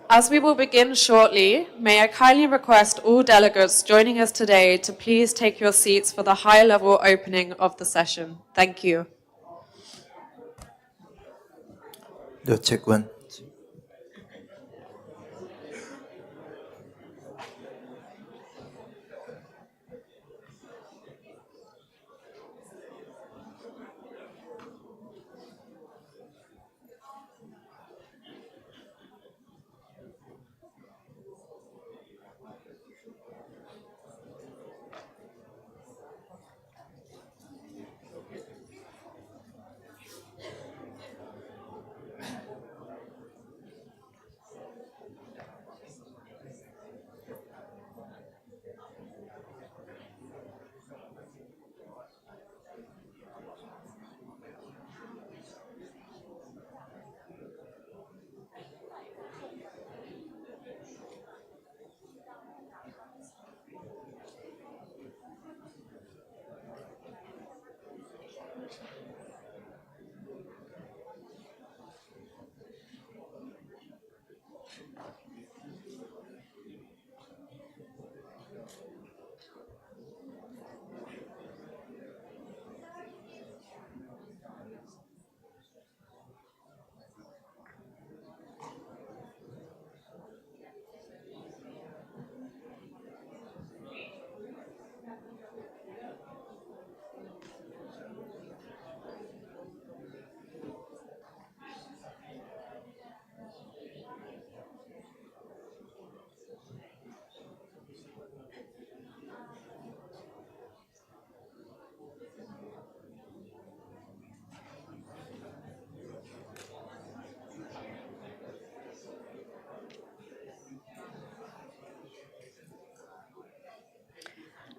As we will begin shortly, may I kindly request all delegates joining us today to please take your seats for the high-level opening of the session. Thank you. check one.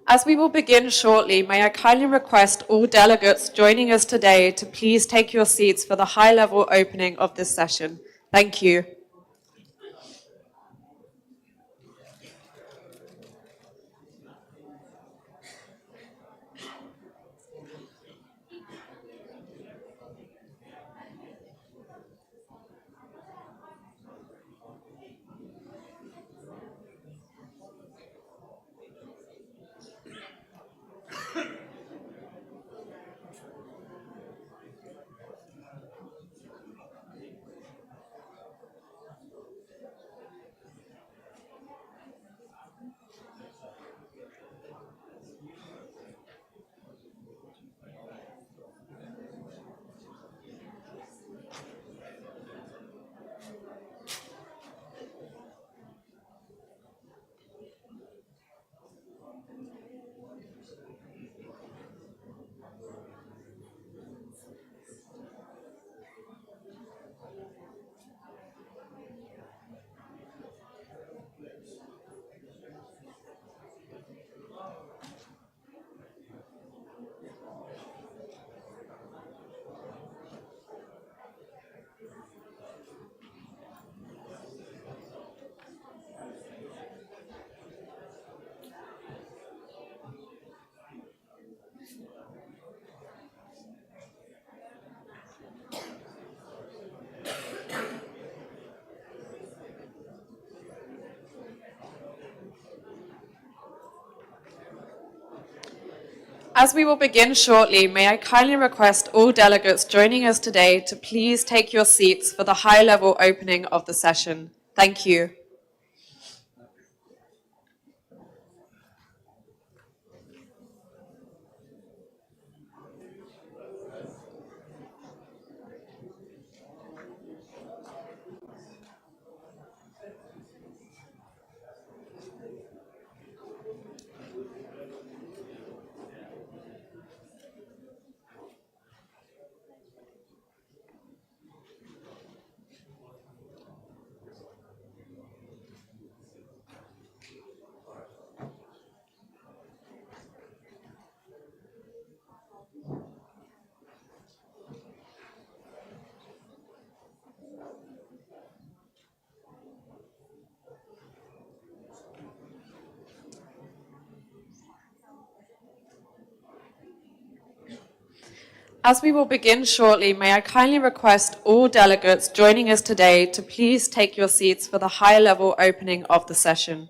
As we will begin shortly, may I kindly request all delegates joining us today to please take your seats for the high-level opening of this session. Thank you. As we will begin shortly, may I kindly request all delegates joining us today to please take your seats for the high-level opening of the session. Thank you. As we will begin shortly, may I kindly request all delegates joining us today to please take your seats for the high-level opening of the session.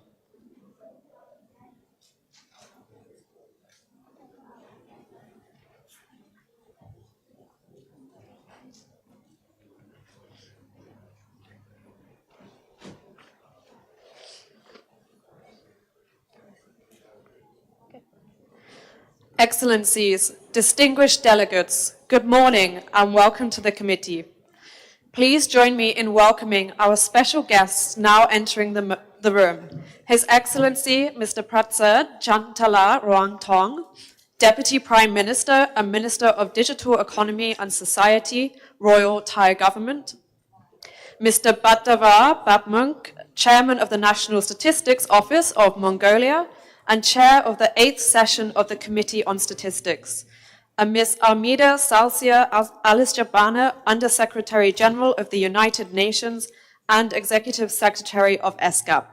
Excellencies, distinguished delegates, good morning and welcome to the committee. Please join me in welcoming our special guests now entering the room. His Excellency, Mr. Pratsert Chantala Ruangthong, Deputy Prime Minister and Minister of Digital Economy and Society, Royal Thai Government. Mr. Badavar Babmunk, Chairman of the National Statistics Office of Mongolia and Chair of the 8th session of the Committee on Statistics, and Ms. Almeida Salcia Alisjabana, Under-Secretary General of the United Nations and Executive Secretary of ESCAP.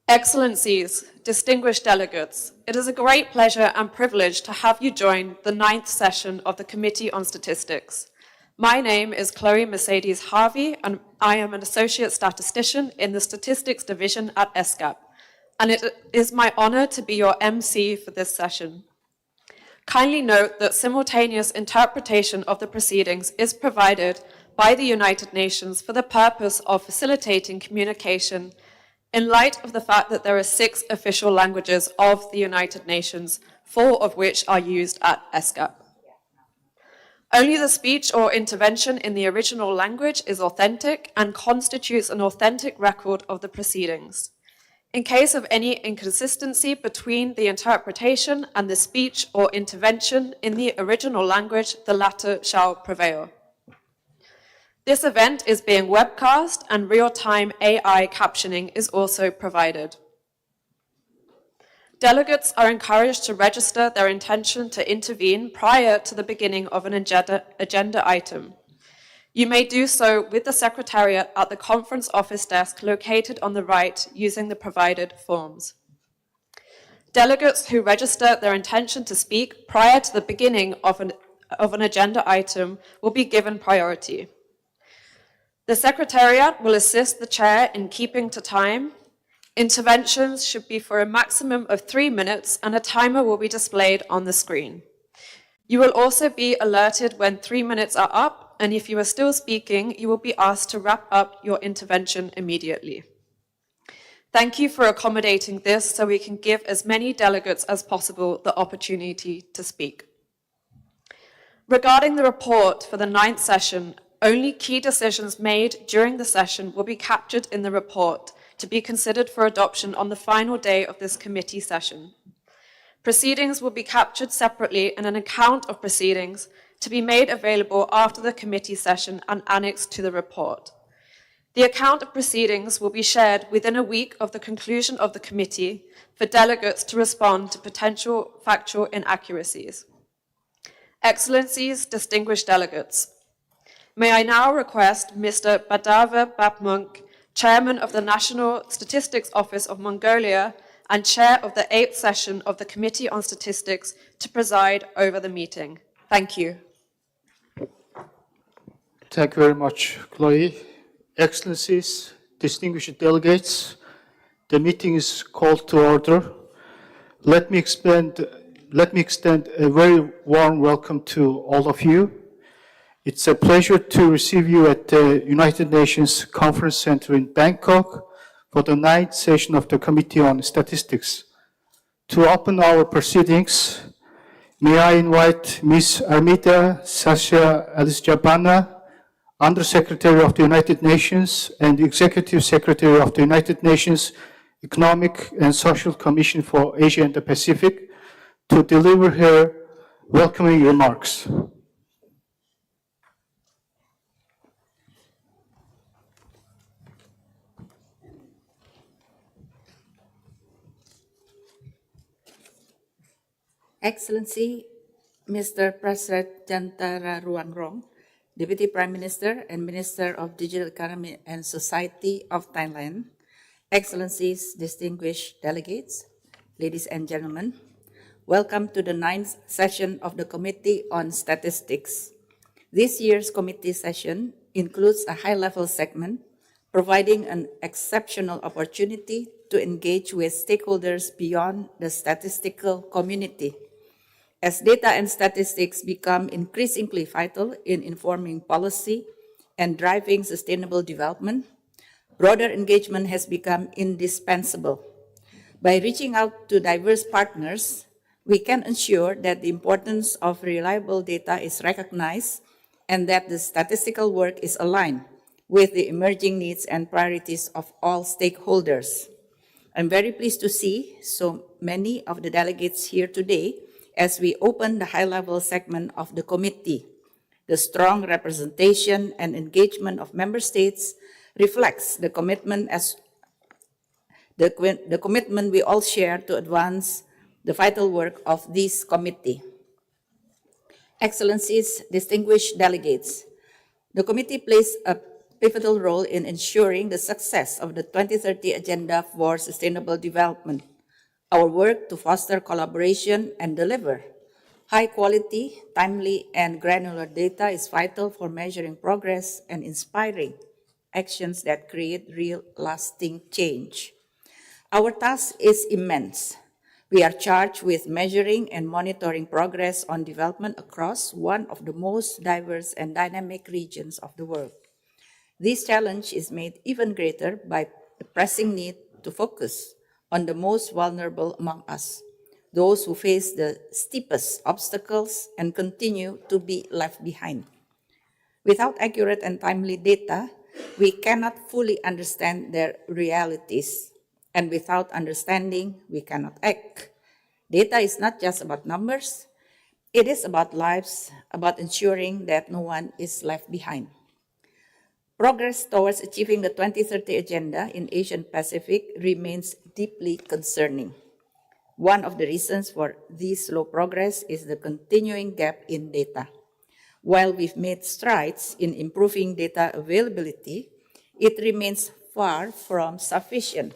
Excellencies, distinguished delegates, it is a great pleasure and privilege to have you join the 9th session of the Committee on Statistics. My name is Chloe Mercedes Harvey, and I am an Associate Statistician in the Statistics Division at ESCAP, and it is my honor to be your MC for this session. Kindly note that simultaneous interpretation of the proceedings is provided by the United Nations for the purpose of facilitating communication in light of the fact that there are 6 official languages of the United Nations, 4 of which are used at ESCAP. Only the speech or intervention in the original language is authentic and constitutes an authentic record of the proceedings. In case of any inconsistency between the interpretation and the speech or intervention in the original language, the latter shall prevail. This event is being webcast and real-time AI captioning is also provided. Delegates are encouraged to register their intention to intervene prior to the beginning of an agenda item. You may do so with the Secretariat at the conference office desk located on the right using the provided forms. Delegates who register their intention to speak prior to the beginning of an agenda item will be given priority. The Secretariat will assist the Chair in keeping to time. Interventions should be for a maximum of 3 minutes and a timer will be displayed on the screen. You will also be alerted when 3 minutes are up, and if you are still speaking, you will be asked to wrap up your intervention immediately. Thank you for accommodating this so we can give as many delegates as possible the opportunity to speak. Regarding the report for the 9th session, only key decisions made during the session will be captured in the report to be considered for adoption on the final day of this committee session. Proceedings will be captured separately in an account of proceedings to be made available after the committee session and annexed to the report. The account of proceedings will be shared within a week of the conclusion of the committee for delegates to respond to potential factual inaccuracies. Excellencies, distinguished delegates, may I now request Mr. Badavar Babmunk, Chairman of the National Statistics Office of Mongolia and Chair of the 8th session of the Committee on Statistics, to preside over the meeting. Thank you. Thank you very much, Chloe. Excellencies, distinguished delegates, the meeting is called to order. Let me extend a very warm welcome to all of you. It's a pleasure to receive you at the United Nations Conference Center in Bangkok for the 9th session of the Committee on Statistics. To open our proceedings, may I invite Ms. Almeida Salcia Alisjabana, Under-Secretary of the United Nations and Executive Secretary of the United Nations Economic and Social Commission for Asia and the Pacific, to deliver her welcoming remarks. Excellency, Mr. Pratsert Chantala Ruangthong, Deputy Prime Minister and Minister of Digital Economy and Society of Thailand, Excellencies, distinguished delegates, ladies and gentlemen, welcome to the 9th session of the Committee on Statistics. This year's committee session includes a high-level segment providing an exceptional opportunity to engage with stakeholders beyond the statistical community. As data and statistics become increasingly vital in informing policy and driving sustainable development, broader engagement has become indispensable. By reaching out to diverse partners, we can ensure that the importance of reliable data is recognized and that the statistical work is aligned with the emerging needs and priorities of all stakeholders. I'm very pleased to see so many of the delegates here today as we open the high-level segment of the committee. The strong representation and engagement of member states reflects the commitment we all share to advance the vital work of this committee. Excellencies, distinguished delegates, the committee plays a pivotal role in ensuring the success of the 2030 Agenda for Sustainable Development. Our work to foster collaboration and deliver high-quality, timely, and granular data is vital for measuring progress and inspiring actions that create real, lasting change. Our task is immense. We are charged with measuring and monitoring progress on development across one of the most diverse and dynamic regions of the world. This challenge is made even greater by the pressing need to focus on the most vulnerable among us, those who face the steepest obstacles and continue to be left behind. Without accurate and timely data, we cannot fully understand their realities, and without understanding, we cannot act. Data is not just about numbers, it is about lives, about ensuring that no one is left behind. Progress towards achieving the 2030 Agenda in Asian Pacific remains deeply concerning. One of the reasons for this slow progress is the continuing gap in data. While we've made strides in improving data availability, it remains far from sufficient.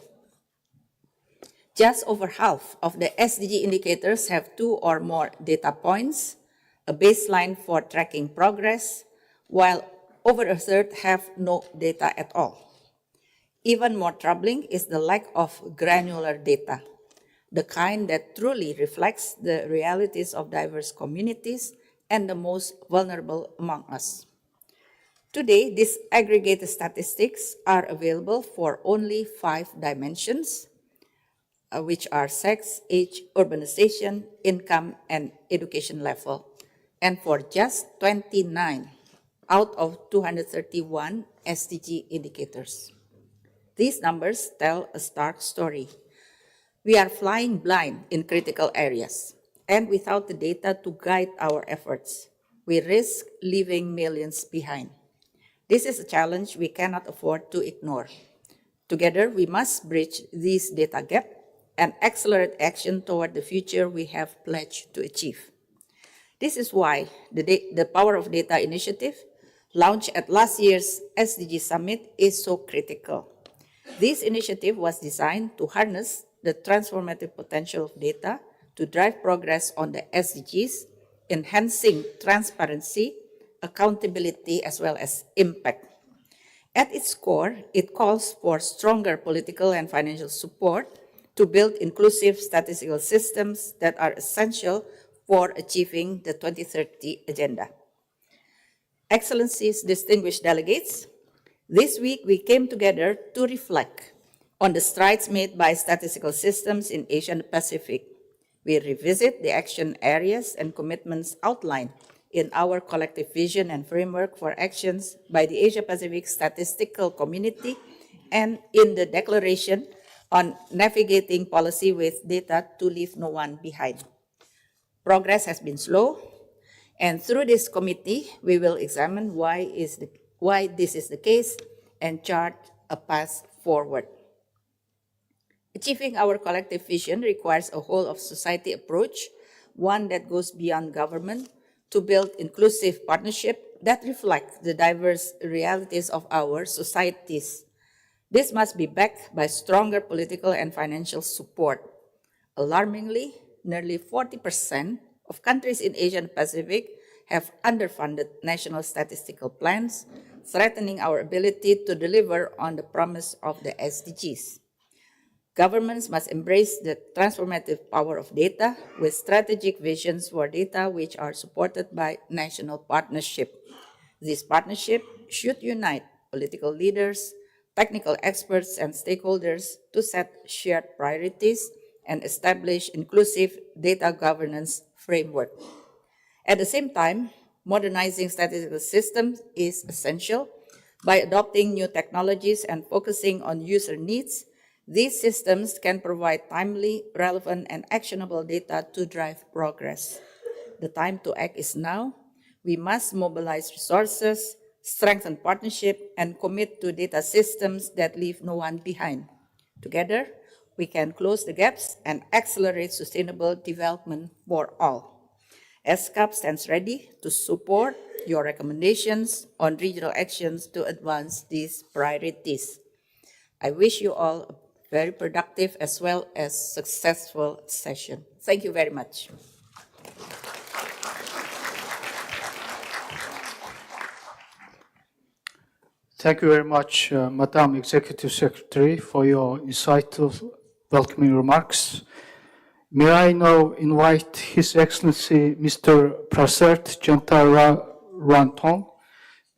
Just over half of the SDG indicators have 2 or more data points, a baseline for tracking progress, while over a third have no data at all. Even more troubling is the lack of granular data, the kind that truly reflects the realities of diverse communities and the most vulnerable among us. Today, these aggregated statistics are available for only 5 dimensions, which are sex, age, urbanization, income, and education level, and for just 29 out of 231 SDG indicators. These numbers tell a stark story. We are flying blind in critical areas, and without the data to guide our efforts, we risk leaving millions behind. This is a challenge we cannot afford to ignore. Together, we must bridge this data gap and accelerate action toward the future we have pledged to achieve. This is why the Power of Data initiative, launched at last year's SDG Summit, is so critical. This initiative was designed to harness the transformative potential of data to drive progress on the SDGs, enhancing transparency, accountability, as well as impact. At its core, it calls for stronger political and financial support to build inclusive statistical systems that are essential for achieving the 2030 Agenda. Excellencies, distinguished delegates, this week we came together to reflect on the strides made by statistical systems in Asia and the Pacific. We revisit the action areas and commitments outlined in our collective vision and framework for actions by the Asia-Pacific Statistical Community and in the Declaration on Navigating Policy with Data to Leave No One Behind. Progress has been slow, and through this committee, we will examine why this is the case and chart a path forward. Achieving our collective vision requires a whole-of-society approach, one that goes beyond government, to build inclusive partnerships that reflect the diverse realities of our societies. This must be backed by stronger political and financial support. Alarmingly, nearly 40% of countries in Asia and Pacific have underfunded national statistical plans, threatening our ability to deliver on the promise of the SDGs. Governments must embrace the transformative power of data with strategic visions for data which are supported by national partnership. This partnership should unite political leaders, technical experts, and stakeholders to set shared priorities and establish inclusive data governance framework. At the same time, modernizing statistical systems is essential. By adopting new technologies and focusing on user needs, these systems can provide timely, relevant, and actionable data to drive progress. The time to act is now. We must mobilize resources, strengthen partnership, and commit to data systems that leave no one behind. Together, we can close the gaps and accelerate sustainable development for all. ESCAP stands ready to support your recommendations on regional actions to advance these priorities. I wish you all a very productive as well as successful session. Thank you very much. Thank you very much, Madam Executive Secretary, for your insightful welcoming remarks. May I now invite His Excellency Mr. Prasert Jantara-Rantong,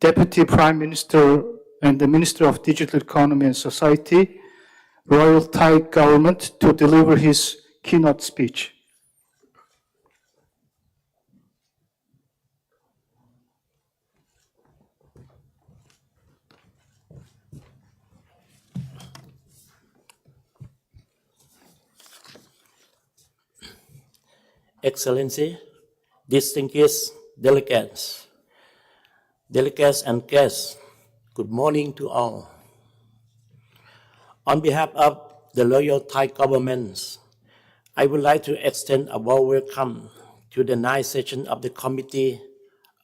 Deputy Prime Minister and the Minister of Digital Economy and Society, Royal Thai Government, to deliver his keynote speech. Excellency, distinguished delegates and guests, good morning to all. On behalf of the Royal Thai Government, I would like to extend a warm welcome to the 9th session of the Committee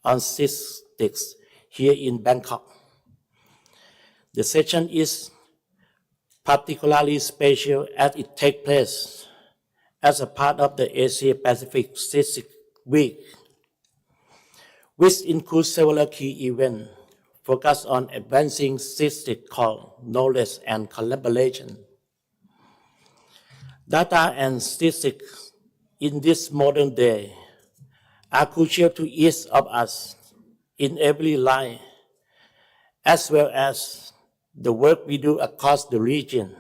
on Statistics here in Bangkok. The session is particularly special as it takes place as a part of the Asia-Pacific Statistics Week, which includes several key events focused on advancing statistical knowledge and collaboration. Data and statistics in this modern day are crucial to each of us in every life, as well as the work we do across the region.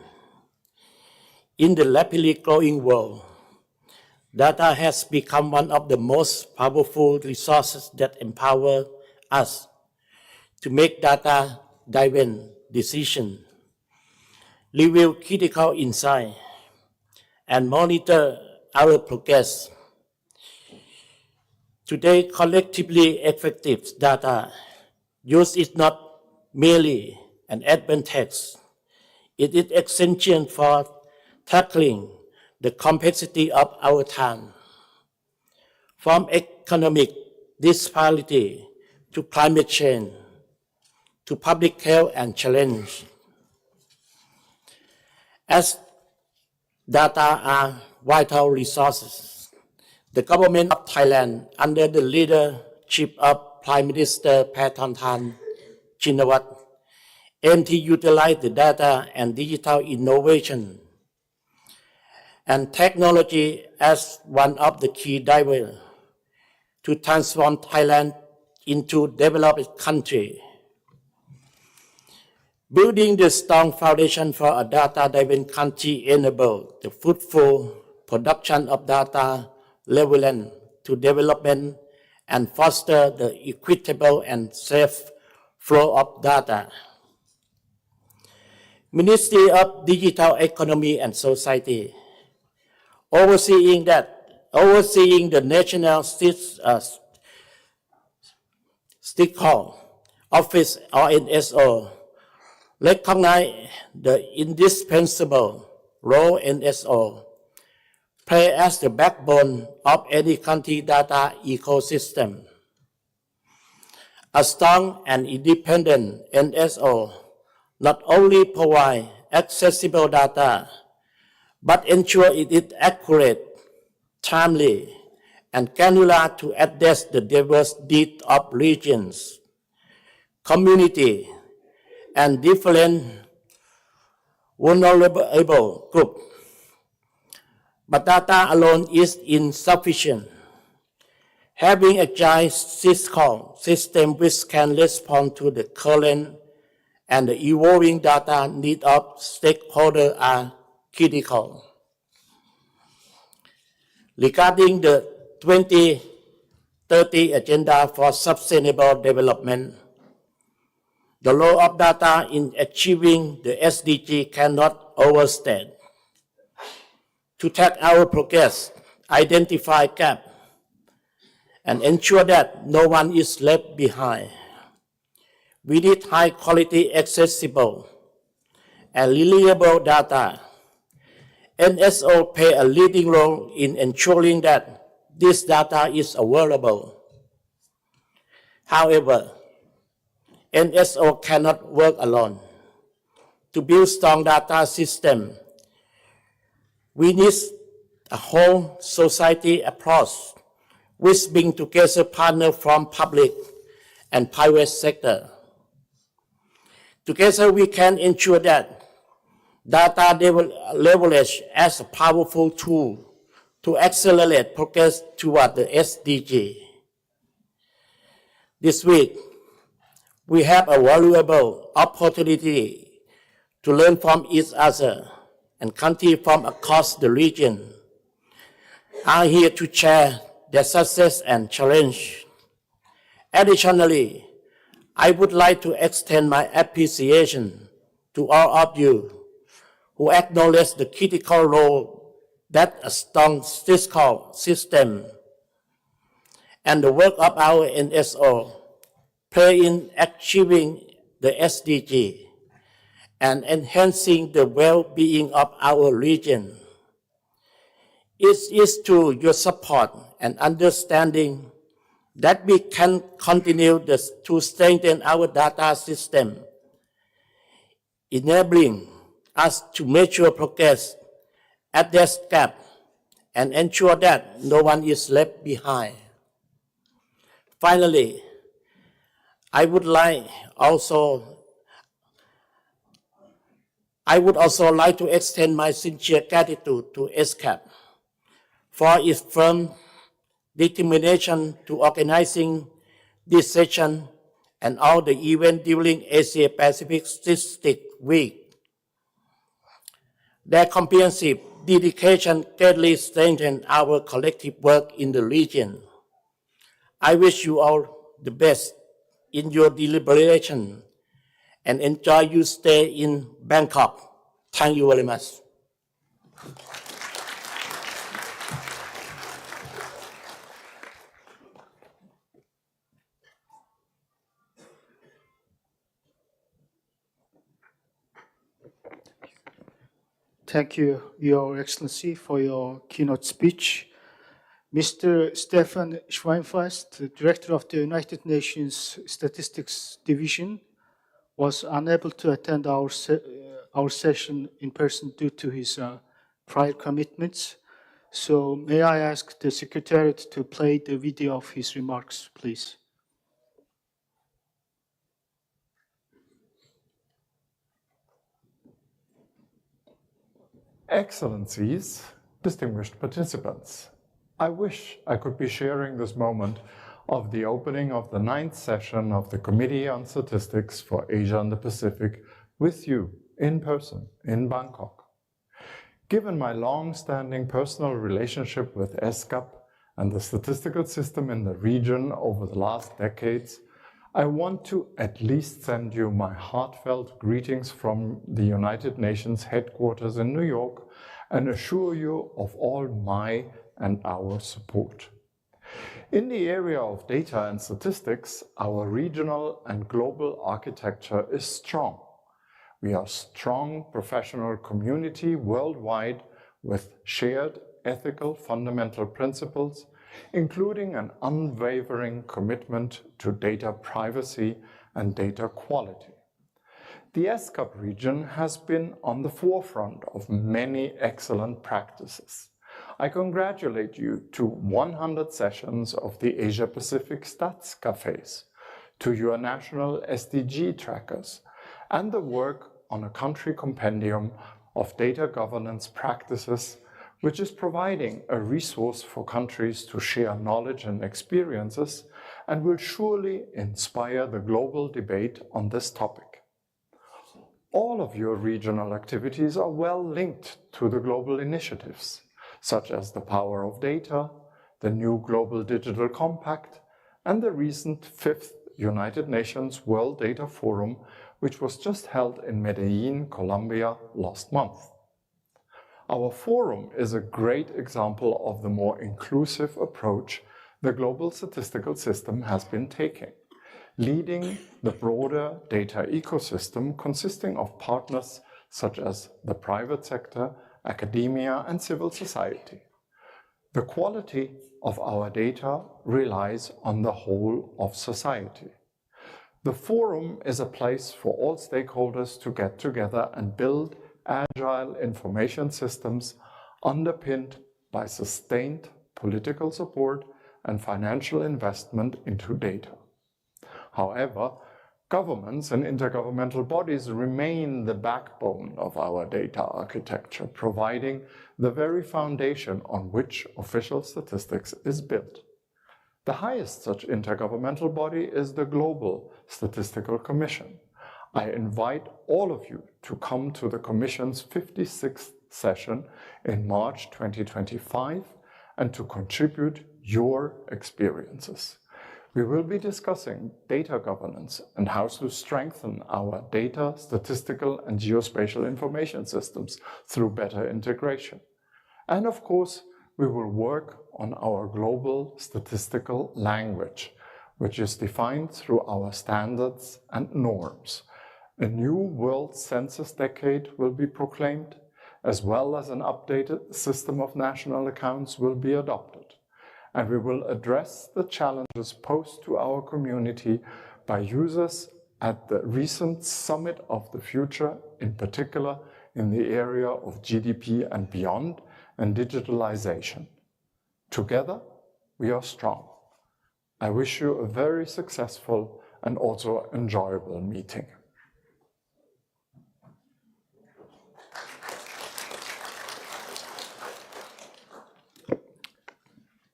In the rapidly growing world, data has become one of the most powerful resources that empower us to make data-driven decisions, reveal critical insight, and monitor our progress. Today, collectively effective data use is not merely an advantage. It is essential for tackling the complexity of our time, from economic disparity to climate change to public health and challenge. As data are vital resources, the government of Thailand, under the leadership of Prime Minister Paetongtarn Shinawatra, aim to utilize the data and digital innovation and technology as one of the key drivers to transform Thailand into a developed country. Building the strong foundation for a data-driven country enables the fruitful production of data relevant to development and foster the equitable and safe flow of data. Ministry of Digital Economy and Society, overseeing the National Statistical Office or NSO, recognize the indispensable role NSO play as the backbone of any country data ecosystem. A strong and independent NSO not only provide accessible data, but ensure it is accurate, timely, and granular to address the diverse needs of regions, community, and different vulnerable groups. But data alone is insufficient. Having a giant system which can respond to the current and the evolving data needs of stakeholders are critical. Regarding the 2030 Agenda for Sustainable Development, the role of data in achieving the SDG cannot overstate. To track our progress, identify gaps, and ensure that no one is left behind. We need high-quality, accessible, and reliable data. NSO play a leading role in ensuring that this data is available. However, NSO cannot work alone. To build strong data system, we need a whole society approach which brings together partners from public and private sector. Together, we can ensure that data leverage as a powerful tool to accelerate progress toward the SDG. This week, we have a valuable opportunity to learn from each other, and countries from across the region are here to share their success and challenge. Additionally, I would like to extend my appreciation to all of you who acknowledge the critical role that a strong fiscal system and the work of our NSO play in achieving the SDG and enhancing the well-being of our region. It is through your support and understanding that we can continue to strengthen our data system, enabling us to measure progress, address gaps, and ensure that no one is left behind. Finally, I would also like to extend my sincere gratitude to ESCAP for its firm determination to organizing this session and all the events during Asia Pacific Statistics Week. Their comprehensive dedication greatly strengthens our collective work in the region. I wish you all the best in your deliberation and enjoy your stay in Bangkok. Thank you very much. Thank you, Your Excellency, for your keynote speech. Mr. Stefan Schweinfest, the Director of the United Nations Statistics Division, was unable to attend our session in person due to his prior commitments. So may I ask the Secretariat to play the video of his remarks, please? Excellencies, distinguished participants, I wish I could be sharing this moment of the opening of the 9th session of the Committee on Statistics for Asia and the Pacific with you in person in Bangkok. Given my long-standing personal relationship with ESCAP and the statistical system in the region over the last decades, I want to at least send you my heartfelt greetings from the United Nations headquarters in New York and assure you of all my and our support. In the area of data and statistics, our regional and global architecture is strong. We are a strong professional community worldwide with shared ethical fundamental principles, including an unwavering commitment to data privacy and data quality. The ESCAP region has been on the forefront of many excellent practices. I congratulate you to 100 sessions of the Asia-Pacific Stats Cafes, to your national SDG trackers, and the work on a country compendium of data governance practices, which is providing a resource for countries to share knowledge and experiences and will surely inspire the global debate on this topic. All of your regional activities are well linked to the global initiatives, such as the Power of Data, the new Global Digital Compact, and the recent 5th United Nations World Data Forum, which was just held in Medellin, Colombia last month. Our forum is a great example of the more inclusive approach the global statistical system has been taking, leading the broader data ecosystem consisting of partners such as the private sector, academia, and civil society. The quality of our data relies on the whole of society. The forum is a place for all stakeholders to get together and build agile information systems underpinned by sustained political support and financial investment into data. However, governments and intergovernmental bodies remain the backbone of our data architecture, providing the very foundation on which official statistics is built. The highest such intergovernmental body is the Global Statistical Commission. I invite all of you to come to the Commission's 56th session in March 2025 and to contribute your experiences. We will be discussing data governance and how to strengthen our data, statistical, and geospatial information systems through better integration. And of course, we will work on our global statistical language, which is defined through our standards and norms. A new world census decade will be proclaimed, as well as an updated system of national accounts will be adopted. And we will address the challenges posed to our community by users at the recent Summit of the Future, in particular in the area of GDP and beyond, and digitalization. Together, we are strong. I wish you a very successful and also enjoyable meeting.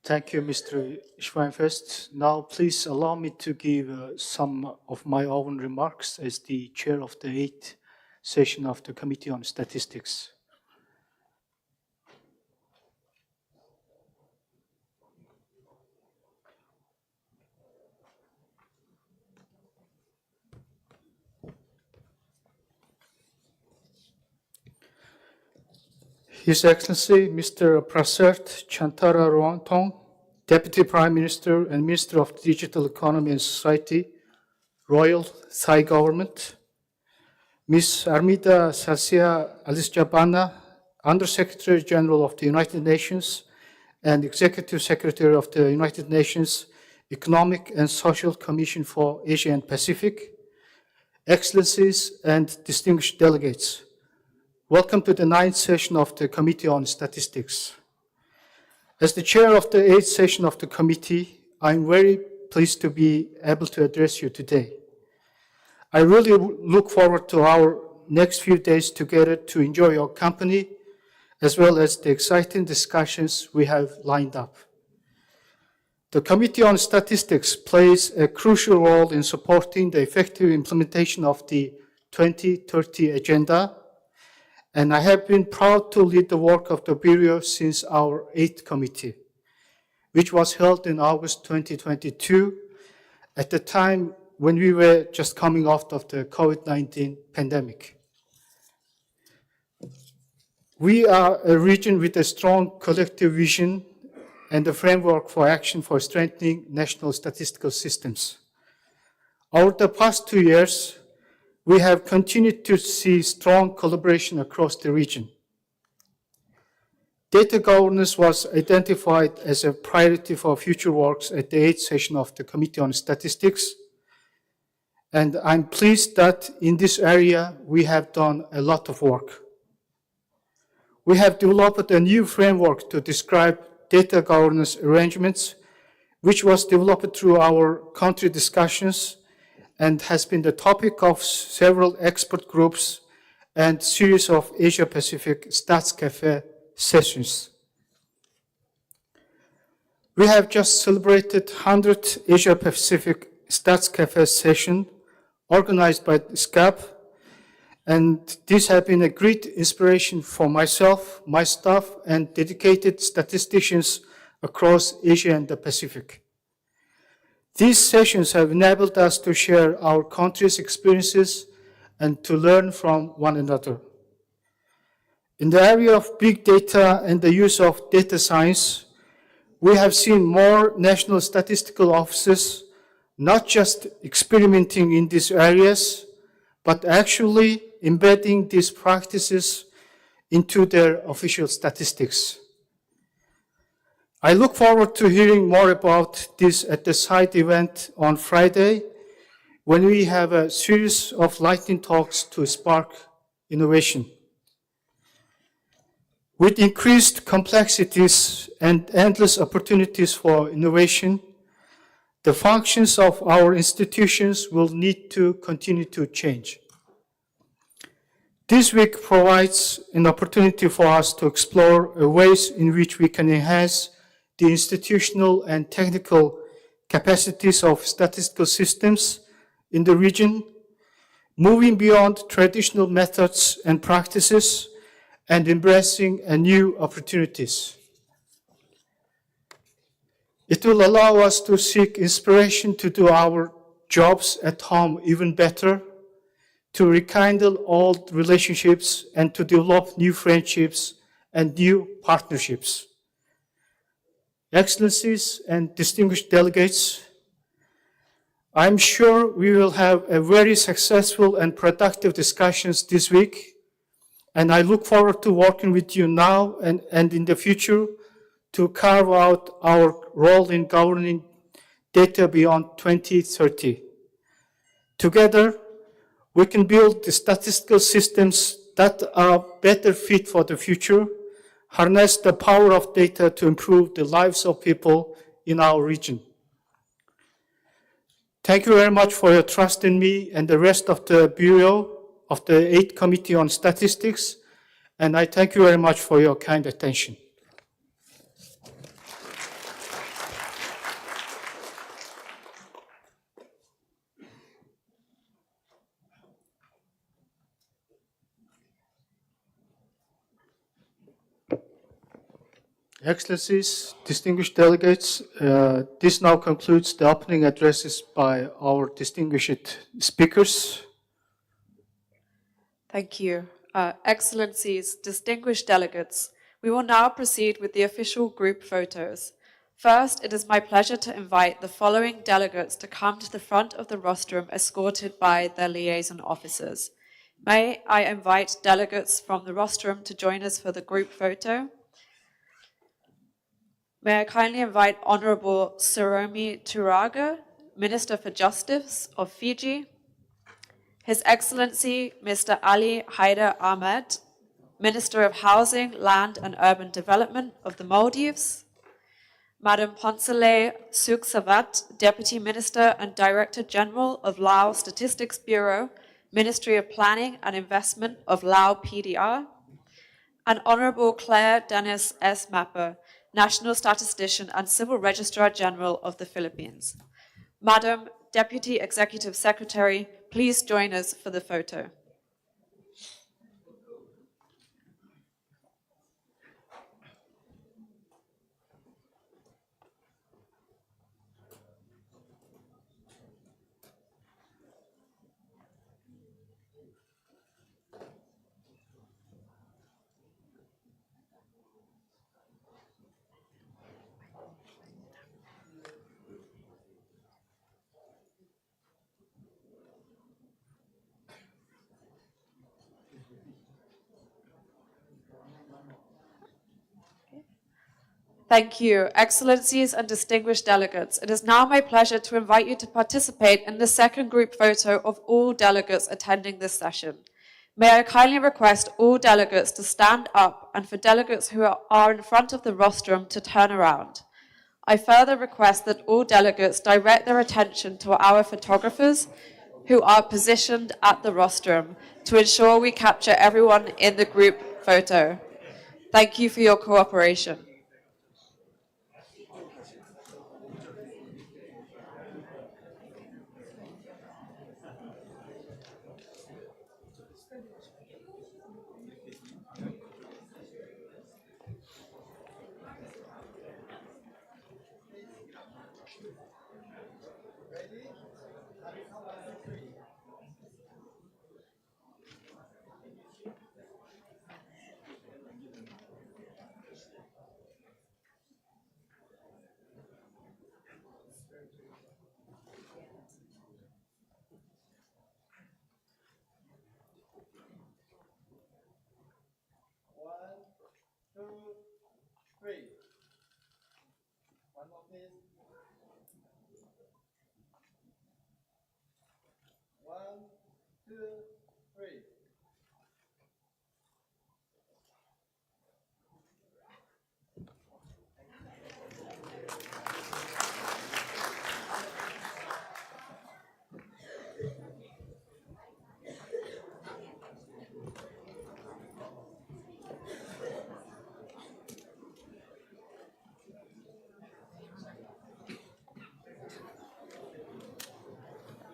Thank you, Mr. Schweinfest. Now, please allow me to give some of my own remarks as the chair of the 8th session of the Committee on Statistics. His Excellency, Mr. Prasert Chantara-Ruangthong, Deputy Prime Minister and Minister of Digital Economy and Society, Royal Thai Government, Ms. Armida Sarsia Alisjabana, Under-Secretary General of the United Nations and Executive Secretary of the United Nations Economic and Social Commission for Asia and Pacific, Excellencies and distinguished delegates, welcome to the 9th session of the Committee on Statistics. As the chair of the 8th session of the committee, I'm very pleased to be able to address you today. I really look forward to our next few days together to enjoy your company, as well as the exciting discussions we have lined up. The Committee on Statistics plays a crucial role in supporting the effective implementation of the 2030 Agenda, and I have been proud to lead the work of the Bureau since our 8th committee, which was held in August 2022, at the time when we were just coming out of the COVID-19 pandemic. We are a region with a strong collective vision and a framework for action for strengthening national statistical systems. Over the past 2 years, we have continued to see strong collaboration across the region. Data governance was identified as a priority for future works at the 8th session of the Committee on Statistics, and I'm pleased that in this area we have done a lot of work. We have developed a new framework to describe data governance arrangements, which was developed through our country discussions and has been the topic of several expert groups and series of Asia-Pacific Stats Cafe sessions. We have just celebrated 100th Asia-Pacific Stats Cafe session organized by ESCAP, and this has been a great inspiration for myself, my staff, and dedicated statisticians across Asia and the Pacific. These sessions have enabled us to share our country's experiences and to learn from one another. In the area of big data and the use of data science, we have seen more national statistical offices not just experimenting in these areas, but actually embedding these practices into their official statistics. I look forward to hearing more about this at the side event on Friday, when we have a series of lightning talks to spark innovation. With increased complexities and endless opportunities for innovation, the functions of our institutions will need to continue to change. This week provides an opportunity for us to explore ways in which we can enhance the institutional and technical capacities of statistical systems in the region, moving beyond traditional methods and practices and embracing new opportunities. It will allow us to seek inspiration to do our jobs at home even better, to rekindle old relationships, and to develop new friendships and new partnerships. Excellencies and distinguished delegates, I'm sure we will have a very successful and productive discussions this week, and I look forward to working with you now and in the future to carve out our role in governing data beyond 2030. Together, we can build the statistical systems that are better fit for the future, harness the power of data to improve the lives of people in our region. Thank you very much for your trust in me and the rest of the Bureau of the 8th Committee on Statistics, and I thank you very much for your kind attention. Excellencies, distinguished delegates, this now concludes the opening addresses by our distinguished speakers. Thank you. Excellencies, distinguished delegates, we will now proceed with the official group photos. First, it is my pleasure to invite the following delegates to come to the front of the rostrum escorted by their liaison officers. May I invite delegates from the rostrum to join us for the group photo? May I kindly invite Honorable Suromi Turaga, Minister for Justice of Fiji, His Excellency Mr. Ali Haider Ahmed, Minister of Housing, Land and Urban Development of the Maldives, Madam Ponsale Suksavat, Deputy Minister and Director General of Lao Statistics Bureau, Ministry of Planning and Investment of Lao PDR, and Honorable Claire Dennis S. Mapper, National Statistician and Civil Registrar General of the Philippines. Madam Deputy Executive Secretary, please join us for the photo. Thank you, Excellencies and distinguished delegates. It is now my pleasure to invite you to participate in the second group photo of all delegates attending this session. May I kindly request all delegates to stand up and for delegates who are in front of the rostrum to turn around. I further request that all delegates direct their attention to our photographers who are positioned at the rostrum to ensure we capture everyone in the group photo. Thank you for your cooperation.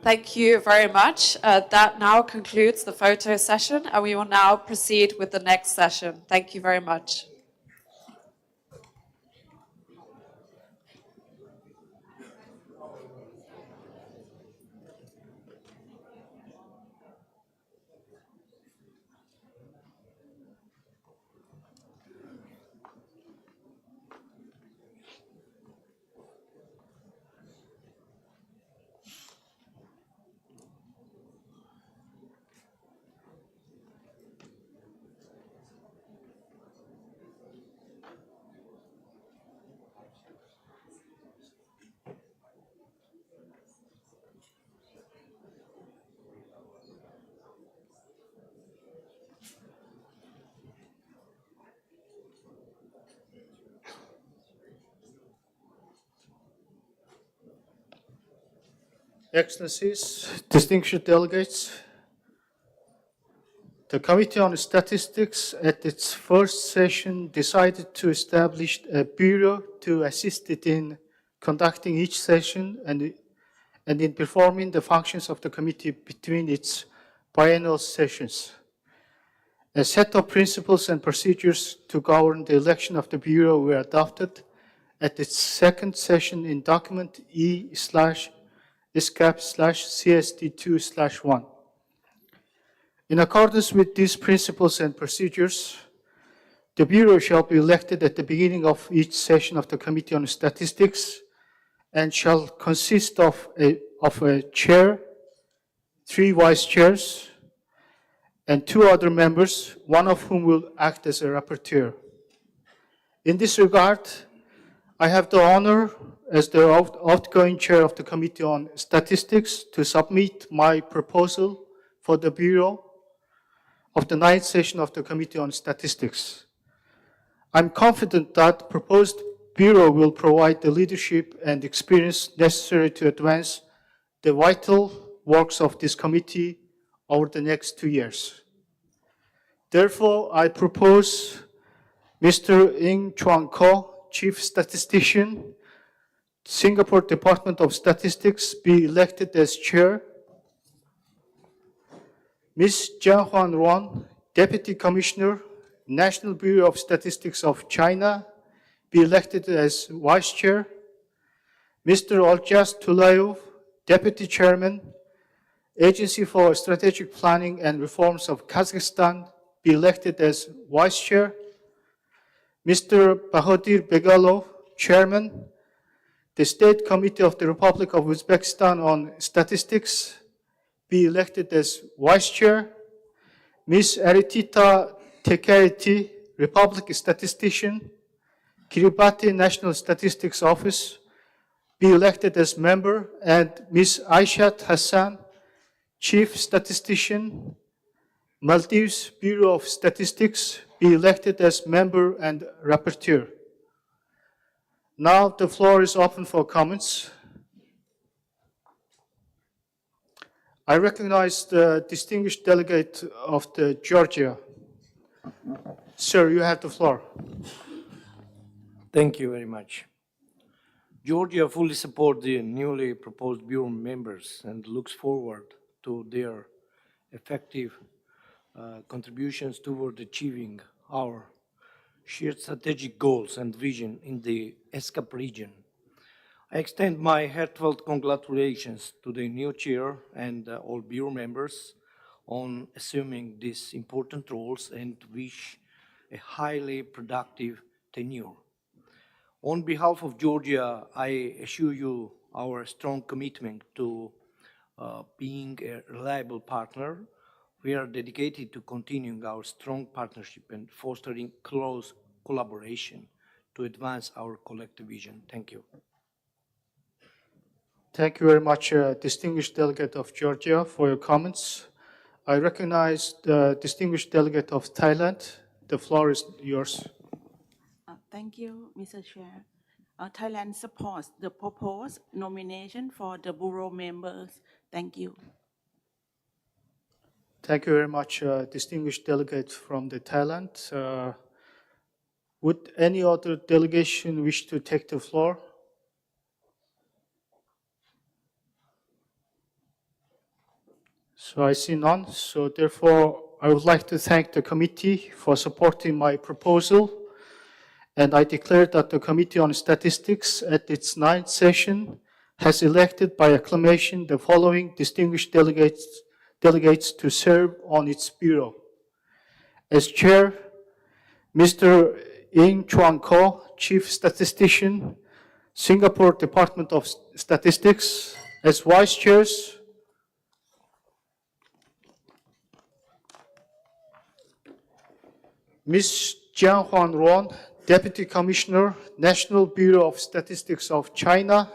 Thank you very much. That now concludes the photo session, and we will now proceed with the next session. Thank you very much. Excellencies, distinguished delegates, the Committee on Statistics at its first session decided to establish a bureau to assist it in conducting each session and in performing the functions of the committee between its biennial sessions. A set of principles and procedures to govern the election of the bureau were adopted at its second session in document E/ESCAP/CSD2/1. In accordance with these principles and procedures, the Bureau shall be elected at the beginning of each session of the Committee on Statistics and shall consist of a chair, 3 vice chairs, and 2 other members, one of whom will act as a rapporteur. In this regard, I have the honor, as the outgoing chair of the Committee on Statistics, to submit my proposal for the Bureau of the 9th session of the Committee on Statistics. I'm confident that the proposed Bureau will provide the leadership and experience necessary to advance the vital works of this committee over the next 2 years. Therefore, I propose Mr. Ing Chuan Ko, Chief Statistician, Singapore Department of Statistics, be elected as chair. Ms. Jianhuan Ruan, Deputy Commissioner, National Bureau of Statistics of China, be elected as vice chair. Mr. Oljas Tulayev, Deputy Chairman, Agency for Strategic Planning and Reforms of Kazakhstan, be elected as vice chair. Mr. Bahodir Begalov, Chairman, the State Committee of the Republic of Uzbekistan on Statistics, be elected as vice chair. Ms. Aritita Tekeriti, Republic Statistician, Kiribati National Statistics Office be elected as member, and Ms. Aishat Hassan, Chief Statistician, Maldives Bureau of Statistics, be elected as member and rapporteur. Now the floor is open for comments. I recognize the distinguished delegate of Georgia. Sir, you have the floor. Thank you very much. Georgia fully supports the newly proposed Bureau members and looks forward to their effective contributions toward achieving our shared strategic goals and vision in the ESCAP region. I extend my heartfelt congratulations to the new chair and all Bureau members on assuming these important roles and wish a highly productive tenure. On behalf of Georgia, I assure you our strong commitment to being a reliable partner. We are dedicated to continuing our strong partnership and fostering close collaboration to advance our collective vision. Thank you. Thank you very much, distinguished delegate of Georgia, for your comments. I recognize the distinguished delegate of Thailand. The floor is yours. Thank you, Mr. Chair. Thailand supports the proposed nomination for the Bureau members. Thank you. Thank you very much, distinguished delegate from the Thailand. Would any other delegation wish to take the floor? So I see none. So therefore, I would like to thank the committee for supporting my proposal. And I declare that the Committee on Statistics at its 9th session has elected by acclamation the following distinguished delegates to serve on its bureau. As chair, Mr. Ying Chuan Ko, Chief Statistician, Singapore Department of Statistics. As vice chairs, Ms. Jiang Huan Ruan, Deputy Commissioner, National Bureau of Statistics of China,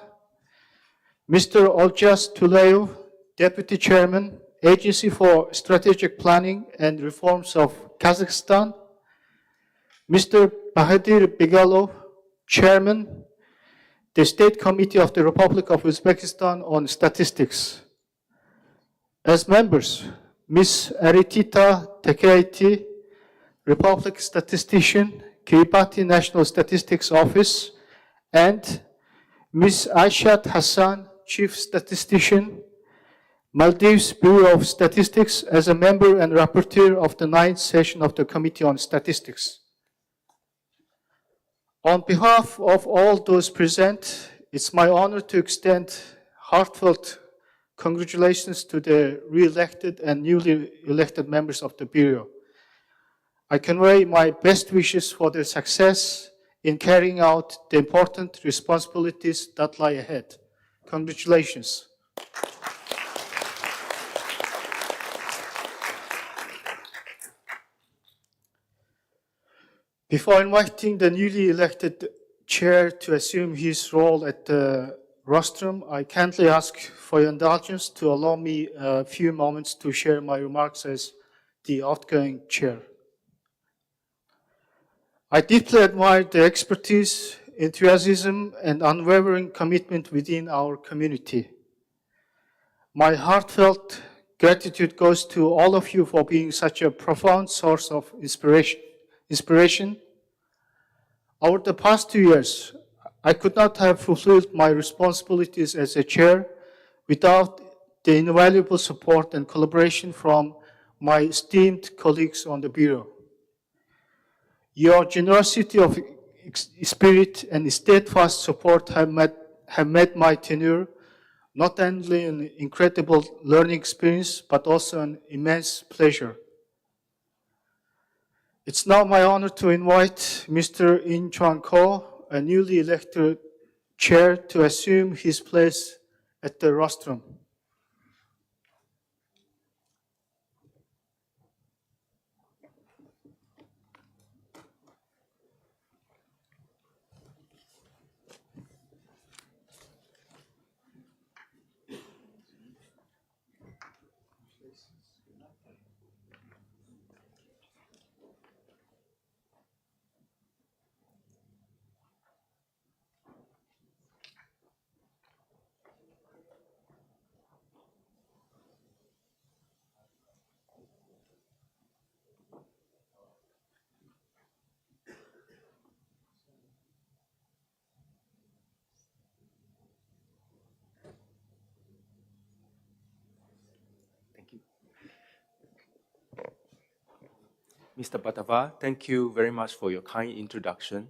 Mr. Oljas Tuleu, Deputy Chairman, Agency for Strategic Planning and Reforms of Kazakhstan, Mr. Bahadir Bigalo, Chairman, the State Committee of the Republic of Uzbekistan on Statistics. As members, Ms. Aritita Tekeiti, Republic Statistician, Kiribati National Statistics Office, and Ms. Aishat Hassan, Chief Statistician, Maldives Bureau of Statistics, as a member and rapporteur of the 9th session of the Committee on Statistics. On behalf of all those present, it's my honor to extend heartfelt congratulations to the re-elected and newly elected members of the Bureau. I convey my best wishes for their success in carrying out the important responsibilities that lie ahead. Congratulations. Before inviting the newly elected chair to assume his role at the rostrum, I kindly ask for your indulgence to allow me a few moments to share my remarks as the outgoing chair. I deeply admire the expertise, enthusiasm, and unwavering commitment within our community. My heartfelt gratitude goes to all of you for being such a profound source of inspiration. Over the past 2 years, I could not have fulfilled my responsibilities as a chair without the invaluable support and collaboration from my esteemed colleagues on the Bureau. Your generosity of spirit and steadfast support have made my tenure not only an incredible learning experience, but also an immense pleasure. It's now my honor to invite Mr. In Chuan Ko, a newly elected chair, to assume his place at the rostrum. Thank you. Mr. Batava, thank you very much for your kind introduction.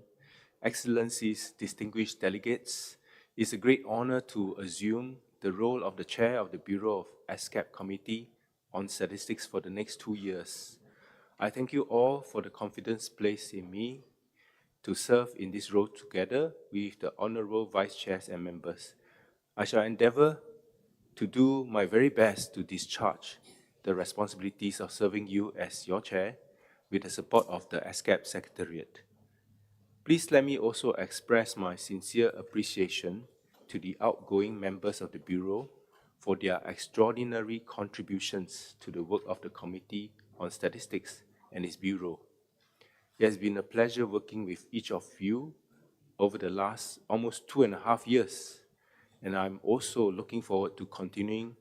Excellencies, distinguished delegates, it's a great honor to assume the role of the chair of the Bureau of ESCAP Committee on Statistics for the next 2 years. I thank you all for the confidence placed in me to serve in this role together with the honorable vice chairs and members. I shall endeavor to do my very best to discharge the responsibilities of serving you as your chair with the support of the ESCAP Secretariat. Please let me also express my sincere appreciation to the outgoing members of the Bureau for their extraordinary contributions to the work of the Committee on Statistics and its Bureau. It has been a pleasure working with each of you over the last almost 2.5 years, and I'm also looking forward to continuing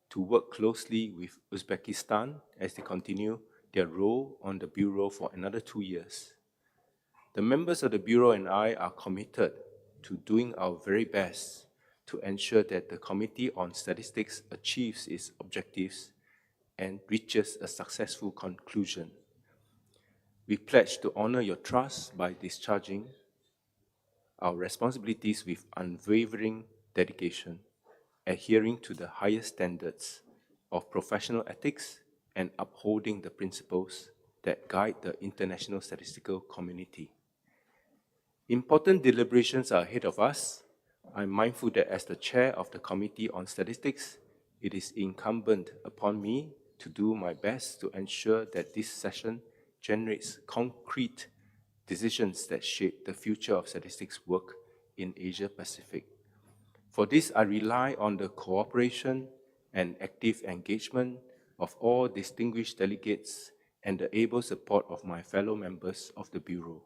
to work closely with Uzbekistan as they continue their role on the Bureau for another 2 years. The members of the Bureau and I are committed to doing our very best to ensure that the Committee on Statistics achieves its objectives and reaches a successful conclusion. We pledge to honor your trust by discharging our responsibilities with unwavering dedication, adhering to the highest standards of professional ethics and upholding the principles that guide the international statistical community. Important deliberations are ahead of us. I'm mindful that as the chair of the Committee on Statistics, it is incumbent upon me to do my best to ensure that this session generates concrete decisions that shape the future of statistics work in Asia Pacific. For this, I rely on the cooperation and active engagement of all distinguished delegates and the able support of my fellow members of the Bureau.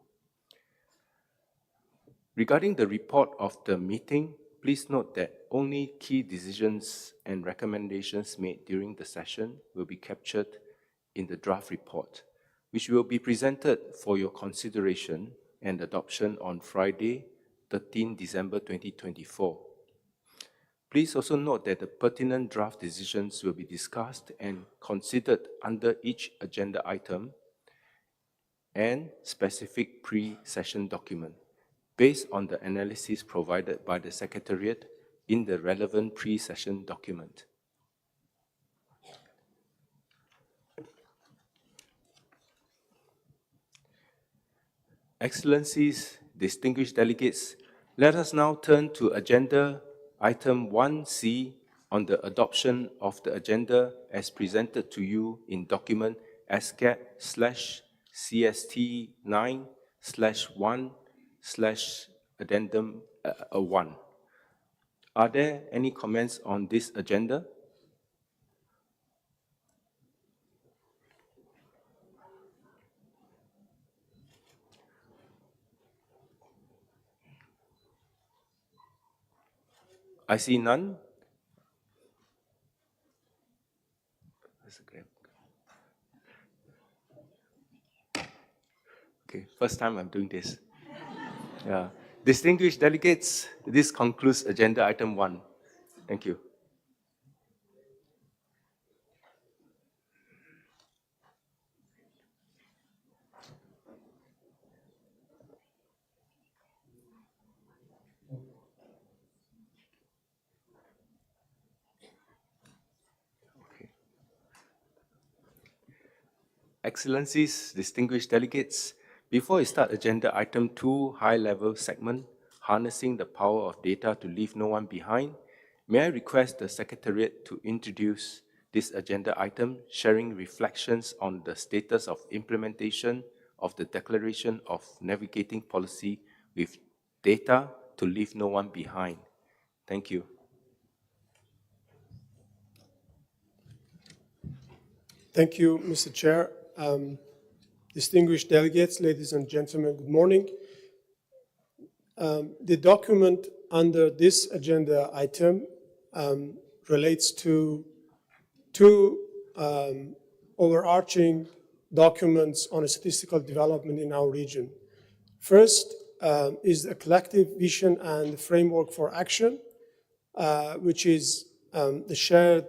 Regarding the report of the meeting, please note that only key decisions and recommendations made during the session will be captured in the draft report, which will be presented for your consideration and adoption on Friday, 13 December 2024. Please also note that the pertinent draft decisions will be discussed and considered under each agenda item and specific pre-session document, based on the analysis provided by the Secretariat in the relevant pre-session document. Excellencies, distinguished delegates, let us now turn to agenda item 1C on the adoption of the agenda as presented to you in document ESCAP/CST9/1/addendum 1. Are there any comments on this agenda? I see none. Okay, first time I'm doing this. Yeah. Distinguished delegates, this concludes agenda item 1. Thank you. Excellencies, distinguished delegates, before we start agenda item 2, high-level segment, harnessing the power of data to leave no one behind, may I request the Secretariat to introduce this agenda item, sharing reflections on the status of implementation of the Declaration of Navigating Policy with Data to Leave No One Behind. Thank you. Thank you, Mr. Chair. Distinguished delegates, ladies and gentlemen, good morning. The document under this agenda item relates to two overarching documents on a statistical development in our region. First is a collective vision and framework for action, which is the shared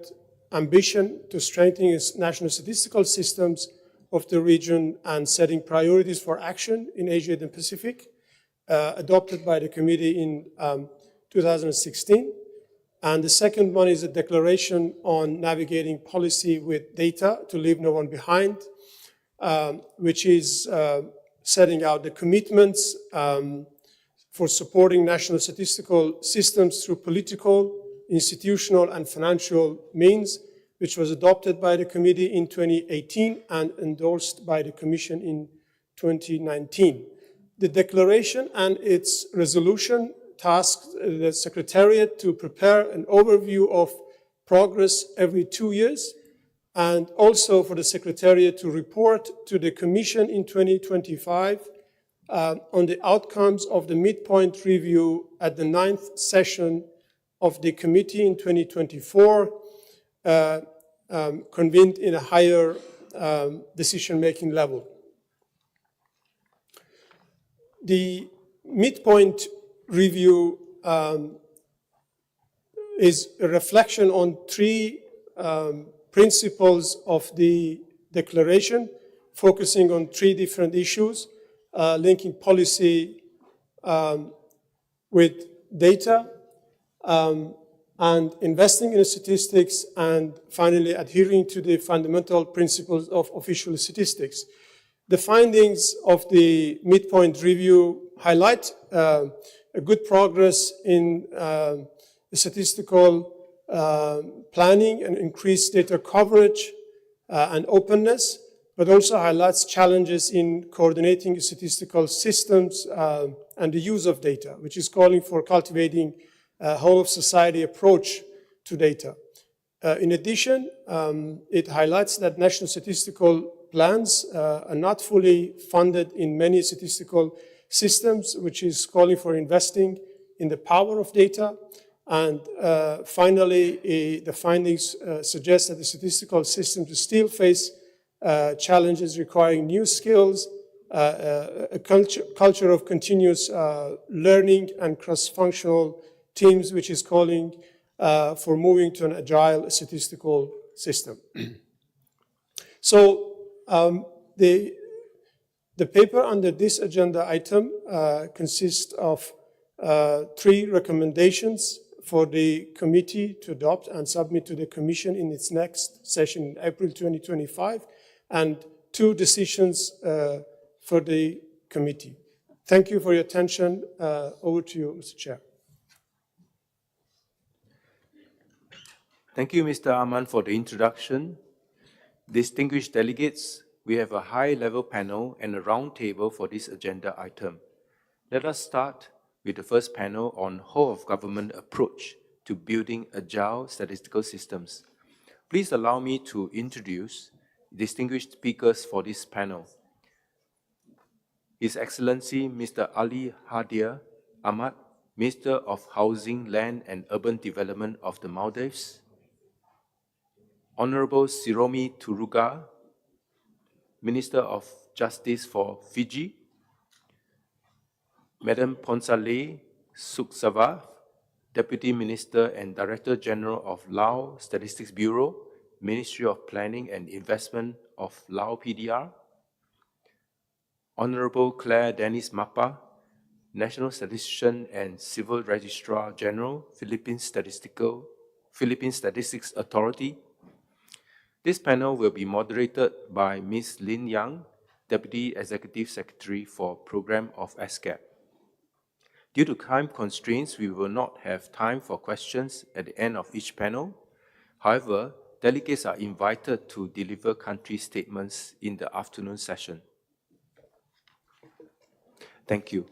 ambition to strengthen its national statistical systems of the region and setting priorities for action in Asia and Pacific, adopted by the committee in 2016. And the second one is a declaration on navigating policy with data to leave no one behind, which is setting out the commitments for supporting national statistical systems through political, institutional, and financial means, which was adopted by the committee in 2018 and endorsed by the Commission in 2019. The declaration and its resolution tasked the Secretariat to prepare an overview of progress every 2 years, and also for the Secretariat to report to the Commission in 2025 on the outcomes of the midpoint review at the 9th session of the committee in 2024, convened in a higher decision-making level. The midpoint review is a reflection on three principles of the declaration, focusing on three different issues, linking policy with data, and investing in statistics, and finally adhering to the fundamental principles of official statistics. The findings of the midpoint review highlight a good progress in statistical planning and increased data coverage and openness, but also highlights challenges in coordinating statistical systems and the use of data, which is calling for cultivating a whole-of-society approach to data. In addition, it highlights that national statistical plans are not fully funded in many statistical systems, which is calling for investing in the power of data. And finally, the findings suggest that the statistical systems still face challenges requiring new skills, a culture of continuous learning and cross-functional teams, which is calling for moving to an agile statistical system. So the paper under this agenda item consists of three recommendations for the committee to adopt and submit to the Commission in its next session in April 2025, and two decisions for the committee. Thank you for your attention. Over to you, Mr. Chair. Thank you, Mr. Aman, for the introduction. Distinguished delegates, we have a high-level panel and a round table for this agenda item. Let us start with the first panel on whole-of-government approach to building agile statistical systems. Please allow me to introduce distinguished speakers for this panel. His Excellency Mr. Ali Hadir Ahmad, Minister of Housing, Land and Urban Development of the Maldives, Honorable Siromi Turuga, Minister of Justice for Fiji, Madam Ponsale Suksava, Deputy Minister and Director General of Lao Statistics Bureau, Ministry of Planning and Investment of Lao PDR, Honorable Claire Dennis Mapa, National Statistician and Civil Registrar General, Philippine Statistics Authority. This panel will be moderated by Ms. Lin Yang, Deputy Executive Secretary for Program of ESCAP. Due to time constraints, we will not have time for questions at the end of each panel. However, delegates are invited to deliver country statements in the afternoon session. Thank you.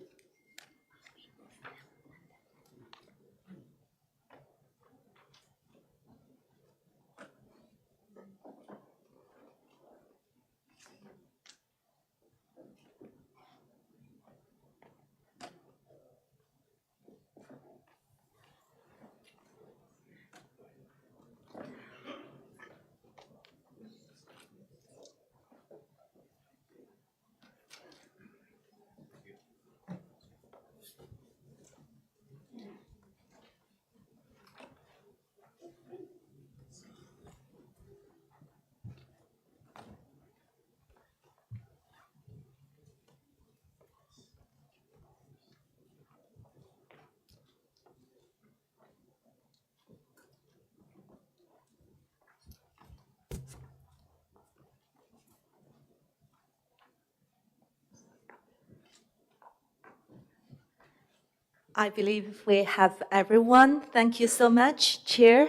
I believe we have everyone. Thank you so much, Chair.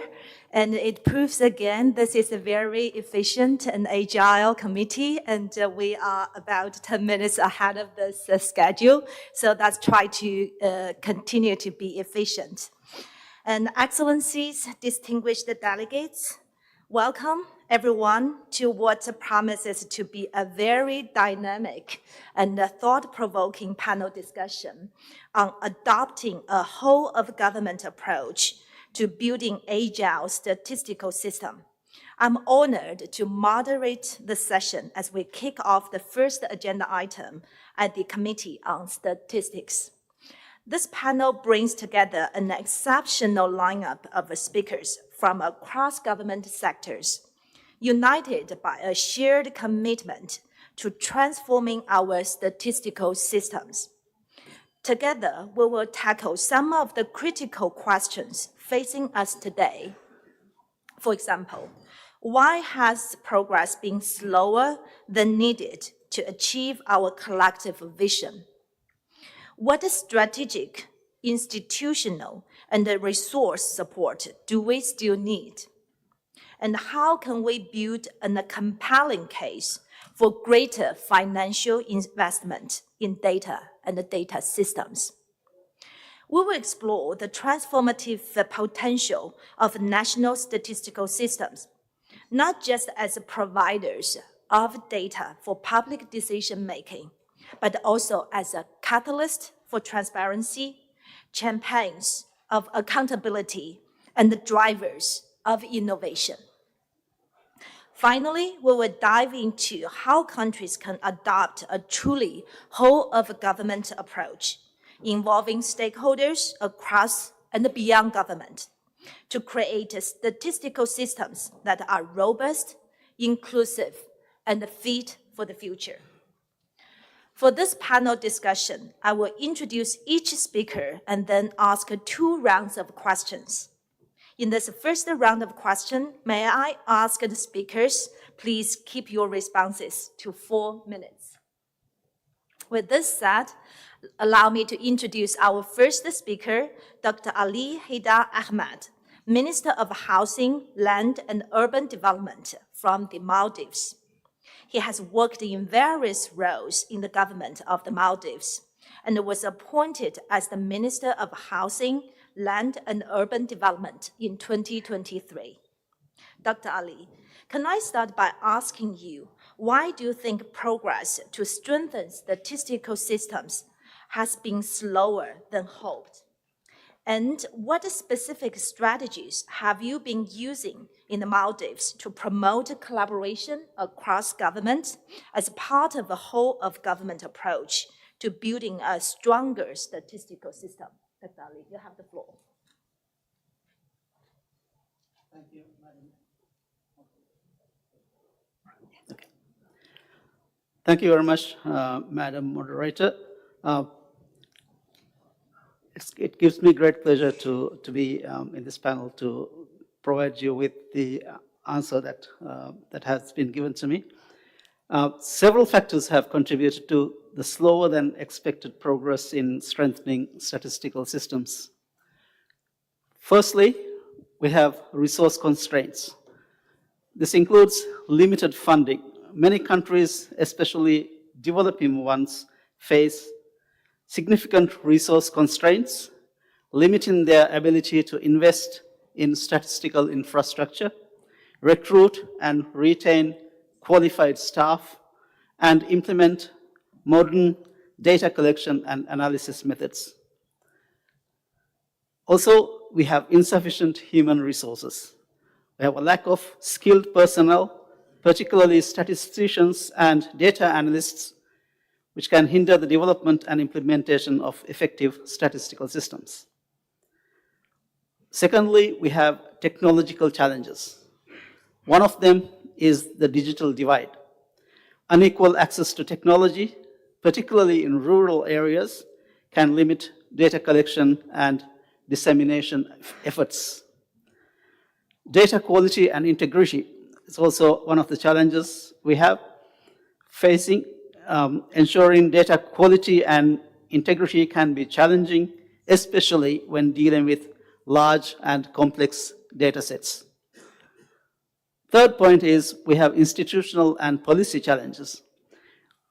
And it proves again, this is a very efficient and agile committee, and we are about 10 minutes ahead of this schedule. So let's try to continue to be efficient. And Excellencies, distinguished delegates, welcome everyone to what promises to be a very dynamic and thought-provoking panel discussion on adopting a whole-of-government approach to building agile statistical system. I'm honored to moderate the session as we kick off the first agenda item at the Committee on Statistics. This panel brings together an exceptional lineup of speakers from across government sectors, united by a shared commitment to transforming our statistical systems. Together, we will tackle some of the critical questions facing us today. For example, why has progress been slower than needed to achieve our collective vision? What strategic, institutional, and resource support do we still need? And how can we build a compelling case for greater financial investment in data and data systems? We will explore the transformative potential of national statistical systems, not just as providers of data for public decision-making, but also as a catalyst for transparency, champions of accountability, and the drivers of innovation. Finally, we will dive into how countries can adopt a truly whole-of-government approach, involving stakeholders across and beyond government, to create statistical systems that are robust, inclusive, and fit for the future. For this panel discussion, I will introduce each speaker and then ask 2 rounds of questions. In this first round of questions, may I ask the speakers, please keep your responses to 4 minutes. With this said, allow me to introduce our first speaker, Dr. Ali Haidar Ahmed, Minister of Housing, Land and Urban Development from the Maldives. He has worked in various roles in the government of the Maldives and was appointed as the Minister of Housing, Land and Urban Development in 2023. Dr. Ali, can I start by asking you, why do you think progress to strengthen statistical systems has been slower than hoped? And what specific strategies have you been using in the Maldives to promote collaboration across government as part of a whole-of-government approach to building a stronger statistical system? Dr. Ali, you have the floor. Thank you, Madam. Okay. Thank you very much, Madam Moderator. It gives me great pleasure to be in this panel to provide you with the answer that has been given to me. Several factors have contributed to the slower than expected progress in strengthening statistical systems. Firstly, we have resource constraints. This includes limited funding. Many countries, especially developing ones, face significant resource constraints, limiting their ability to invest in statistical infrastructure, recruit and retain qualified staff, and implement modern data collection and analysis methods. Also, we have insufficient human resources. We have a lack of skilled personnel, particularly statisticians and data analysts, which can hinder the development and implementation of effective statistical systems. Secondly, we have technological challenges. One of them is the digital divide. Unequal access to technology, particularly in rural areas, can limit data collection and dissemination efforts. Data quality and integrity is also one of the challenges we have facing. Ensuring data quality and integrity can be challenging especially when dealing with large and complex data sets. Third point is we have institutional and policy challenges.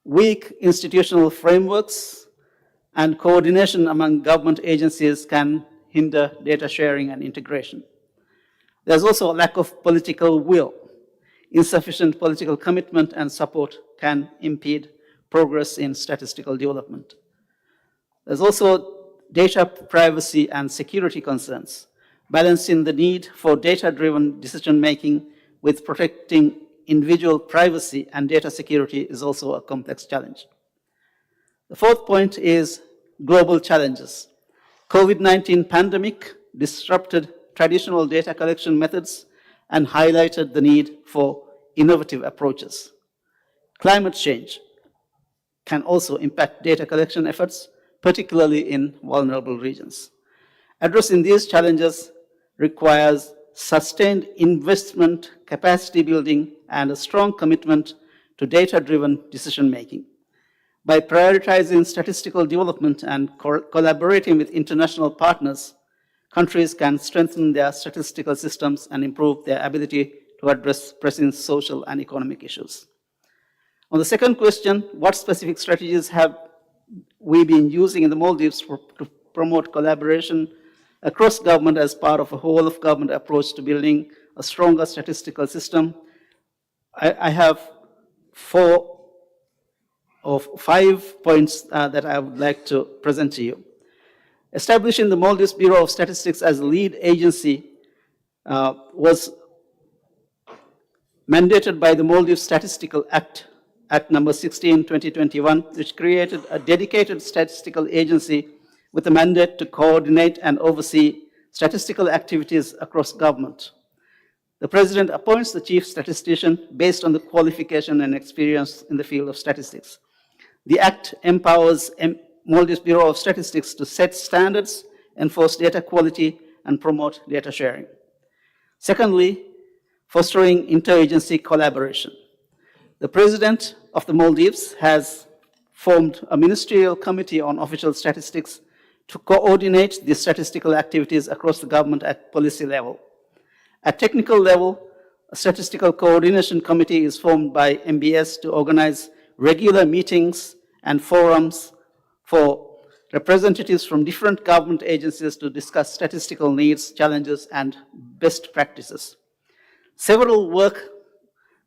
Weak institutional frameworks and coordination among government agencies can hinder data sharing and integration. There's also a lack of political will. Insufficient political commitment and support can impede progress in statistical development. There's also data privacy and security concerns. Balancing the need for data-driven decision-making with protecting individual privacy and data security is also a complex challenge. The fourth point is global challenges. COVID-19 pandemic disrupted traditional data collection methods and highlighted the need for innovative approaches. Climate change can also impact data collection efforts, particularly in vulnerable regions. Addressing these challenges requires sustained investment, capacity building, and a strong commitment to data-driven decision-making. By prioritizing statistical development and collaborating with international partners, countries can strengthen their statistical systems and improve their ability to address pressing social and economic issues. On the second question, what specific strategies have we been using in the Maldives to promote collaboration across government as part of a whole-of-government approach to building a stronger statistical system? I have 4 or 5 points that I would like to present to you. Establishing the Maldives Bureau of Statistics as a lead agency was mandated by the Maldives Statistical Act, Act number 16, 2021, which created a dedicated statistical agency with a mandate to coordinate and oversee statistical activities across government. The President appoints the chief statistician based on the qualification and experience in the field of statistics. The Act empowers Maldives Bureau of Statistics to set standards, enforce data quality, and promote data sharing. Secondly, fostering interagency collaboration. The President of the Maldives has formed a ministerial committee on official statistics to coordinate the statistical activities across the government at policy level. At technical level, a statistical coordination committee is formed by MBS to organize regular meetings and forums for representatives from different government agencies to discuss statistical needs, challenges, and best practices. Several work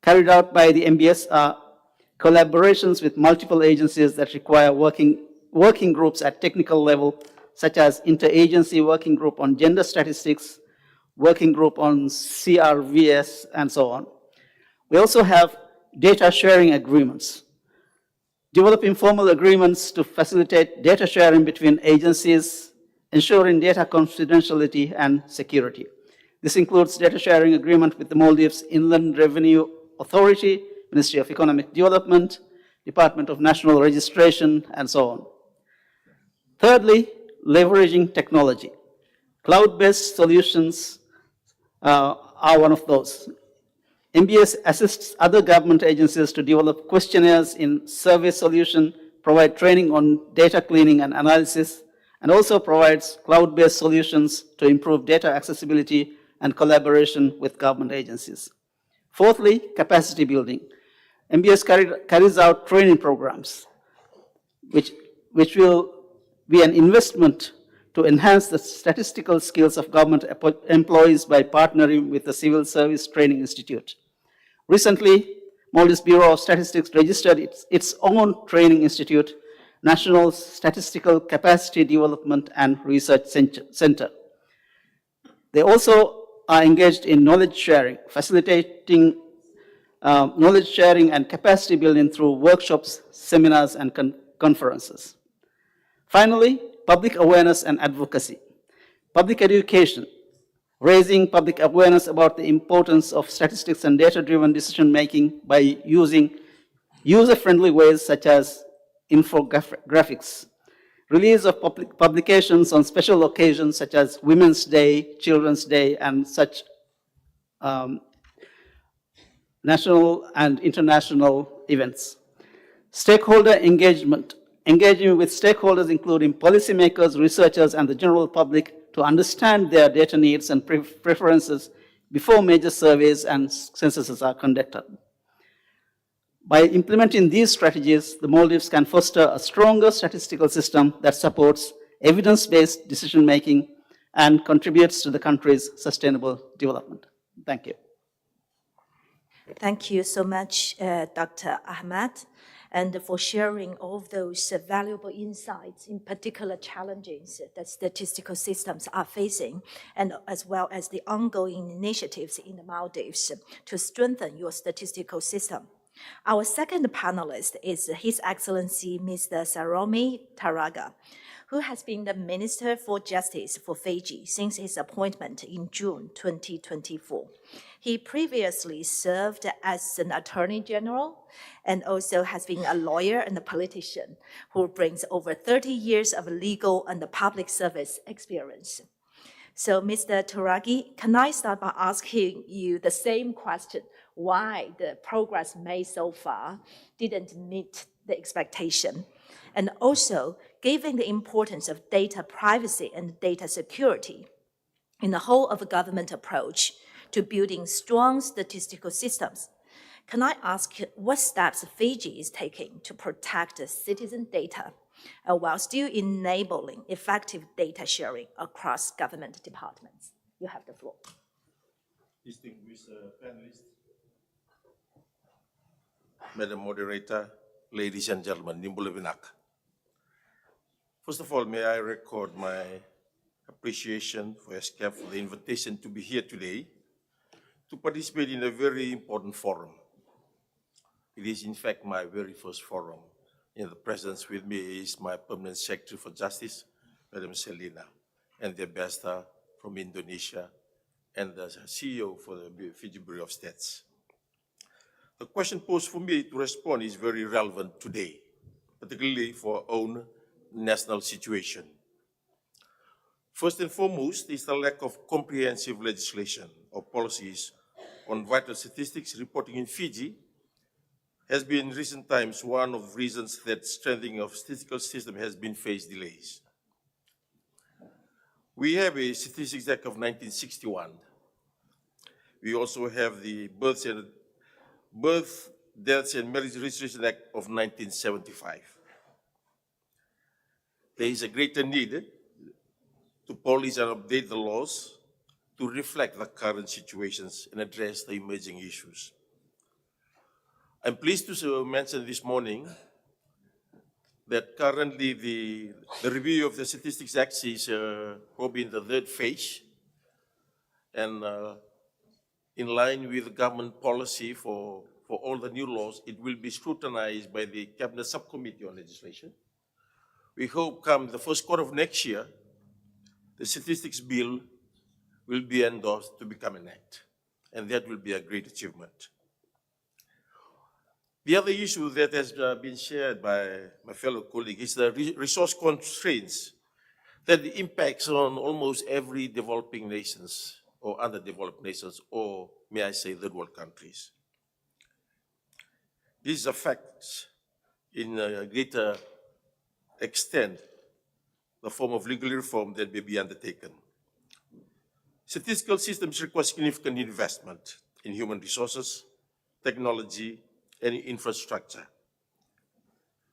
carried out by the MBS are collaborations with multiple agencies that require working groups at technical level, such as interagency working group on gender statistics, working group on CRVS, and so on. We also have data sharing agreements. Develop informal agreements to facilitate data sharing between agencies, ensuring data confidentiality and security. This includes data sharing agreement with the Maldives Inland Revenue Authority, Ministry of Economic Development, Department of National Registration, and so on. Thirdly, leveraging technology. Cloud-based solutions are one of those. MBS assists other government agencies to develop questionnaires in survey solution, provide training on data cleaning and analysis, and also provides cloud-based solutions to improve data accessibility and collaboration with government agencies. Fourthly, capacity building. MBS carries out training programs, which will be an investment to enhance the statistical skills of government employees by partnering with the Civil Service Training Institute. Recently, Maldives Bureau of Statistics registered its own training institute, National Statistical Capacity Development and Research Center. They also are engaged in knowledge sharing, facilitating knowledge sharing and capacity building through workshops, seminars, and conferences. Finally, public awareness and advocacy. Public education, raising public awareness about the importance of statistics and data-driven decision-making by using user-friendly ways such as infographics. Release of publications on special occasions such as Women's Day, Children's Day, and such national and international events. Stakeholder engagement, engaging with stakeholders, including policymakers, researchers, and the general public to understand their data needs and preferences before major surveys and censuses are conducted. By implementing these strategies, the Maldives can foster a stronger statistical system that supports evidence-based decision-making and contributes to the country's sustainable development. Thank you. Thank you so much, Dr. Ahmad, and for sharing all of those valuable insights, in particular challenges that statistical systems are facing, and as well as the ongoing initiatives in the Maldives to strengthen your statistical system. Our second panelist is His Excellency Mr. Saromi Taraga, who has been the Minister for Justice for Fiji since his appointment in June 2024. He previously served as an Attorney General and also has been a lawyer and a politician who brings over 30 years of legal and public service experience. So, Mr. Turagi, can I start by asking you the same question? Why the progress made so far didn't meet the expectation? And also, given the importance of data privacy and data security in the whole of a government approach to building strong statistical systems, can I ask what steps Fiji is taking to protect citizen data while still enabling effective data sharing across government departments? You have the floor. Distinguished panelists, Madam Moderator, ladies and gentlemen, Nimbulavinak. First of all, may I record my appreciation for ESCAP for the invitation to be here today to participate in a very important forum. It is in fact my very first forum. In the presence with me is my Permanent Secretary for Justice, Madam Selina, and the ambassador from Indonesia, and the CEO for the Fiji Bureau of Stats. The question posed for me to respond is very relevant today, particularly for our own national situation. First and foremost is the lack of comprehensive legislation or policies on vital statistics reporting in Fiji has been in recent times one of the reasons that strengthening of statistical system has been faced delays. We have a Statistics Act of 1961. We also have the Birth, Deaths and Marriage Registration Act of 1975. There is a greater need to polish and update the laws to reflect the current situations and address the emerging issues. I'm pleased to mention this morning that currently the review of the Statistics Act is probably in the third phase, and in line with government policy for all the new laws, it will be scrutinized by the Cabinet Subcommittee on Legislation. We hope come the first quarter of next year, the Statistics Bill will be endorsed to become an act, and that will be a great achievement. The other issue that has been shared by my fellow colleague is the resource constraints that impacts on almost every developing nations or underdeveloped nations, or may I say third world countries. This affects in a greater extent the form of legal reform that may be undertaken. Statistical systems require significant investment in human resources, technology, and infrastructure.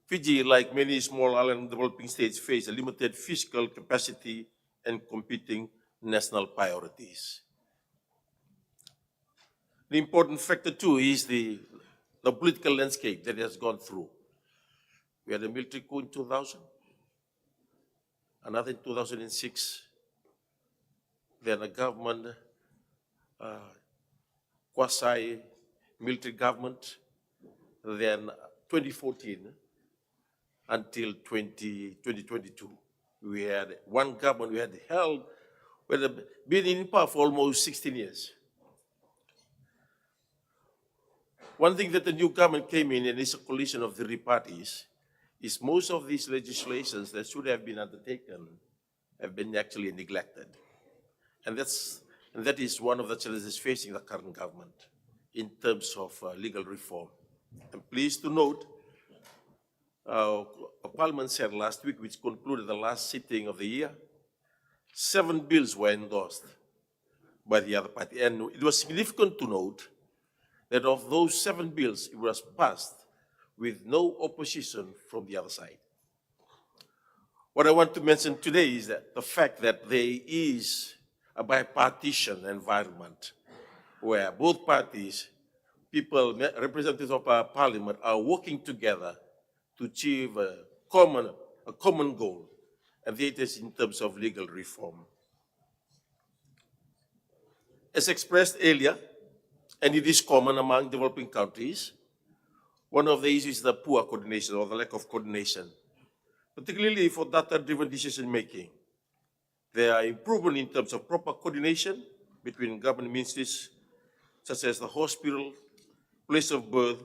Fiji, like many small island developing states, face a limited fiscal capacity and competing national priorities. The important factor too is the political landscape that has gone through. We had a military coup in 2000, another in 2006, then a government, quasi-military government, then 2014 until 2022. We had one government we had been in power for almost 16 years. One thing that the new government came in, and it's a coalition of three parties, is most of these legislations that should have been undertaken have been actually neglected. And that is one of the challenges facing the current government in terms of legal reform. I'm pleased to note Parliament said last week, which concluded the last sitting of the year, 7 bills were endorsed by the other party. And it was significant to note that of those 7 bills, it was passed with no opposition from the other side. What I want to mention today is that the fact that there is a bipartisan environment where both parties, people, representatives of our parliament are working together to achieve a common goal, and that is in terms of legal reform. As expressed earlier, and it is common among developing countries, one of the issues is the poor coordination or the lack of coordination, particularly for data-driven decision-making. There are improvements in terms of proper coordination between government ministries, such as the hospital, place of birth,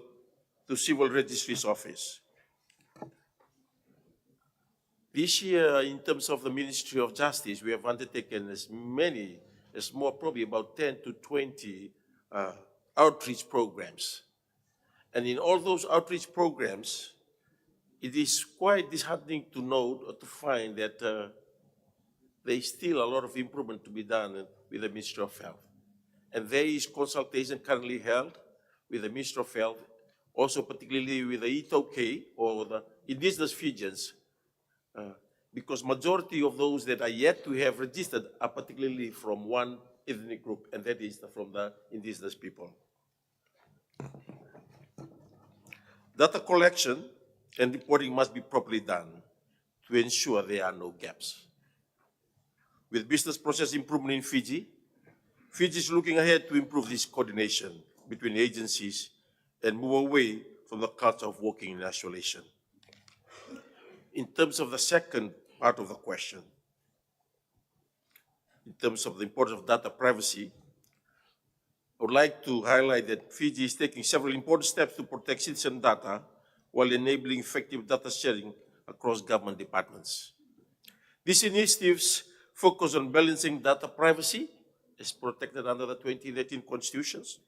to civil registry's office. This year, in terms of the Ministry of Justice, we have undertaken probably about 10 to 20 outreach programs. And in all those outreach programs, it is quite disheartening to note or to find that there is still a lot of improvement to be done with the Ministry of Health. And there is consultation currently held with the Ministry of Health, also particularly with the ETOK or the indigenous Fijians, because majority of those that are yet to have registered are particularly from one ethnic group, and that is from the indigenous people. Data collection and reporting must be properly done to ensure there are no gaps. With business process improvement in Fiji, Fiji is looking ahead to improve this coordination between agencies and move away from the culture of working in isolation. In terms of the second part of the question, in terms of the importance of data privacy, I would like to highlight that Fiji is taking several important steps to protect citizen data while enabling effective data sharing across government departments. These initiatives focus on balancing data privacy, as protected under the 2018 constitutions,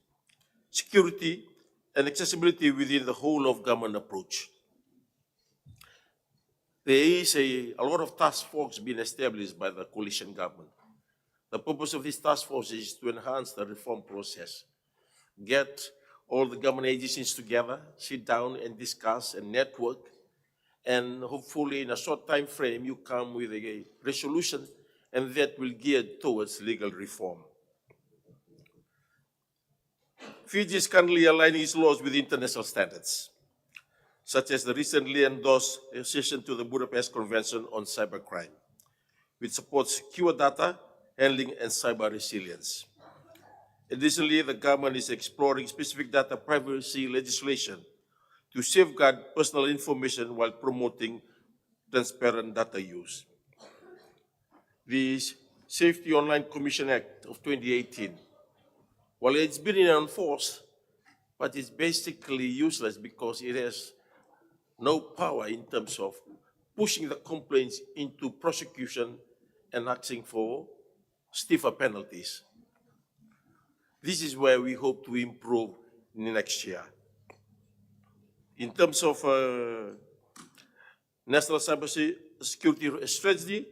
security, and accessibility within the whole of government approach. There is a lot of task force being established by the coalition government. The purpose of this task force is to enhance the reform process, get all the government agencies together, sit down and discuss and network, and hopefully in a short time frame you come with a resolution, and that will gear towards legal reform. Fiji is currently aligning its laws with international standards, such as the recently endorsed accession to the Budapest Convention on Cybercrime, which supports secure data handling and cyber resilience. Additionally, the government is exploring specific data privacy legislation to safeguard personal information while promoting transparent data use. The Safety Online Commission Act of 2018, while it's been enforced, but it's basically useless because it has no power in terms of pushing the complaints into prosecution and asking for stiffer penalties. This is where we hope to improve in the next year. In terms of national cybersecurity strategy,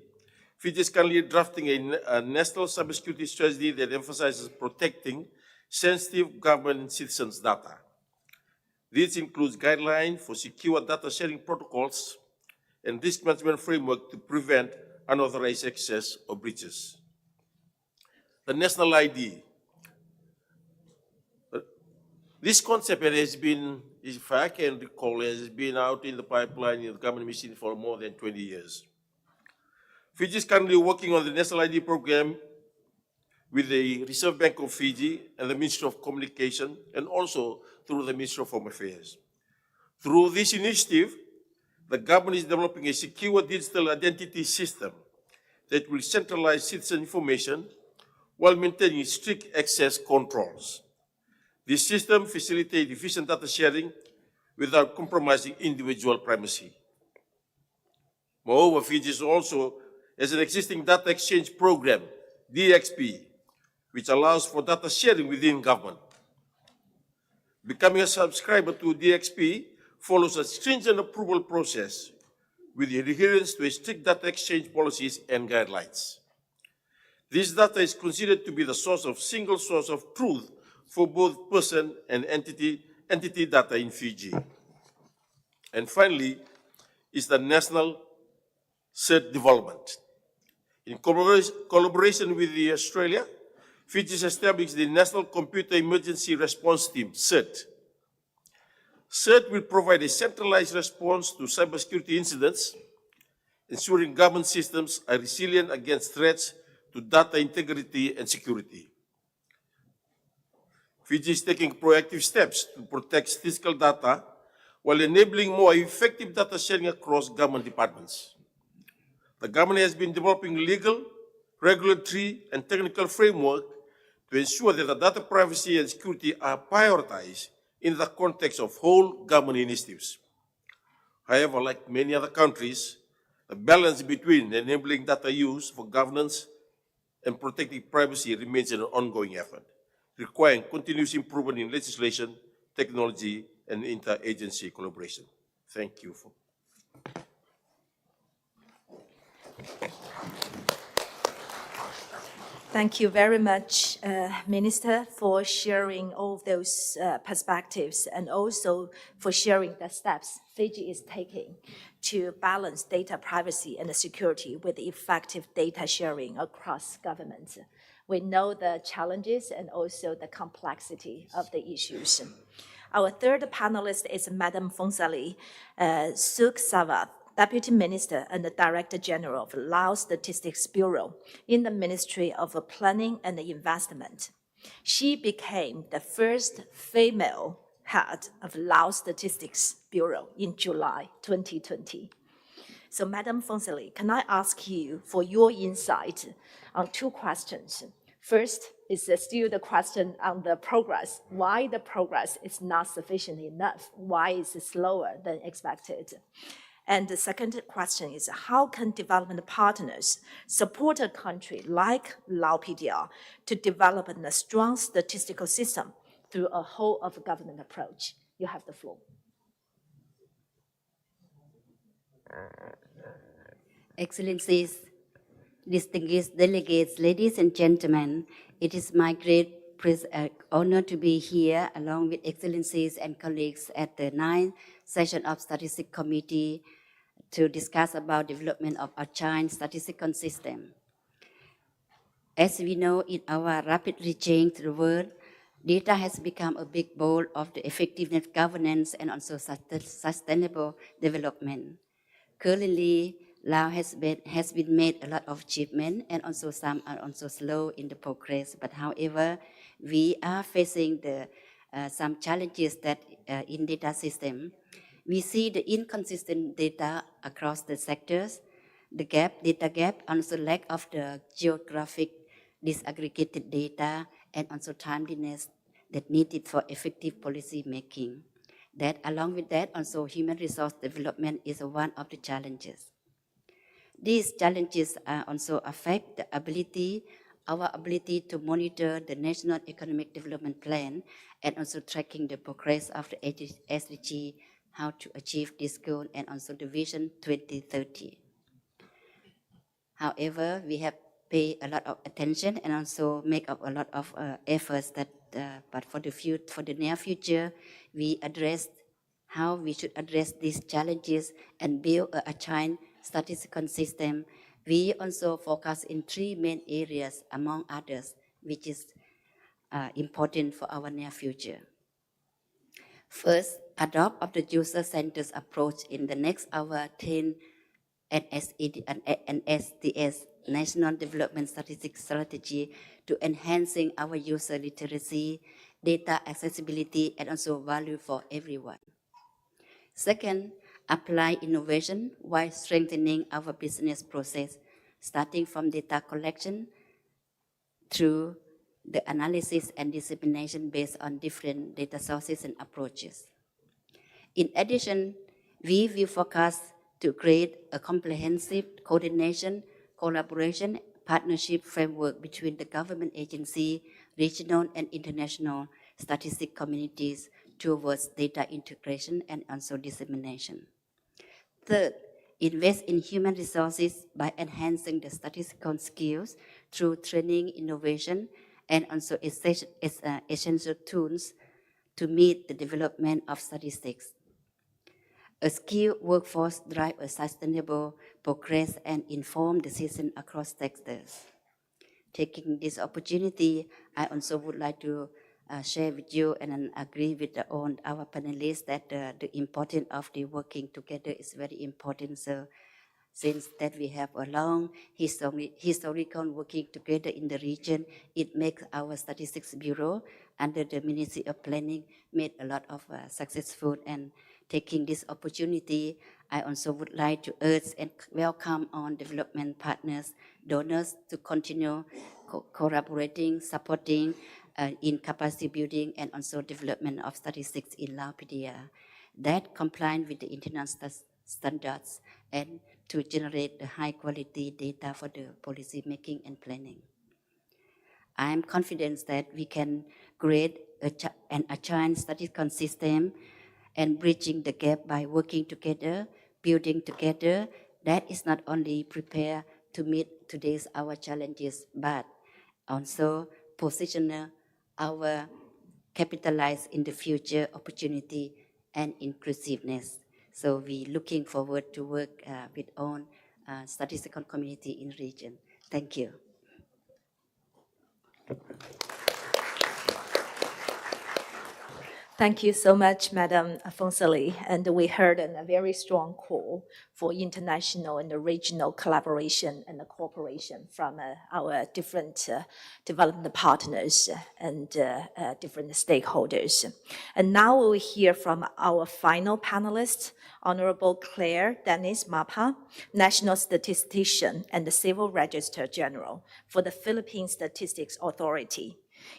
Fiji is currently drafting a national cybersecurity strategy that emphasizes protecting sensitive government and citizens' data. This includes guidelines for secure data sharing protocols and risk management framework to prevent unauthorized access or breaches. The national ID. This concept has been, if I can recall, has been out in the pipeline in the government machine for more than 20 years. Fiji is currently working on the national ID program with the Reserve Bank of Fiji and the Ministry of Communication, and also through the Ministry of Home Affairs. Through this initiative, the government is developing a secure digital identity system that will centralize citizen information while maintaining strict access controls. This system facilitates efficient data sharing without compromising individual privacy. Moreover, Fiji is also has an existing data exchange program, DXP, which allows for data sharing within government. Becoming a subscriber to DXP follows a stringent approval process with adherence to strict data exchange policies and guidelines. This data is considered to be the single source of truth for both person and entity data in Fiji. And finally, is the national CERT development. In collaboration with Australia, Fiji has established the National Computer Emergency Response Team, CERT. CERT will provide a centralized response to cybersecurity incidents, ensuring government systems are resilient against threats to data integrity and security. Fiji is taking proactive steps to protect statistical data while enabling more effective data sharing across government departments. The government has been developing legal, regulatory, and technical framework to ensure that the data privacy and security are prioritized in the context of whole government initiatives. However, like many other countries, the balance between enabling data use for governance and protecting privacy remains an ongoing effort, requiring continuous improvement in legislation, technology, and interagency collaboration. Thank you. Thank you very much, Minister, for sharing all of those perspectives and also for sharing the steps Fiji is taking to balance data privacy and security with effective data sharing across governments. We know the challenges and also the complexity of the issues. Our third panelist is Madam Fonsali Suksavath, Deputy Minister and the Director General of Laos Statistics Bureau in the Ministry of Planning and Investment. She became the first female head of Laos Statistics Bureau in July 2020. So, Madam Fonsali, can I ask you for your insight on two questions? First is still the question on the progress. Why the progress is not sufficient enough? Why is it slower than expected? And the second question is, how can development partners support a country like Laos PDR to develop a strong statistical system through a whole-of-government approach? You have the floor. Excellencies, distinguished delegates, ladies and gentlemen, it is my great honor to be here along with Excellencies and colleagues at the 9th session of Statistics Committee to discuss about development of a giant statistical system. As we know, in our rapidly changing world, data has become a big goal of the effectiveness governance and also sustainable development. Currently, Laos has been made a lot of achievement and also some are also slow in the progress. But however, we are facing some challenges that in data system. We see the inconsistent data across the sectors, the data gap, also lack of the geographic disaggregated data, and also timeliness that needed for effective policy making. That along with that, also human resource development is one of the challenges. These challenges also affect our ability to monitor the National Economic Development Plan and also tracking the progress of the SDG, how to achieve this goal, and also the Vision 2030. However, we have paid a lot of attention and also make up a lot of efforts but for the near future, we addressed how we should address these challenges and build a giant statistical system. We also focus in three main areas, among others, which is important for our near future. First, adopt of the user-centered approach in the next our 10 NSED and SDS, National Development Statistics Strategy, to enhancing our user literacy, data accessibility, and also value for everyone. Second, apply innovation while strengthening our business process, starting from data collection through the analysis and dissemination based on different data sources and approaches. In addition, we will focus to create a comprehensive coordination, collaboration, partnership framework between the government agency, regional and international statistic communities towards data integration and also dissemination. Third, invest in human resources by enhancing the statistical skills through training, innovation, and also essential tools to meet the development of statistics. A skilled workforce drives a sustainable progress and informed decision across sectors. Taking this opportunity, I also would like to share with you and agree with our panelists that the importance of the working together is very important. So since that we have a long historical working together in the region, it makes our Statistics Bureau under the Ministry of Planning made a lot of successful. And taking this opportunity, I also would like to urge and welcome on development partners, donors to continue collaborating, supporting in capacity building and also development of statistics in Laopedia that comply with the international standards and to generate the high quality data for the policy making and planning. I am confident that we can create an agile statistical system and bridging the gap by working together, building together, that is not only prepare to meet today's our challenges, but also position our capitalize in the future opportunity and inclusiveness. So we looking forward to work with all statistical community in region. Thank you. Thank you so much, Madam Fonsali. And we heard a very strong call for international and regional collaboration and cooperation from our different development partners and different stakeholders. And now we will hear from our final panelist, Honorable Claire Dennis Mapa, National Statistician and the Civil Registrar General for the Philippine Statistics Authority.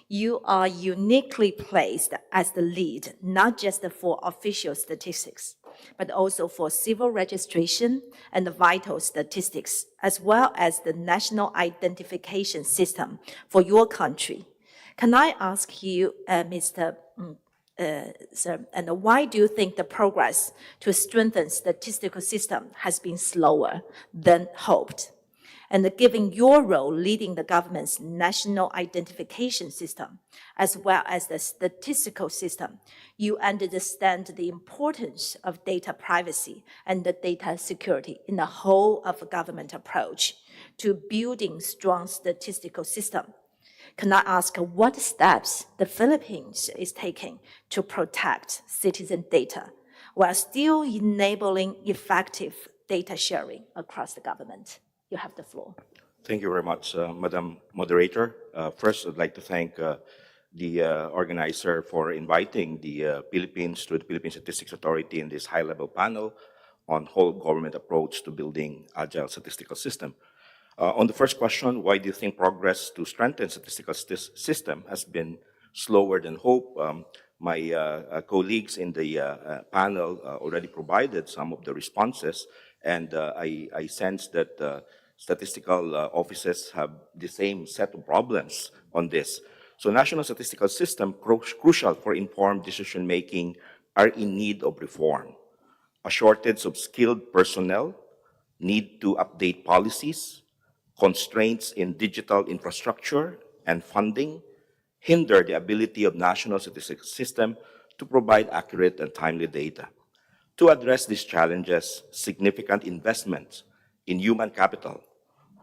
You are uniquely placed as the lead, not just for official statistics, but also for civil registration and the vital statistics, as well as the national identification system for your country. Can I ask you, Mr. Sir, and why do you think the progress to strengthen statistical system has been slower than hoped? And given your role leading the government's national identification system, as well as the statistical system, you understand the importance of data privacy and the data security in the whole of government approach to building strong statistical system. Can I ask what steps the Philippines is taking to protect citizen data while still enabling effective data sharing across the government? You have the floor. Thank you very much, Madam Moderator. First, I'd like to thank the organizer for inviting the Philippines to the Philippine Statistics Authority in this high-level panel on whole government approach to building agile statistical system. On the first question, why do you think progress to strengthen statistical system has been slower than hoped? My colleagues in the panel already provided some of the responses, and I sense that statistical offices have the same set of problems on this. So national statistical system crucial for informed decision-making are in need of reform. A shortage of skilled personnel, need to update policies, constraints in digital infrastructure and funding hinder the ability of national statistical system to provide accurate and timely data. To address these challenges, significant investments in human capital,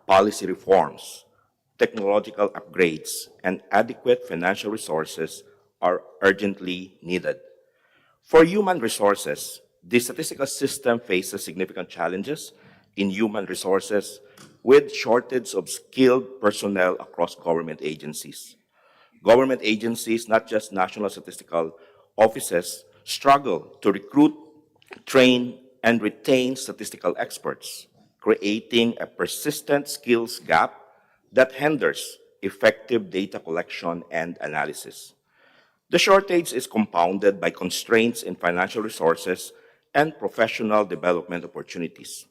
policy reforms, technological upgrades, and adequate financial resources are urgently needed. For human resources, the statistical system faces significant challenges in human resources with shortage of skilled personnel across government agencies. Government agencies, not just national statistical offices, struggle to recruit, train, and retain statistical experts, creating a persistent skills gap that hinders effective data collection and analysis. The shortage is compounded by constraints in financial resources and professional development opportunities.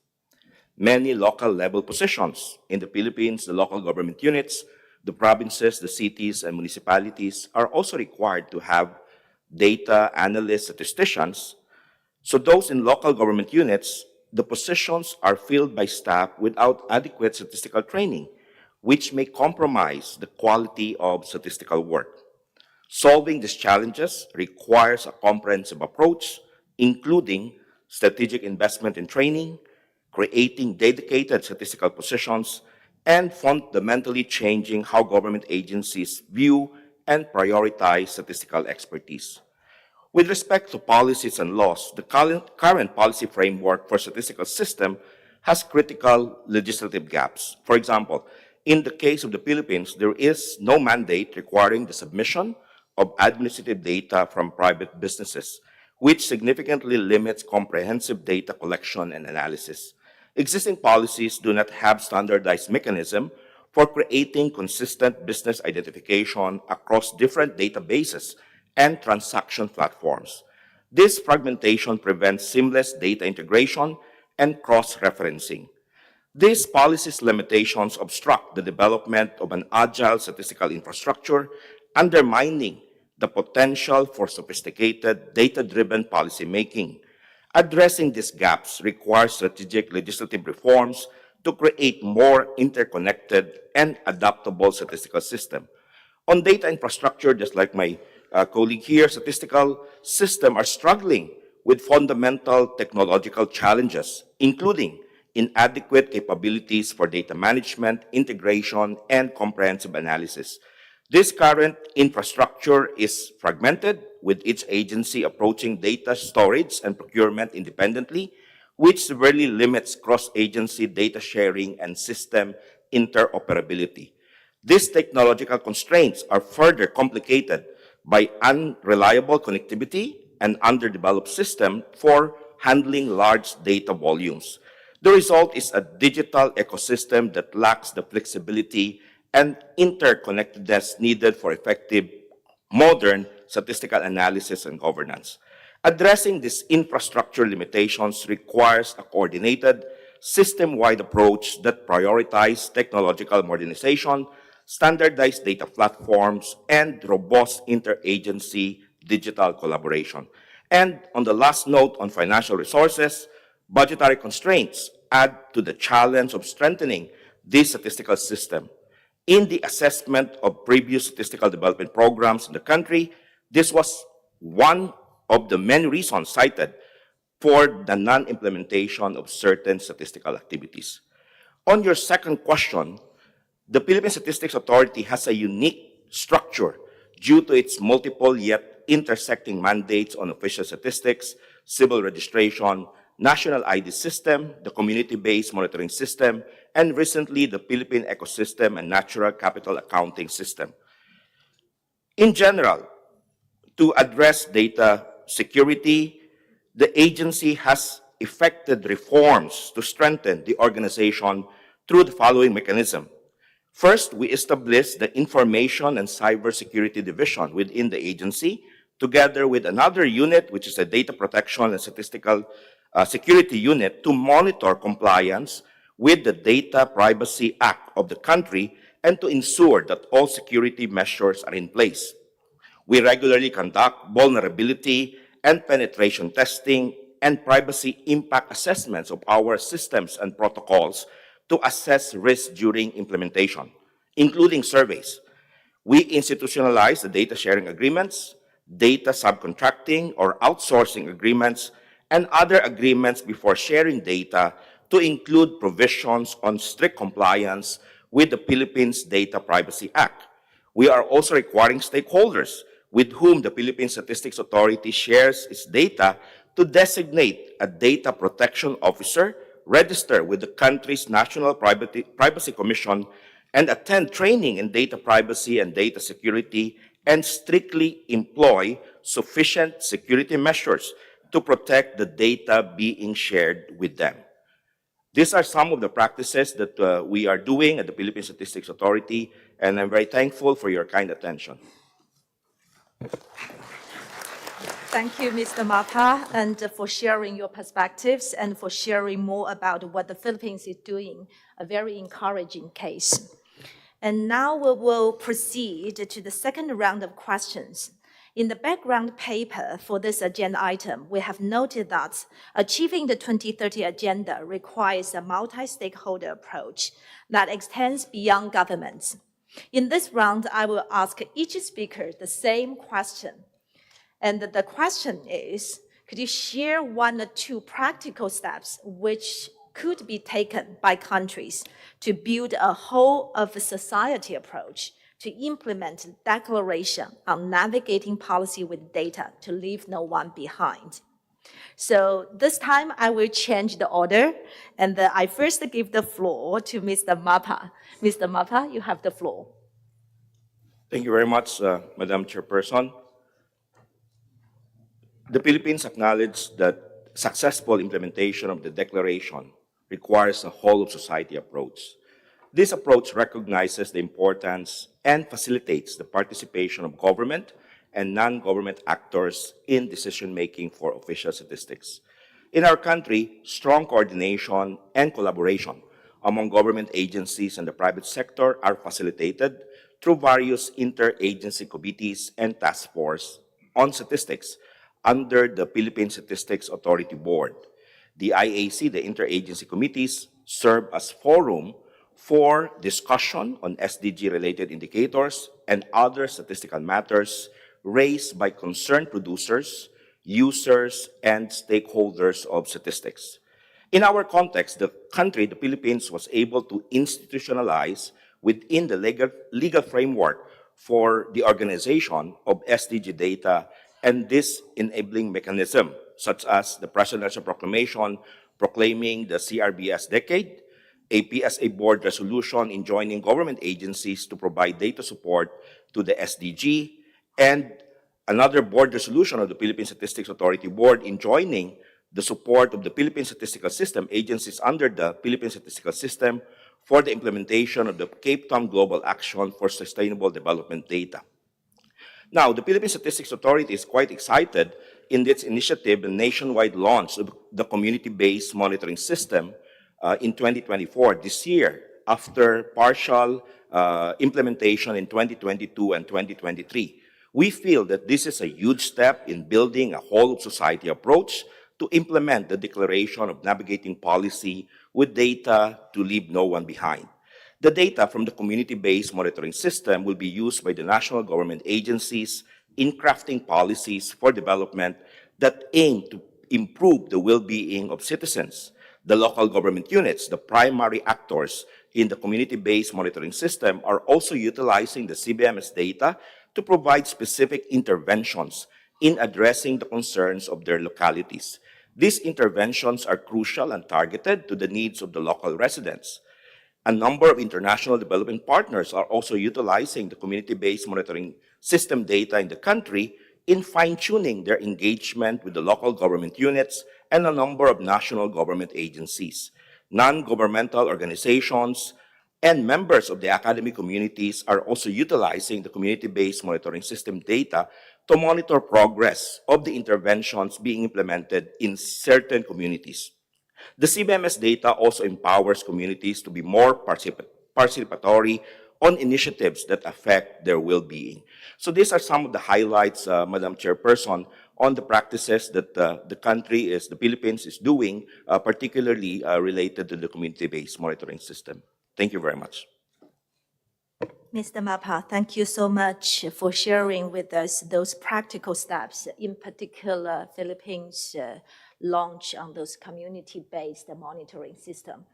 Many local level positions in the Philippines, the local government units, the provinces, the cities, and municipalities are also required to have data analysts, statisticians. So those in local government units, the positions are filled by staff without adequate statistical training, which may compromise the quality of statistical work. Solving these challenges requires a comprehensive approach, including strategic investment in training, creating dedicated statistical positions, and fundamentally changing how government agencies view and prioritize statistical expertise. With respect to policies and laws, the current policy framework for statistical system has critical legislative gaps. For example, in the case of the Philippines, there is no mandate requiring the submission of administrative data from private businesses, which significantly limits comprehensive data collection and analysis. Existing policies do not have standardized mechanism for creating consistent business identification across different databases and transaction platforms. This fragmentation prevents seamless data integration and cross-referencing. These policies' limitations obstruct the development of an agile statistical infrastructure, undermining the potential for sophisticated data-driven policymaking. Addressing these gaps requires strategic legislative reforms to create more interconnected and adaptable statistical system. On data infrastructure, just like my colleague here, statistical systems are struggling with fundamental technological challenges, including inadequate capabilities for data management, integration, and comprehensive analysis. This current infrastructure is fragmented, with each agency approaching data storage and procurement independently, which severely limits cross-agency data sharing and system interoperability. These technological constraints are further complicated by unreliable connectivity and underdeveloped system for handling large data volumes. The result is a digital ecosystem that lacks the flexibility and interconnectedness needed for effective modern statistical analysis and governance. Addressing these infrastructure limitations requires a coordinated, system-wide approach that prioritizes technological modernization, standardized data platforms, and robust interagency digital collaboration. And on the last note on financial resources, budgetary constraints add to the challenge of strengthening this statistical system. In the assessment of previous statistical development programs in the country, this was one of the many reasons cited for the non-implementation of certain statistical activities. On your second question, the Philippine Statistics Authority has a unique structure due to its multiple yet intersecting mandates on official statistics, civil registration, national ID system, the community-based monitoring system, and recently the Philippine Ecosystem and Natural Capital Accounting System. In general, to address data security, the agency has effected reforms to strengthen the organization through the following mechanism. First, we established the Information and Cybersecurity Division within the agency, together with another unit, which is a Data Protection and Statistical Security Unit, to monitor compliance with the Data Privacy Act of the country and to ensure that all security measures are in place. We regularly conduct vulnerability and penetration testing and privacy impact assessments of our systems and protocols to assess risk during implementation, including surveys. We institutionalize the data sharing agreements, data subcontracting or outsourcing agreements, and other agreements before sharing data to include provisions on strict compliance with the Philippines Data Privacy Act. We are also requiring stakeholders with whom the Philippine Statistics Authority shares its data to designate a data protection officer, register with the country's National Privacy Commission, and attend training in data privacy and data security, and strictly employ sufficient security measures to protect the data being shared with them. These are some of the practices that we are doing at the Philippine Statistics Authority, and I'm very thankful for your kind attention. Thank you, Mr. Mata, and for sharing your perspectives and for sharing more about what the Philippines is doing, a very encouraging case. And now we will proceed to the second round of questions. In the background paper for this agenda item, we have noted that achieving the 2030 agenda requires a multi-stakeholder approach that extends beyond governments. In this round, I will ask each speaker the same question. And the question is, could you share 1 or 2 practical steps which could be taken by countries to build a whole of society approach to implement declaration on navigating policy with data to leave no one behind? So this time I will change the order, and I first give the floor to Mr. Mapa. Mr. Mapa, you have the floor. Thank you very much, Madam Chairperson. The Philippines acknowledges that successful implementation of the declaration requires a whole-of-society approach. This approach recognizes the importance and facilitates the participation of government and non-government actors in decision-making for official statistics. In our country, strong coordination and collaboration among government agencies and the private sector are facilitated through various interagency committees and task force on statistics under the Philippine Statistics Authority Board. The IAC, the interagency committees, serve as forum for discussion on SDG-related indicators and other statistical matters raised by concerned producers, users, and stakeholders of statistics. In our context, the Philippines, was able to institutionalize within the legal framework for the organization of SDG data and this enabling mechanism, such as the Presidential Proclamation proclaiming the CRBS decade, a PSA board resolution enjoining government agencies to provide data support to the SDG, and another board resolution of the Philippine Statistics Authority Board enjoining the support of the Philippine Statistical System agencies under the Philippine Statistical System for the implementation of the Cape Town Global Action for Sustainable Development Data. Now, the Philippine Statistics Authority is quite excited in its initiative and nationwide launch of the community-based monitoring system in 2024, this year, after partial implementation in 2022 and 2023. We feel that this is a huge step in building a whole-of-society approach to implement the declaration of navigating policy with data to leave no one behind. The data from the community-based monitoring system will be used by the national government agencies in crafting policies for development that aim to improve the well-being of citizens. The local government units, the primary actors in the community-based monitoring system, are also utilizing the CBMS data to provide specific interventions in addressing the concerns of their localities. These interventions are crucial and targeted to the needs of the local residents. A number of international development partners are also utilizing the community-based monitoring system data in the country in fine-tuning their engagement with the local government units and a number of national government agencies. Non-governmental organizations and members of the academic communities are also utilizing the community-based monitoring system data to monitor progress of the interventions being implemented in certain communities. The CBMS data also empowers communities to be more participatory on initiatives that affect their well-being. So these are some of the highlights, Madam Chairperson, on the practices that the Philippines is doing, particularly related to the community-based monitoring system. Thank you very much. Mr. Mapa, thank you so much for sharing with us those practical steps, in particular, Philippines' launch on those community-based monitoring system.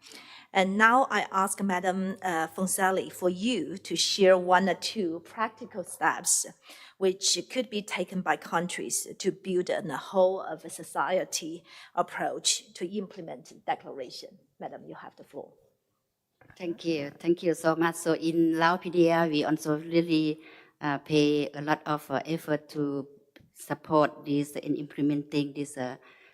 And now I ask Madam Fonsali for you to share 1 or 2 practical steps which could be taken by countries to build a whole of a society approach to implement declaration. Madam, you have the floor. Thank you so much. So in Laopedia, we also really pay a lot of effort to support this in implementing this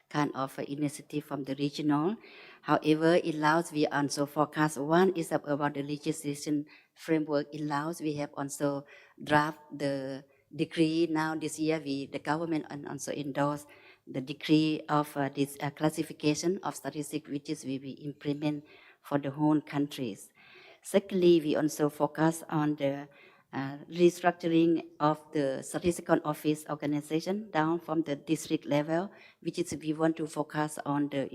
kind of initiative from the regional. However, in Laos, we also forecast one is about the legislation framework. In Laos, we have also draft the decree. Now this year, the government also endorsed the decree of this classification of statistics, which is will be implemented for the whole countries. Secondly, we also focus on the restructuring of the statistical office organization down from the district level, which is we want to focus on the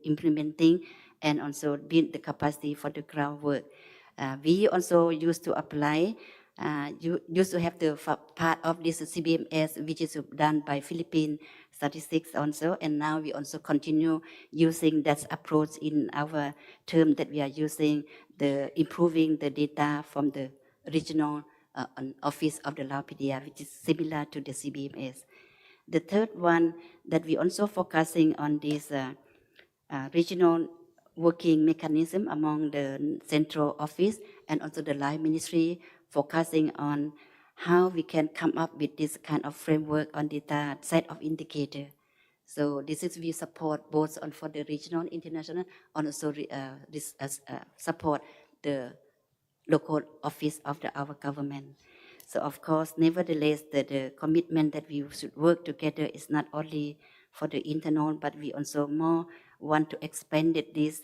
implementing and also build the capacity for the groundwork. We also used to apply, used to have the part of this CBMS, which is done by Philippine statistics also, and now we also continue using that approach in our term that we are using, the improving the data from the regional office of the Laupedia, which is similar to the CBMS. The third one that we also focusing on this regional working mechanism among the central office and also the line ministry, focusing on how we can come up with this kind of framework on data set of indicator. So this is we support both on for the regional, international, and also support the local office of our government. So of course, nevertheless, the commitment that we should work together is not only for the internal, but we also more want to expand this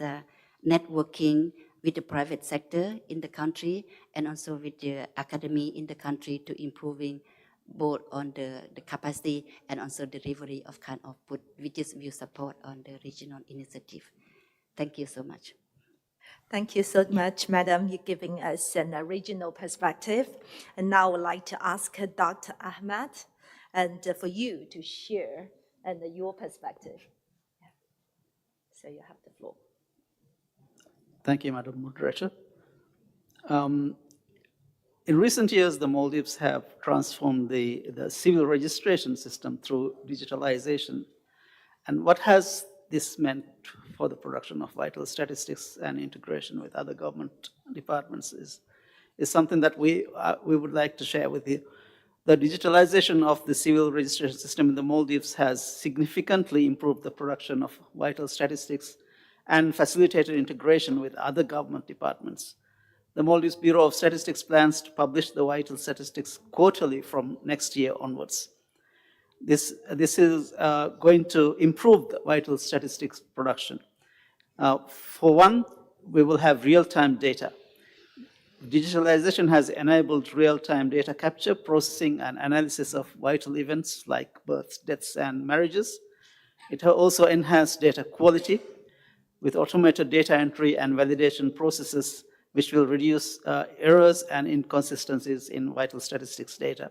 networking with the private sector in the country and also with the academy in the country to improving both on the capacity and also delivery of kind of output, which is we support on the regional initiative. Thank you so much. Thank you so much, Madam. You're giving us a regional perspective. And now I would like to ask Dr. Ahmad and for you to share your perspective. So you have the floor. Thank you, Madam Moderator. In recent years, the Maldives have transformed the civil registration system through digitalization. And what has this meant for the production of vital statistics and integration with other government departments is something that we would like to share with you. The digitalization of the civil registration system in the Maldives has significantly improved the production of vital statistics and facilitated integration with other government departments. The Maldives Bureau of Statistics plans to publish the vital statistics quarterly from next year onwards. This is going to improve the vital statistics production. For one, we will have real-time data. Digitalization has enabled real-time data capture, processing, and analysis of vital events like births, deaths, and marriages. It has also enhanced data quality with automated data entry and validation processes, which will reduce errors and inconsistencies in vital statistics data.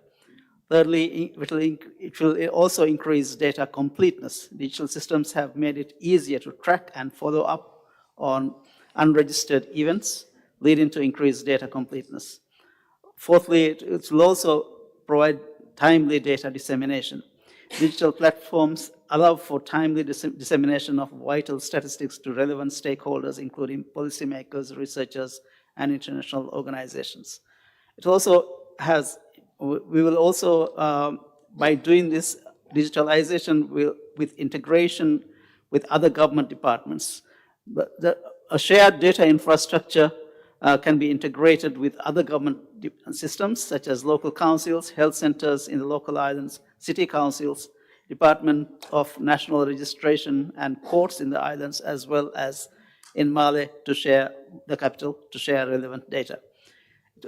Thirdly, it will also increase data completeness. Digital systems have made it easier to track and follow up on unregistered events, leading to increased data completeness. Fourthly, it will also provide timely data dissemination. Digital platforms allow for timely dissemination of vital statistics to relevant stakeholders, including policymakers, researchers, and international organizations. It also has, we will also, by doing this digitalization with integration with other government departments, a shared data infrastructure can be integrated with other government systems, such as local councils, health centers in the local islands, city councils, Department of National Registration, and courts in the islands, as well as in Male to share the capital, to share relevant data.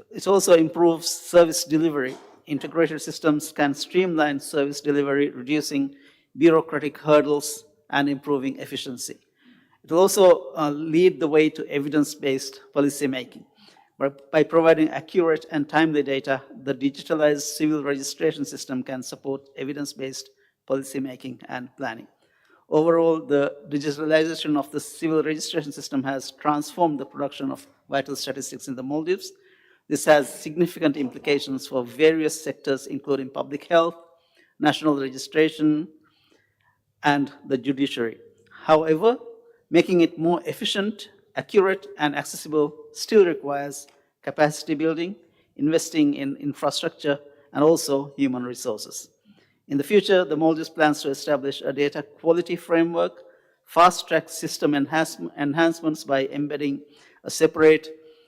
It also improves service delivery. Integrated systems can streamline service delivery, reducing bureaucratic hurdles and improving efficiency. It will also lead the way to evidence-based policymaking. By providing accurate and timely data, the digitalized civil registration system can support evidence-based policymaking and planning. Overall, the digitalization of the civil registration system has transformed the production of vital statistics in the Maldives. This has significant implications for various sectors, including public health, national registration, and the judiciary. However, making it more efficient, accurate, and accessible still requires capacity building, investing in infrastructure, and also human resources. In the future, the Maldives plans to establish a data quality framework, fast-track system enhancements by embedding a separate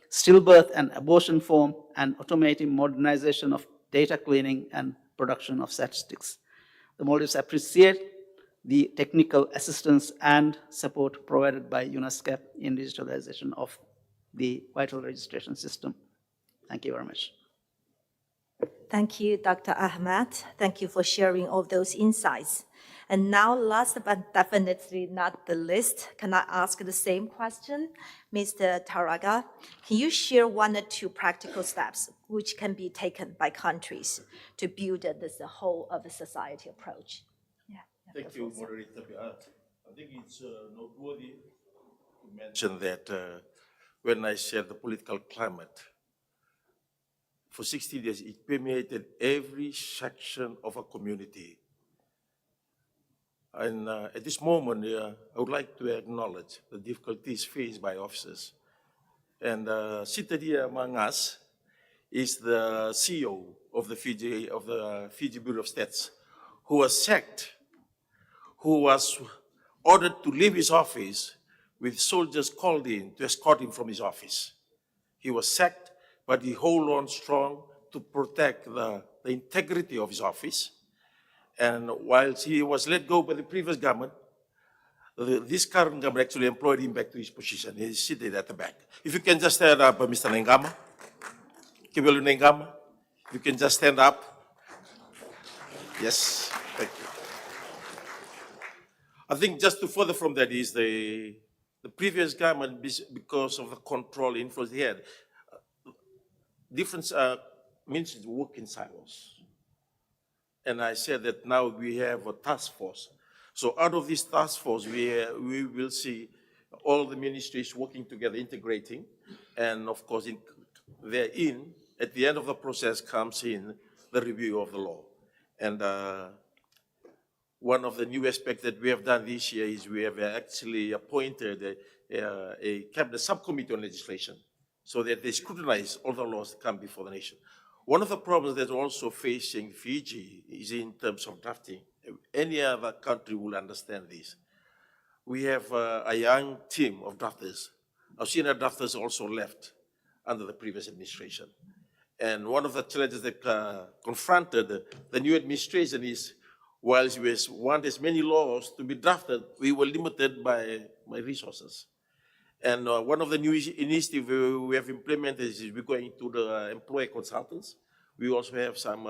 stillbirth and abortion form, and automating modernization of data cleaning and production of statistics. The Maldives appreciate the technical assistance and support provided by ESCAP in digitalization of the vital registration system. Thank you very much. Thank you, Dr. Ahmed. Thank you for sharing all those insights. And now, last but definitely not the least, can I ask the same question? Mr. Taraga, can you share 1 or 2 practical steps which can be taken by countries to build this whole of a society approach? Yeah. Thank you, Moderator. I think it's noteworthy to mention that when I said the political climate, for 60 years, it permeated every section of a community. And at this moment, I would like to acknowledge the difficulties faced by officers. And seated here among us is the CEO of the Fiji Bureau of Stats, who was sacked, who was ordered to leave his office with soldiers called in to escort him from his office. He was sacked, but he held on strong to protect the integrity of his office. And whilst he was let go by the previous government, this current government actually employed him back to his position. He's seated at the back. If you can just stand up, Mr. Nengama. Kibelu Nengama, you can just stand up. Yes, thank you. I think just to further from that is the previous government, because of the control influence he had, different ministries work in silos. And I said that now we have a task force. So out of this task force, we will see all the ministries working together, integrating. And of course, therein, at the end of the process comes in the review of the law. And one of the new aspects that we have done this year is we have actually appointed a cabinet subcommittee on legislation so that they scrutinize all the laws that come before the nation. One of the problems that's also facing Fiji is in terms of drafting. Any other country will understand this. We have a young team of drafters. Our senior drafters also left under the previous administration. And one of the challenges that confronted the new administration is, whilst we want as many laws to be drafted, we were limited by resources. And one of the new initiatives we have implemented is we're going to the employee consultants. We also have some,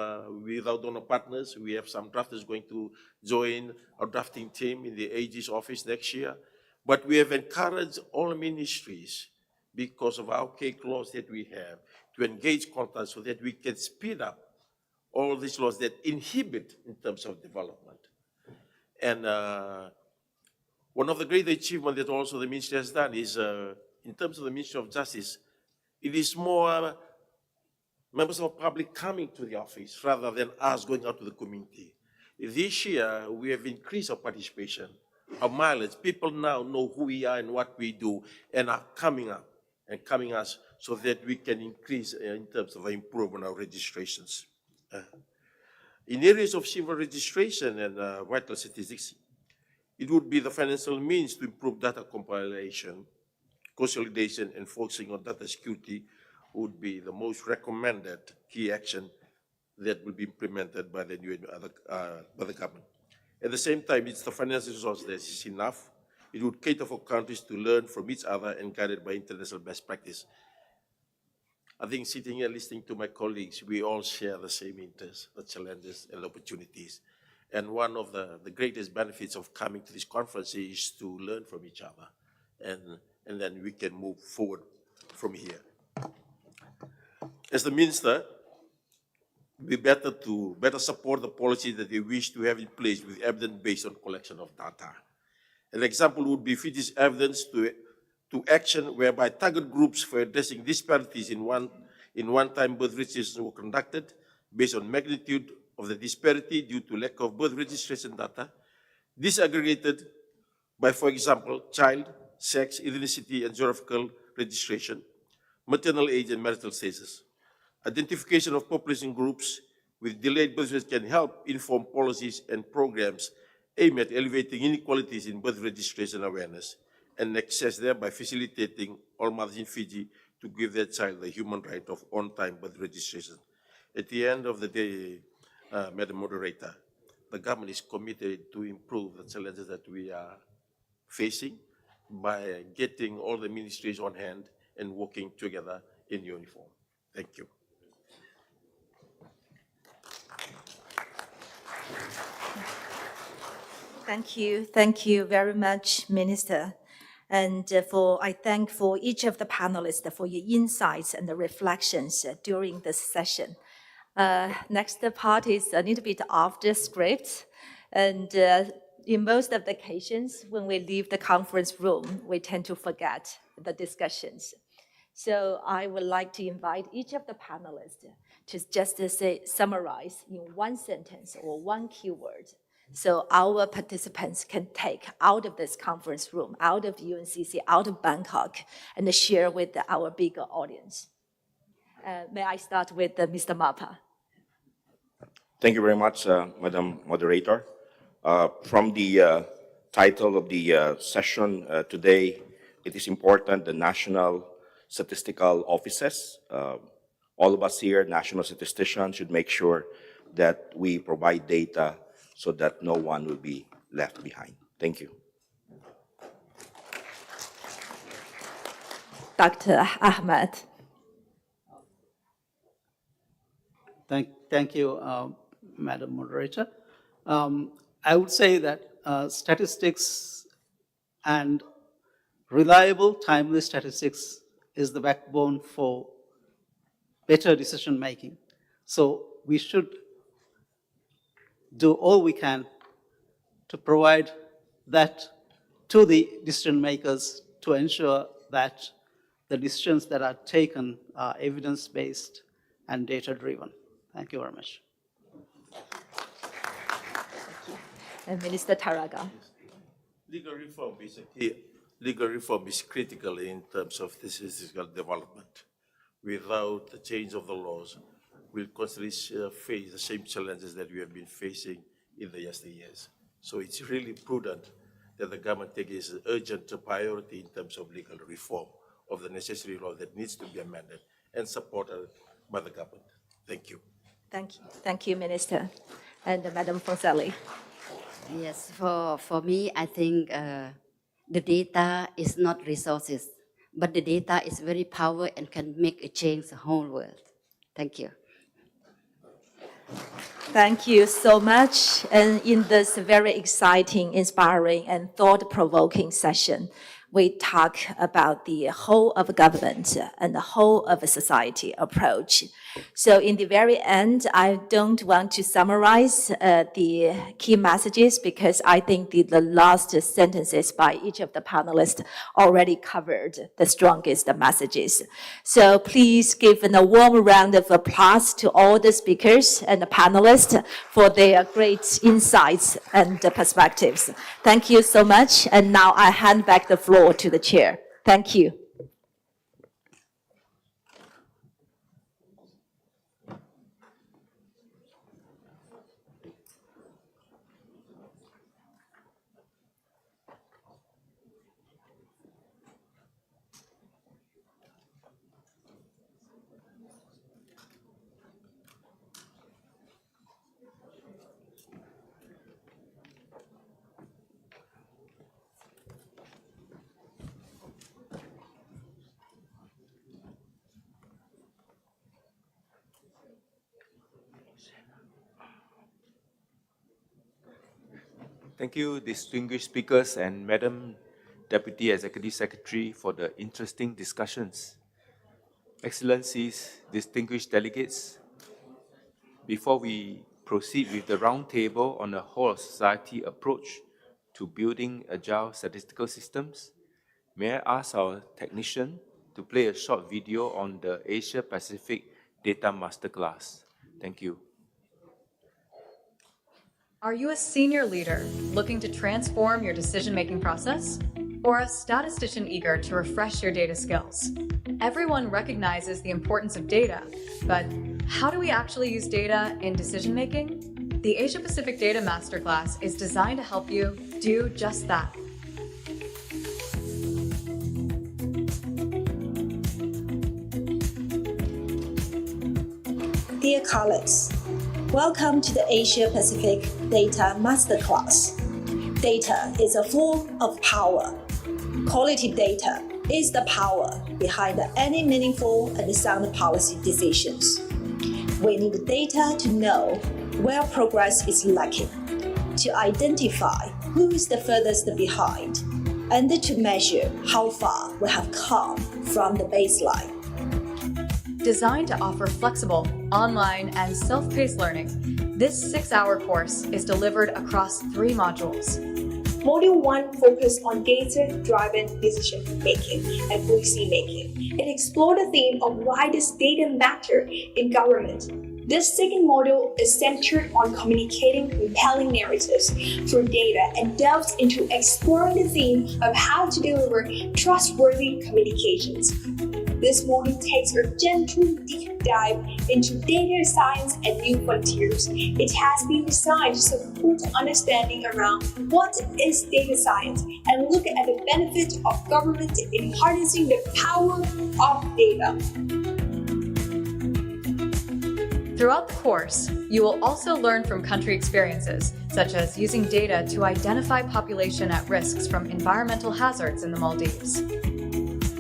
with our donor partners, we have some drafters going to join our drafting team in the AG's office next year. But we have encouraged all ministries, because of our cake laws that we have, to engage contact so that we can speed up all these laws that inhibit in terms of development. And one of the great achievements that also the ministry has done is, in terms of the Ministry of Justice, it is more members of the public coming to the office rather than us going out to the community. This year, we have increased our participation, our mileage. People now know who we are and what we do and are coming up and coming us so that we can increase in terms of improvement our registrations. In areas of civil registration and vital statistics, it would be the financial means to improve data compilation, consolidation, and focusing on data security would be the most recommended key action that will be implemented by the new by the government. At the same time, it's the financial resource that is enough. It would cater for countries to learn from each other and guided by international best practice. I think sitting here listening to my colleagues, we all share the same interests, the challenges and opportunities. And one of the greatest benefits of coming to this conference is to learn from each other. And then we can move forward from here. As the minister, we better support the policy that we wish to have in place with evidence based on collection of data. An example would be Fiji's evidence to action whereby target groups for addressing disparities in one-time birth registrations were conducted based on magnitude of the disparity due to lack of birth registration data, disaggregated by, for example, child, sex, ethnicity, and geographical registration, maternal age, and marital status. Identification of population groups with delayed birth rates can help inform policies and programs aimed at elevating inequalities in birth registration awareness and access, thereby facilitating all mothers in Fiji to give their child the human right of on-time birth registration. At the end of the day, Madam Moderator, the government is committed to improve the challenges that we are facing by getting all the ministries on hand and working together in uniform. Thank you. Thank you very much, Minister. And I thank for each of the panelists for your insights and the reflections during this session. Next part is a little bit off the script. And in most of the occasions, when we leave the conference room, we tend to forget the discussions. So I would like to invite each of the panelists to just summarize in one sentence or one keyword, so our participants can take out of this conference room, out of UNCC, out of Bangkok, and share with our bigger audience. May I start with Mr. Mapa? Thank you very much, Madam Moderator. From the title of the session today, it is important the national statistical offices. All of us here, national statisticians, should make sure that we provide data so that no one will be left behind. Thank you. Dr. Ahmed. Thank you, Madam Moderator. I would say that statistics and reliable, timely statistics is the backbone for better decision making. So we should do all we can to provide that to the decision makers to ensure that the decisions that are taken are evidence-based and data-driven. Thank you very much. And Minister Taraga. Legal reform is critical in terms of statistical development. Without the change of the laws, we'll constantly face the same challenges that we have been facing in the yesteryears. So it's really prudent that the government take this urgent priority in terms of legal reform of the necessary law that needs to be amended and supported by the government. Thank you. Thank you. Thank you, Minister. And Madam Fonselli. Yes, for me, I think the data is not resources, but the data is very powerful and can make a change the whole world. Thank you. Thank you so much. And in this very exciting, inspiring, and thought-provoking session, we talk about the whole of government and the whole of a society approach. So in the very end, I don't want to summarize the key messages because I think the last sentences by each of the panelists already covered the strongest messages. So please give a warm round of applause to all the speakers and the panelists for their great insights and perspectives. Thank you so much. And now I hand back the floor to the chair. Thank you. Thank you, distinguished speakers and Madam Deputy Executive Secretary for the interesting discussions. Excellencies, distinguished delegates, before we proceed with the roundtable on the whole of society approach to building agile statistical systems, may I ask our technician to play a short video on the Asia Pacific Data Masterclass. Thank you. Are you a senior leader looking to transform your decision-making process? Or a statistician eager to refresh your data skills? Everyone recognizes the importance of data, but how do we actually use data in decision-making? The Asia Pacific Data Masterclass is designed to help you do just that. Dear colleagues, welcome to the Asia Pacific Data Masterclass. Data is a form of power. Quality data is the power behind any meaningful and sound policy decisions. We need data to know where progress is lacking, to identify who is the furthest behind, and to measure how far we have come from the baseline. Designed to offer flexible, online, and self-paced learning, this 6-hour course is delivered across 3 modules. Module 1 focuses on data-driven decision-making and policy-making. It explores the theme of why does data matter in government. This second module is centered on communicating compelling narratives through data and delves into exploring the theme of how to deliver trustworthy communications. This module takes a gentle deep dive into data science and new frontiers. It has been designed to support understanding around what is data science and look at the benefits of government in harnessing the power of data. Throughout the course, you will also learn from country experiences, such as using data to identify population at risks from environmental hazards in the Maldives.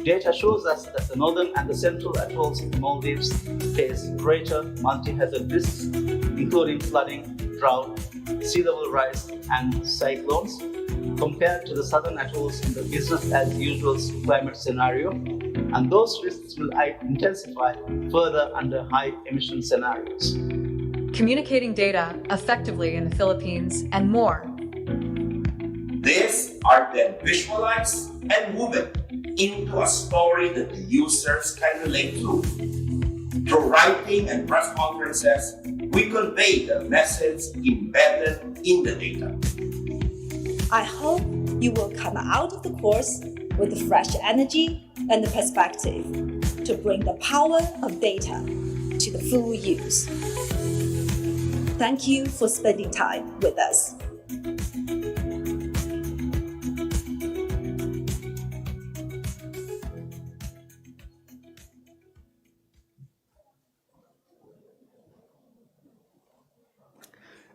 Data shows us that the northern and the central atolls of the Maldives face greater multi-hazard risks, including flooding, drought, sea level rise, and cyclones, compared to the southern atolls in the business-as-usual climate scenario, and those risks will intensify further under high-emission scenarios. Communicating data effectively in the Philippines, and more. These are then visualized and woven into a story that the users can relate to. Through writing and press conferences, we convey the message embedded in the data. I hope you will come out of the course with the fresh energy and the perspective to bring the power of data to the full use. Thank you for spending time with us.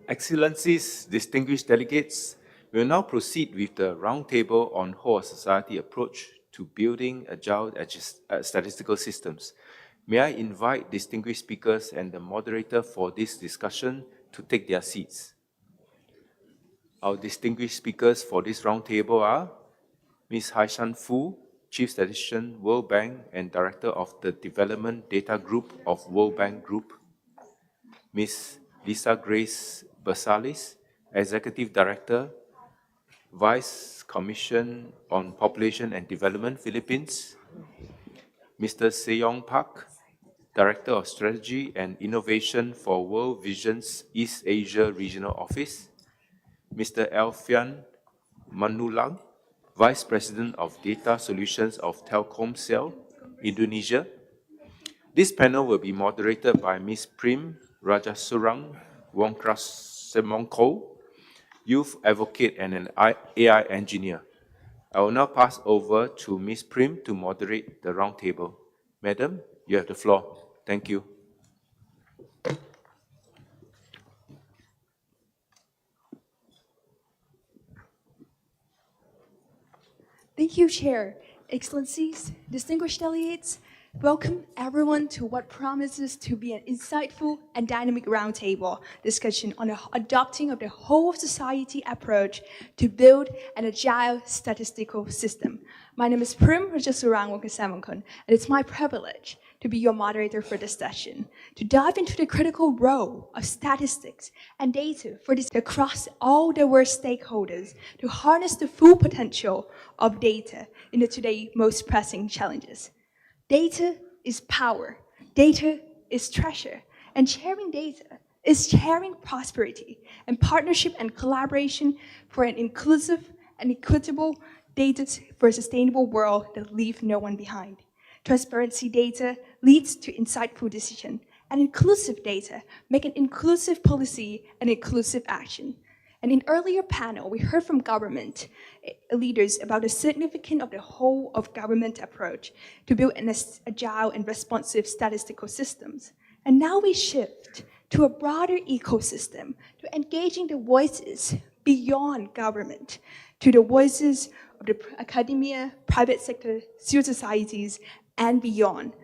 Excellencies, distinguished delegates, we will now proceed with the roundtable on whole society approach to building agile statistical systems. May I invite distinguished speakers and the moderator for this discussion to take their seats. Our distinguished speakers for this roundtable are Ms. Haishan Fu, Chief Statistician, World Bank and Director of the Development Data Group of World Bank Group, Ms. Lisa Grace Bersalis, Executive Director, Vice Commission on Population and Development, Philippines, Mr. Seyong Park, Director of Strategy and Innovation for World Vision's East Asia Regional Office, Mr. Alfian Manulang, Vice President of Data Solutions of Telkomsel, Indonesia. This panel will be moderated by Ms. Prim Rajasurang Wongkrasemongko, Youth Advocate and an AI Engineer. I will now pass over to Ms. Prim to moderate the roundtable. Madam, you have the floor. Thank you. Thank you, Chair. Excellencies, distinguished delegates, welcome everyone to what promises to be an insightful and dynamic roundtable discussion on the adopting of the whole of society approach to build an agile statistical system. My name is Prim Rajasurang Wongkrasemongko, and it's my privilege to be your moderator for this session, to dive into the critical role of statistics and data for this across all diverse stakeholders to harness the full potential of data in the today's most pressing challenges. Data is power, data is treasure, and sharing data is sharing prosperity and partnership and collaboration for an inclusive and equitable data for a sustainable world that leaves no one behind. Transparency data leads to insightful decision, and inclusive data make an inclusive policy and inclusive action. And in earlier panel, we heard from government leaders about the significance of the whole of government approach to build an agile and responsive statistical systems. And now we shift to a broader ecosystem, to engaging the voices beyond government, to the voices of the academia, private sector, civil societies, and beyond,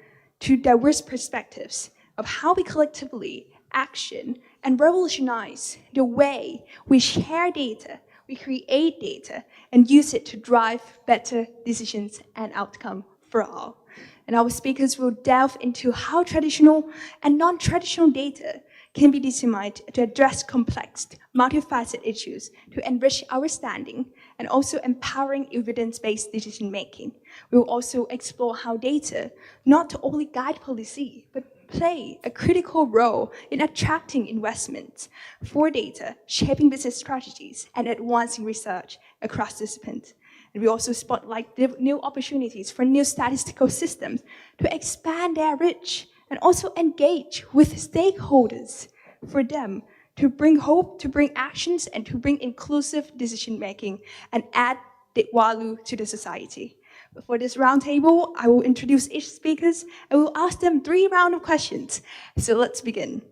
to diverse perspectives of how we collectively action and revolutionize the way we share data we create data and use it to drive better decisions and outcome for all. And our speakers will delve into how traditional and non-traditional data can be disseminated to address complex, multifaceted issues, to enrich our standing, and also empowering evidence-based decision-making. We will also explore how data not only guide policy, but play a critical role in attracting investments for data, shaping business strategies, and advancing research across disciplines. And we also spotlight new opportunities for new statistical systems to expand their reach and also engage with stakeholders for them to bring hope, to bring actions, and to bring inclusive decision-making and add the value to the society. But for this roundtable, I will introduce each speakers and we'll ask them 3 rounds of questions. So let's begin.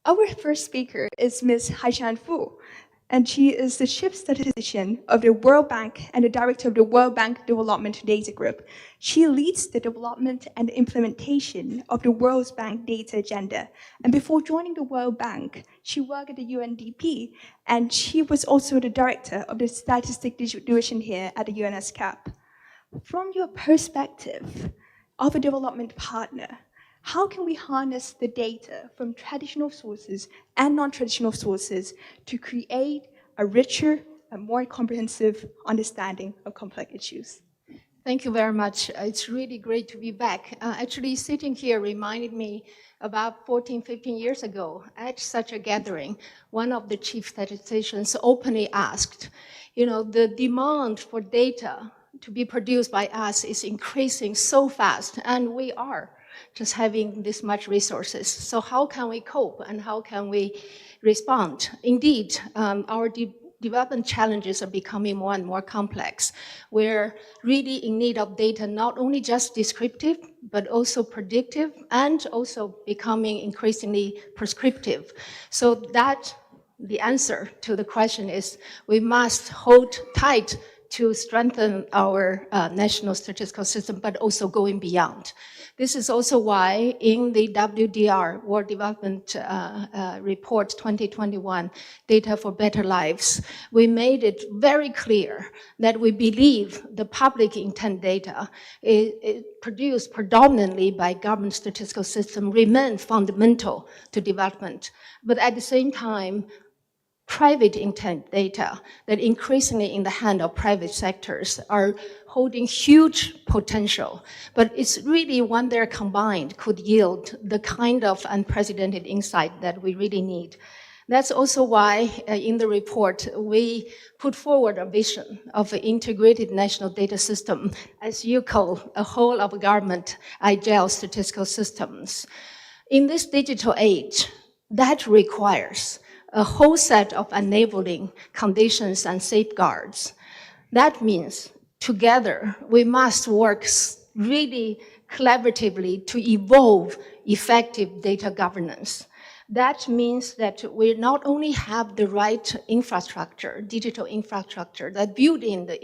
Our first speaker is Ms. Haishan Fu, and she is the chief statistician of the World Bank and the director of the World Bank Development Data Group. She leads the development and implementation of the World Bank data agenda. And before joining the World Bank, she worked at the UNDP, and she was also the director of the statistics division here at the ESCAP. From your perspective of a development partner, how can we harness the data from traditional sources and non-traditional sources to create a richer and more comprehensive understanding of complex issues? Thank you very much. It's really great to be back. Actually, sitting here reminded me about 14, 15 years ago at such a gathering, one of the chief statisticians openly asked, the demand for data to be produced by us is increasing so fast, and we are just having this much resources. So how can we cope and how can we respond? Indeed, our development challenges are becoming more and more complex. We're really in need of data, not only just descriptive, but also predictive, and also becoming increasingly prescriptive. So that the answer to the question is we must hold tight to strengthen our national statistical system, but also going beyond. This is also why in the WDR, World Development Report 2021, Data for Better Lives, we made it very clear that we believe the public intent data produced predominantly by government statistical system remain fundamental to development. But at the same time, private intent data that increasingly in the hand of private sectors are holding huge potential, but it's really when they're combined could yield the kind of unprecedented insight that we really need. That's also why in the report we put forward a vision of an integrated national data system, as you call a whole of government agile statistical systems. In this digital age, that requires a whole set of enabling conditions and safeguards. That means together we must work really collaboratively to evolve effective data governance. That means that we not only have the right infrastructure, digital infrastructure that build in the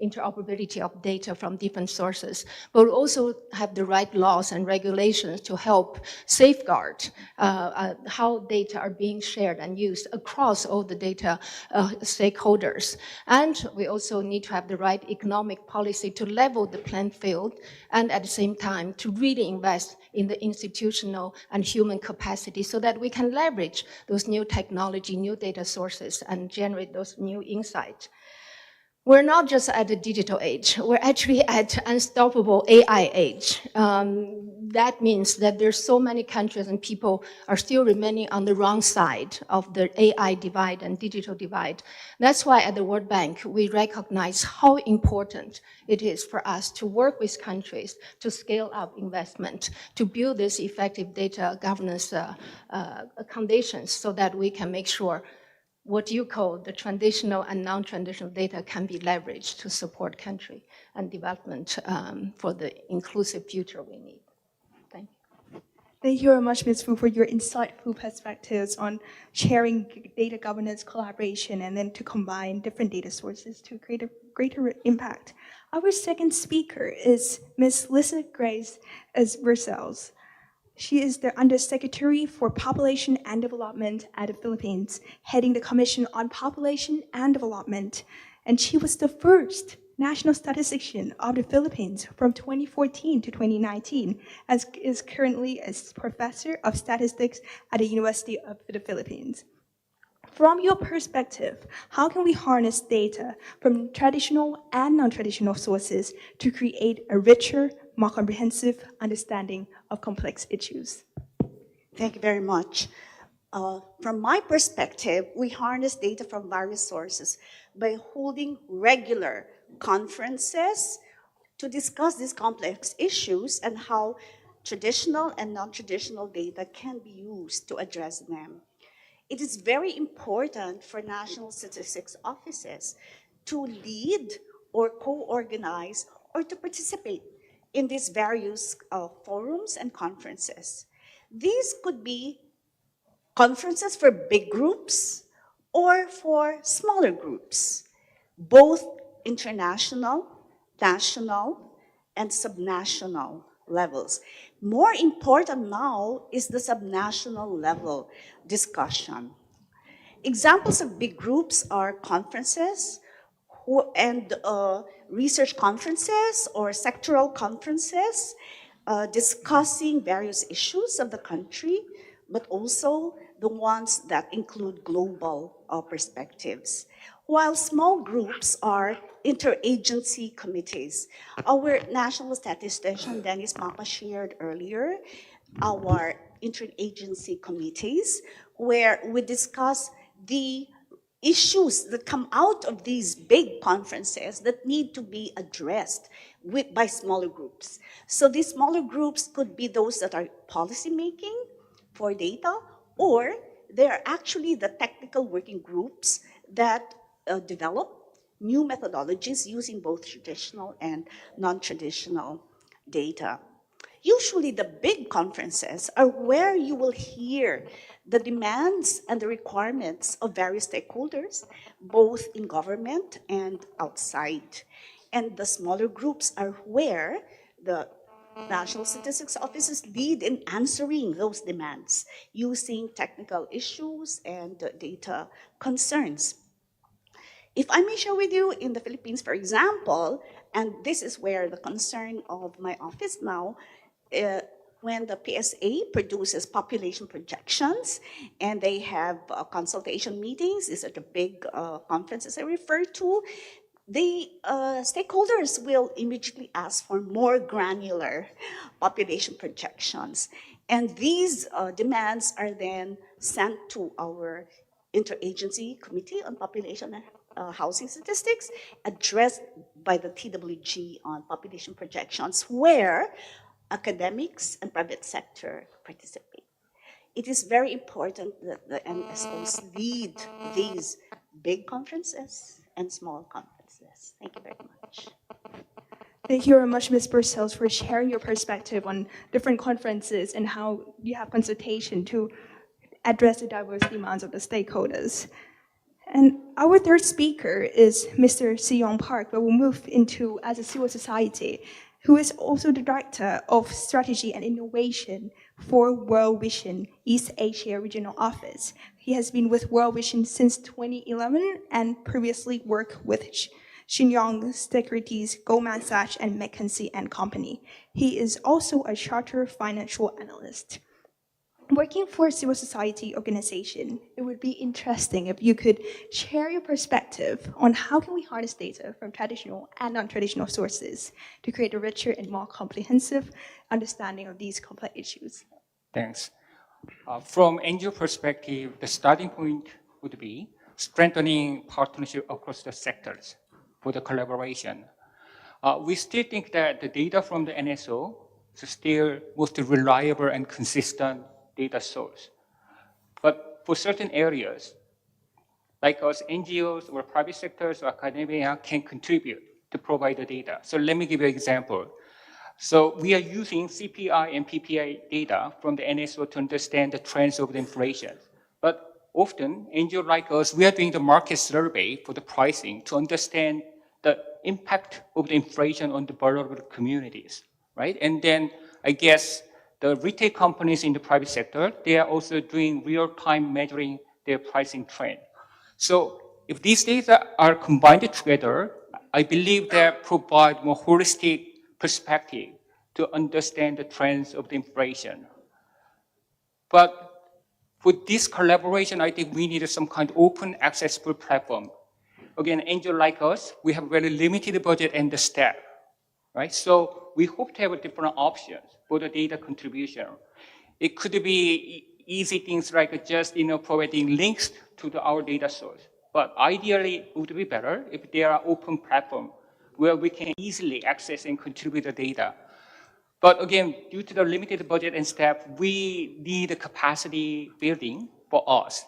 interoperability of data from different sources, but also have the right laws and regulations to help safeguard how data are being shared and used across all the data stakeholders. And we also need to have the right economic policy to level the playing field, and at the same time to really invest in the institutional and human capacity so that we can leverage those new technology, new data sources, and generate those new insights. We're not just at the digital age, we're actually at unstoppable AI age. That means that there's so many countries and people are still remaining on the wrong side of the AI divide and digital divide. That's why at the World Bank, we recognize how important it is for us to work with countries to scale up investment, to build this effective data governance conditions so that we can make sure what you call the traditional and non-traditional data can be leveraged to support country and development for the inclusive future we need. Thank you. Thank you very much, Ms. Fu, for your insightful perspectives on sharing data governance collaboration and then to combine different data sources to create a greater impact. Our second speaker is Ms. Lisa Grace Versailles. She is the Undersecretary for Population and Development at the Philippines, heading the Commission on Population and Development. And she was the first national statistician of the Philippines from 2014 to 2019, as is currently a professor of statistics at the University of the Philippines. From your perspective, how can we harness data from traditional and non-traditional sources to create a richer, more comprehensive understanding of complex issues? Thank you very much. From my perspective, we harness data from various sources by holding regular conferences to discuss these complex issues and how traditional and non-traditional data can be used to address them. It is very important for national statistics offices to lead or co-organize or to participate in these various forums and conferences. These could be conferences for big groups or for smaller groups, both international, national, and subnational levels. More important now is the subnational level discussion. Examples of big groups are conferences and research conferences or sectoral conferences discussing various issues of the country, but also the ones that include global perspectives. While small groups are interagency committees. Our national statistician, Dennis Mapa, shared earlier our interagency committees, where we discuss the issues that come out of these big conferences that need to be addressed by smaller groups. So these smaller groups could be those that are policy making for data, or they're actually the technical working groups that develop new methodologies using both traditional and non-traditional data. Usually the big conferences are where you will hear the demands and the requirements of various stakeholders, both in government and outside. And the smaller groups are where the National Statistics Offices lead in answering those demands using technical issues and data concerns. If I may share with you, in the Philippines, for example, and this is where the concern of my office now, when the PSA produces population projections and they have consultation meetings, these are the big conferences I refer to, the stakeholders will immediately ask for more granular population projections. And these demands are then sent to our Interagency Committee on Population and Housing Statistics, addressed by the TWG on population projections, where academics and private sector participate. It is very important that the NSOs lead these big conferences and small conferences. Thank you very much. Thank you very much, Ms. Bursells, for sharing your perspective on different conferences and how you have consultation to address the diverse demands of the stakeholders. And our third speaker is Mr. Si-Yong Park, where we'll move into as a civil society, who is also the Director of Strategy and Innovation for World Vision East Asia Regional Office. He has been with World Vision since 2011 and previously worked with Shin-Young Securities, Goldman Sachs, and McKinsey & Company. He is also a chartered financial analyst. Working for a civil society organization, it would be interesting if you could share your perspective on how can we harness data from traditional and non-traditional sources to create a richer and more comprehensive understanding of these complex issues. Thanks. From NGO perspective, the starting point would be strengthening partnership across the sectors for the collaboration. We still think that the data from the NSO is still most reliable and consistent data source. But for certain areas, like us NGOs or private sectors or academia can contribute to provide the data. So let me give you an example. So we are using CPI and PPI data from the NSO to understand the trends of the inflation. But often, NGOs like us, we are doing the market survey for the pricing to understand the impact of the inflation on the vulnerable communities, right? And then I guess the retail companies in the private sector, they are also doing real-time measuring their pricing trend. So if these data are combined together, I believe that provide more holistic perspective to understand the trends of the inflation. But for this collaboration, I think we need some kind of open, accessible platform. Again, angel like us, we have very limited budget and the staff, right? So we hope to have different options for the data contribution. It could be easy things like just providing links to our data source. But ideally, it would be better if there are open platforms where we can easily access and contribute the data. But again, due to the limited budget and staff, we need a capacity building for us.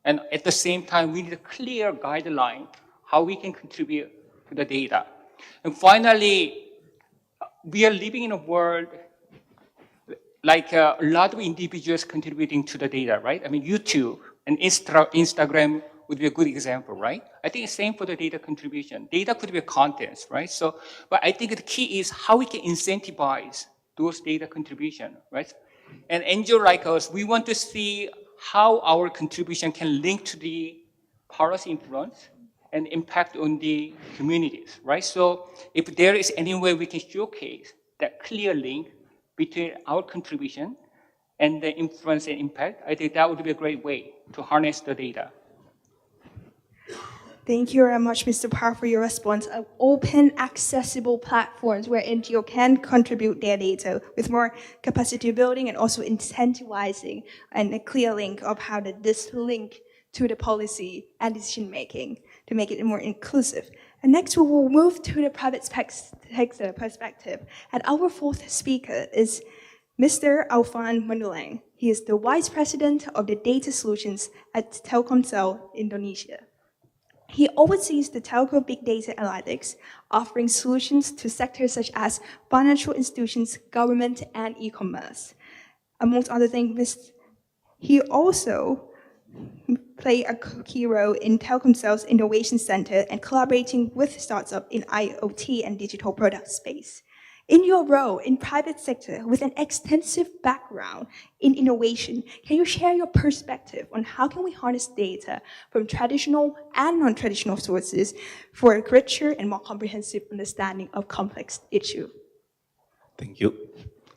And at the same time, we need a clear guideline how we can contribute to the data. And finally, we are living in a world like a lot of individuals contributing to the data, right? I mean, YouTube and Instagram would be a good example, right? I think it's same for the data contribution. Data could be contents, right? So, but I think the key is how we can incentivize those data contribution, right? And NGO like us, we want to see how our contribution can link to the policy influence and impact on the communities, right? So if there is any way we can showcase that clear link between our contribution and the influence and impact, I think that would be a great way to harness the data. Thank you very much, Mr. Park, for your response. Of open, accessible platforms where NGO can contribute their data with more capacity building and also incentivizing and a clear link of how this link to the policy and decision making to make it more inclusive. And next, we will move to the private sector perspective. And our fourth speaker is Mr. Alfan Manulang. He is the Vice President of the Data Solutions at Telkomsel, Indonesia. He oversees the telco big data analytics, offering solutions to sectors such as financial institutions, government, and e-commerce. Amongst other things, he also play a key role in Telkomsel's Innovation Center and collaborating with startups in IoT and digital product space. In your role in private sector with an extensive background in innovation, can you share your perspective on how can we harness data from traditional and non-traditional sources for a richer and more comprehensive understanding of complex issues? Thank you.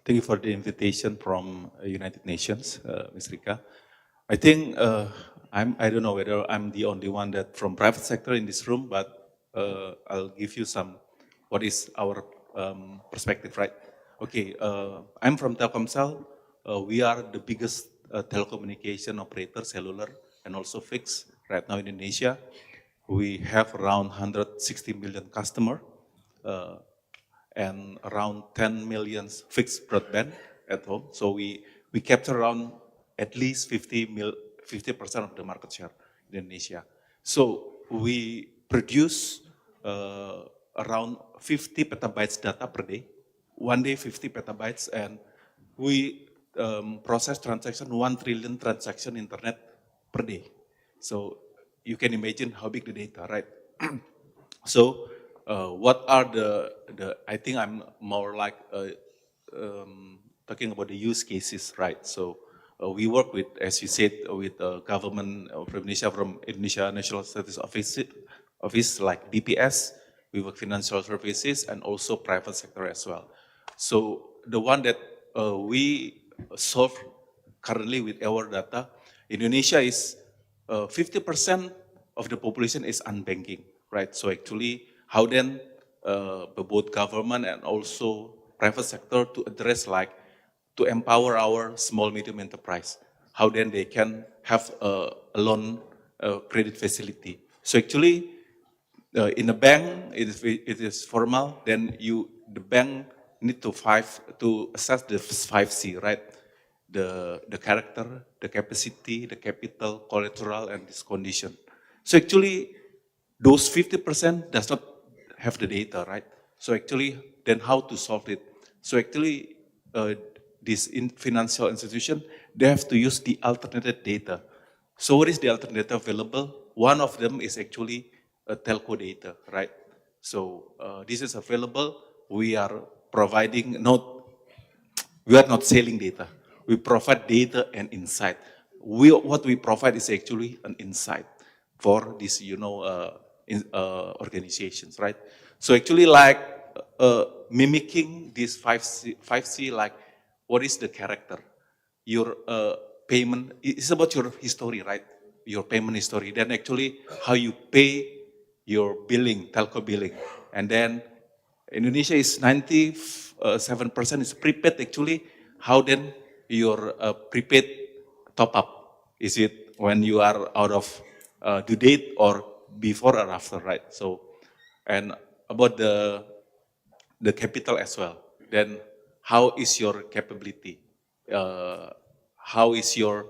Thank you for the invitation from United Nations, Ms. Rika. I think I don't know whether I'm the only one that from private sector in this room, but I'll give you what is our perspective, right? Okay, I'm from Telkomsel. We are the biggest telecommunication operator, cellular and also fixed right now in Indonesia. We have around 160 million customers and around 10 million fixed broadband at home. So we capture around at least 50% of the market share in Indonesia. So we produce around 50 petabytes data per day, one day 50 petabytes, and we process 1 trillion transaction internet per day. So you can imagine how big the data, right? So what are I think I'm more like talking about the use cases, right? So we work with, as you said, with the government of Indonesia, from Indonesia National Statistics Office like BPS. We work financial services and also private sector as well. So the one that we solve currently with our data, Indonesia is 50% of the population is unbanking, right? So actually, how then both government and also private sector to address to empower our small medium enterprise, how then they can have a loan credit facility. So actually, in a bank, it is formal. Then the bank need to assess the 5C, right? The character, the capacity, the capital, collateral, and this condition. So actually, those 50% does not have the data, right? So actually, then how to solve it? So actually, this financial institution, they have to use the alternative data. So what is the alternative data available? One of them is actually telco data, right? So this is available. We are providing, We are not selling data. We provide data and insight. What we provide is actually an insight for these, organizations, right? So actually, like mimicking this 5C, like what is the character? Your payment, it's about your history, right? Your payment history. Then actually how you pay your billing, telco billing. And then Indonesia is 97% is prepaid actually. How then your prepaid top up? Is it when you are out of due date or before or after, right? So, and about the capital as well. Then how is your capability? How is your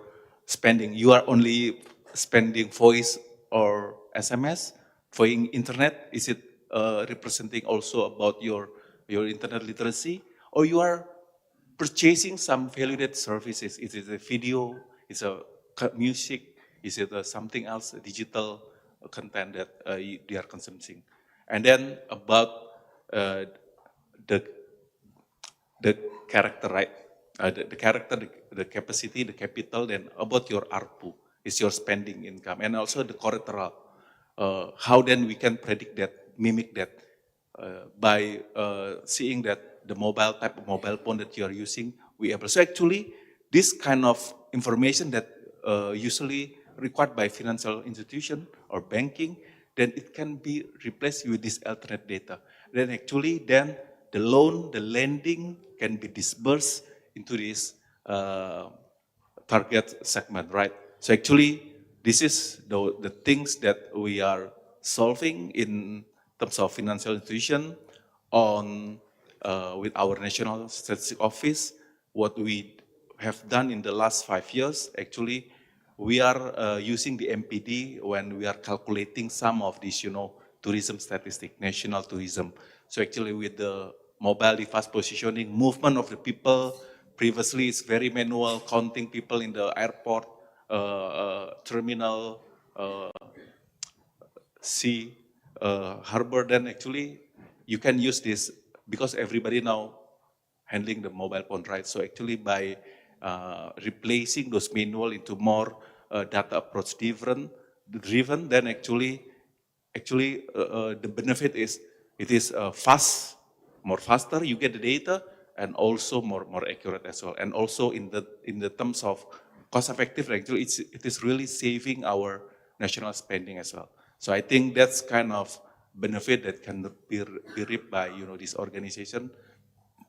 spending? You are only spending voice or SMS for internet? Is it representing also about your internet literacy? Or you are purchasing some valued services? Is it a video? Is it a music? Is it something else, a digital content that they are consuming? And then about the the character, right? The character, the capacity, the capital, then about your ARPU, is your spending income, and also the collateral. How then we can predict that, mimic that, by seeing that the mobile type of mobile phone that you are using, we able. So actually, this kind of information that usually required by financial institution or banking, then it can be replaced with this alternate data. Then actually, then the loan, the lending can be disbursed into this target segment, right? So actually, this is the things that we are solving in terms of financial institution on with our National Statistics Office. What we have done in the last 5 years, actually, we are using the MPD when we are calculating some of these, tourism statistic, national tourism. So actually with the mobile device positioning, movement of the people, previously it's very manual, counting people in the airport, terminal, sea, harbor, then actually you can use this because everybody now handling the mobile phone, right? So actually by replacing those manual into more data approach driven, then actually the benefit is it is fast, more faster, you get the data, and also more accurate as well. And also in the terms of cost effective, actually it is really saving our national spending as well. So I think that's kind of benefit that can be reaped by this organization,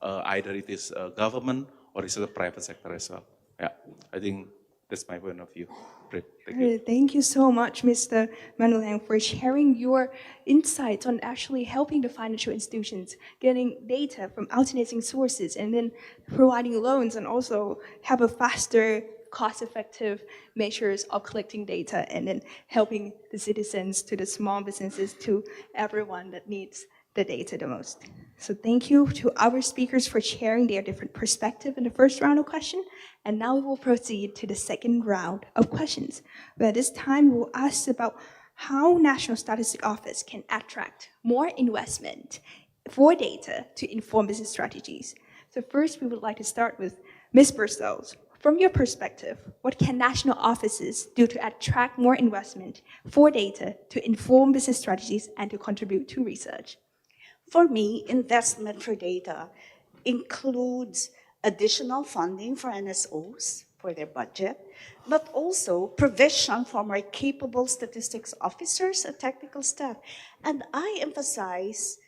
either it is government or is it the private sector as well. Yeah, I think that's my point of view. Great, thank you. Thank you so much, Mr. Manulang, for sharing your insights on actually helping the financial institutions, getting data from alternating sources, and then providing loans, and also have a faster, cost-effective measures of collecting data, and then helping the citizens, to the small businesses, to everyone that needs the data the most. So thank you to our speakers for sharing their different perspective in the first round of questions. And now we will proceed to the second round of questions, where this time we will ask about how National Statistics Office can attract more investment for data to inform business strategies. So first, we would like to start with Ms. Burstels. From your perspective, what can national offices do to attract more investment for data to inform business strategies and to contribute to research? For me, investment for data includes additional funding for NSOs for their budget, but also provision for more capable statistics officers and technical staff. And I emphasize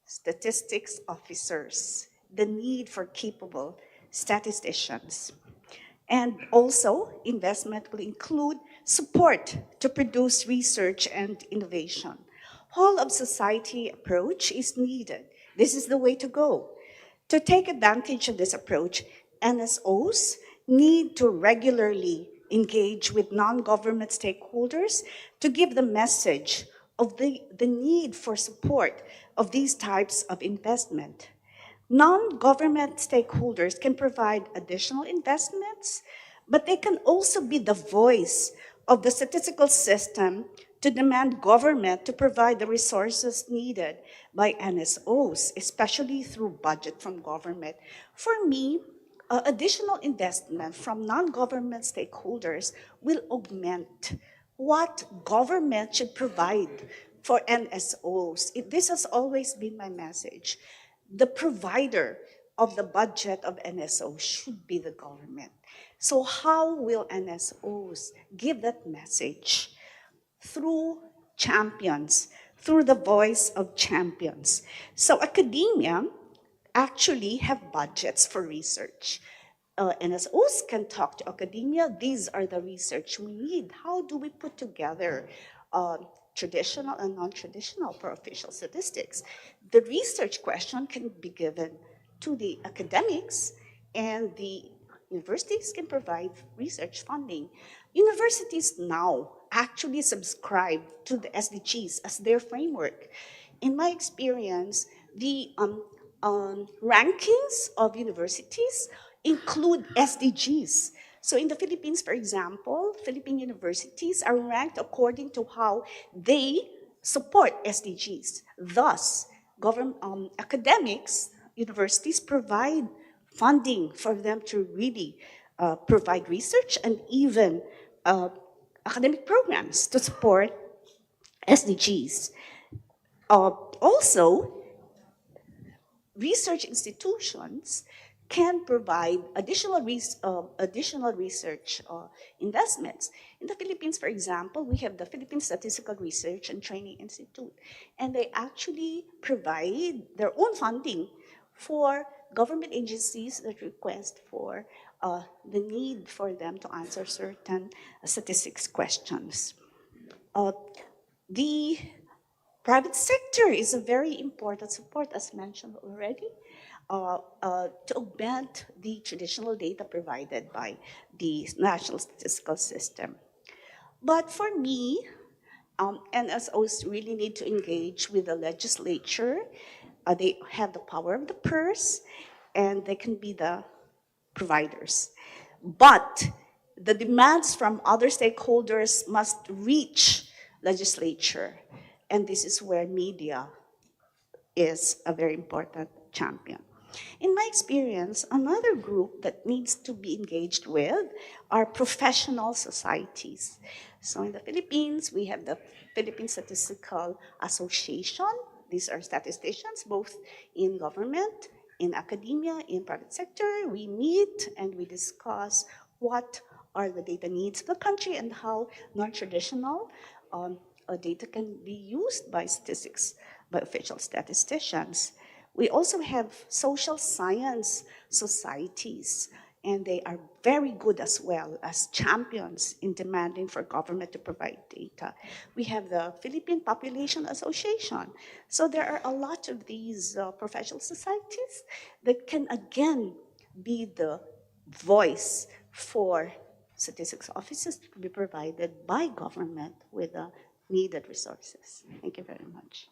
statistics officers, the need for capable statisticians. And also, investment will include support to produce research and innovation. Whole of society approach is needed. This is the way to go. To take advantage of this approach, NSOs need to regularly engage with non-government stakeholders to give the message of the need for support of these types of investment. Non-government stakeholders can provide additional investments, but they can also be the voice of the statistical system to demand government to provide the resources needed by NSOs, especially through budget from government. For me, additional investment from non-government stakeholders will augment what government should provide for NSOs. This has always been my message. The provider of the budget of NSOs should be the government. So how will NSOs give that message? Through champions, through the voice of champions. So academia actually have budgets for research. NSOs can talk to academia. These are the research we need. How do we put together traditional and non-traditional for official statistics? The research question can be given to the academics, and the universities can provide research funding. Universities now actually subscribe to the SDGs as their framework. In my experience, the rankings of universities include SDGs. So in the Philippines, for example, Philippine universities are ranked according to how they support SDGs. Thus, academics, universities provide funding for them to really provide research and even academic programs to support SDGs. Also, research institutions can provide additional research investments. In the Philippines, for example, we have the Philippine Statistical Research and Training Institute, and they actually provide their own funding for government agencies that request for the need for them to answer certain statistics questions. The private sector is a very important support, as mentioned already, to augment the traditional data provided by the National Statistical System. But for me, NSOs really need to engage with the legislature. They have the power of the purse, and they can be the providers. But the demands from other stakeholders must reach legislature, and this is where media is a very important champion. In my experience, another group that needs to be engaged with are professional societies. So in the Philippines, we have the Philippine Statistical Association. These are statisticians, both in government, in academia, in private sector. We meet and we discuss what are the data needs of the country and how non-traditional data can be used by statistics, by official statisticians. We also have social science societies, and they are very good as well as champions in demanding for government to provide data. We have the Philippine Population Association. So there are a lot of these professional societies that can again be the voice for statistics offices to be provided by government with the needed resources. Thank you very much.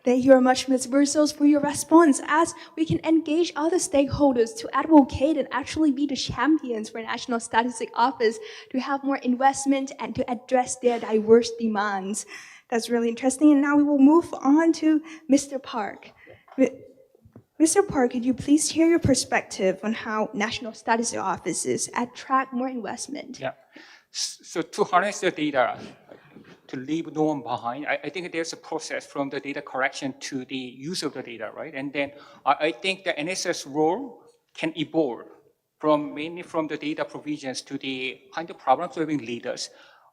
Thank you very much, Ms. Bursos, for your response. As we can engage other stakeholders to advocate and actually be the champions for National Statistics Office to have more investment and to address their diverse demands. That's really interesting. And now we will move on to Mr. Park. Mr. Park, could you please share your perspective on how National Statistics Offices attract more investment? Yeah. So to harness the data, to leave no one behind, I think there's a process from the data collection to the use of the data, right? And then I think the NSS role can evolve mainly from the data provisions to the kind of problem-solving leaders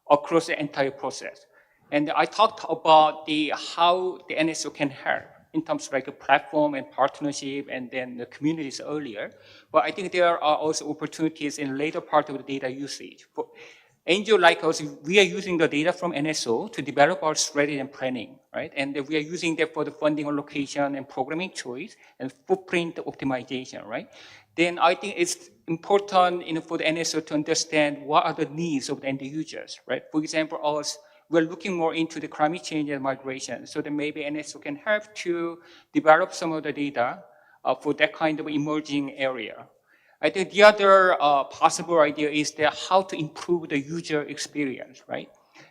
across the entire process. And I talked about how the NSO can help in terms of like a platform and partnership and then the communities earlier. But I think there are also opportunities in later part of the data usage. For NGO like us, we are using the data from NSO to develop our strategy and planning, right? And we are using that for the funding allocation and programming choice and footprint optimization, right? Then I think it's important for the NSO to understand what are the needs of the end users, right? For example, we're looking more into the climate change and migration, so that maybe NSO can help to develop some of the data for that kind of emerging area. I think the other possible idea is that how to improve the user experience, right?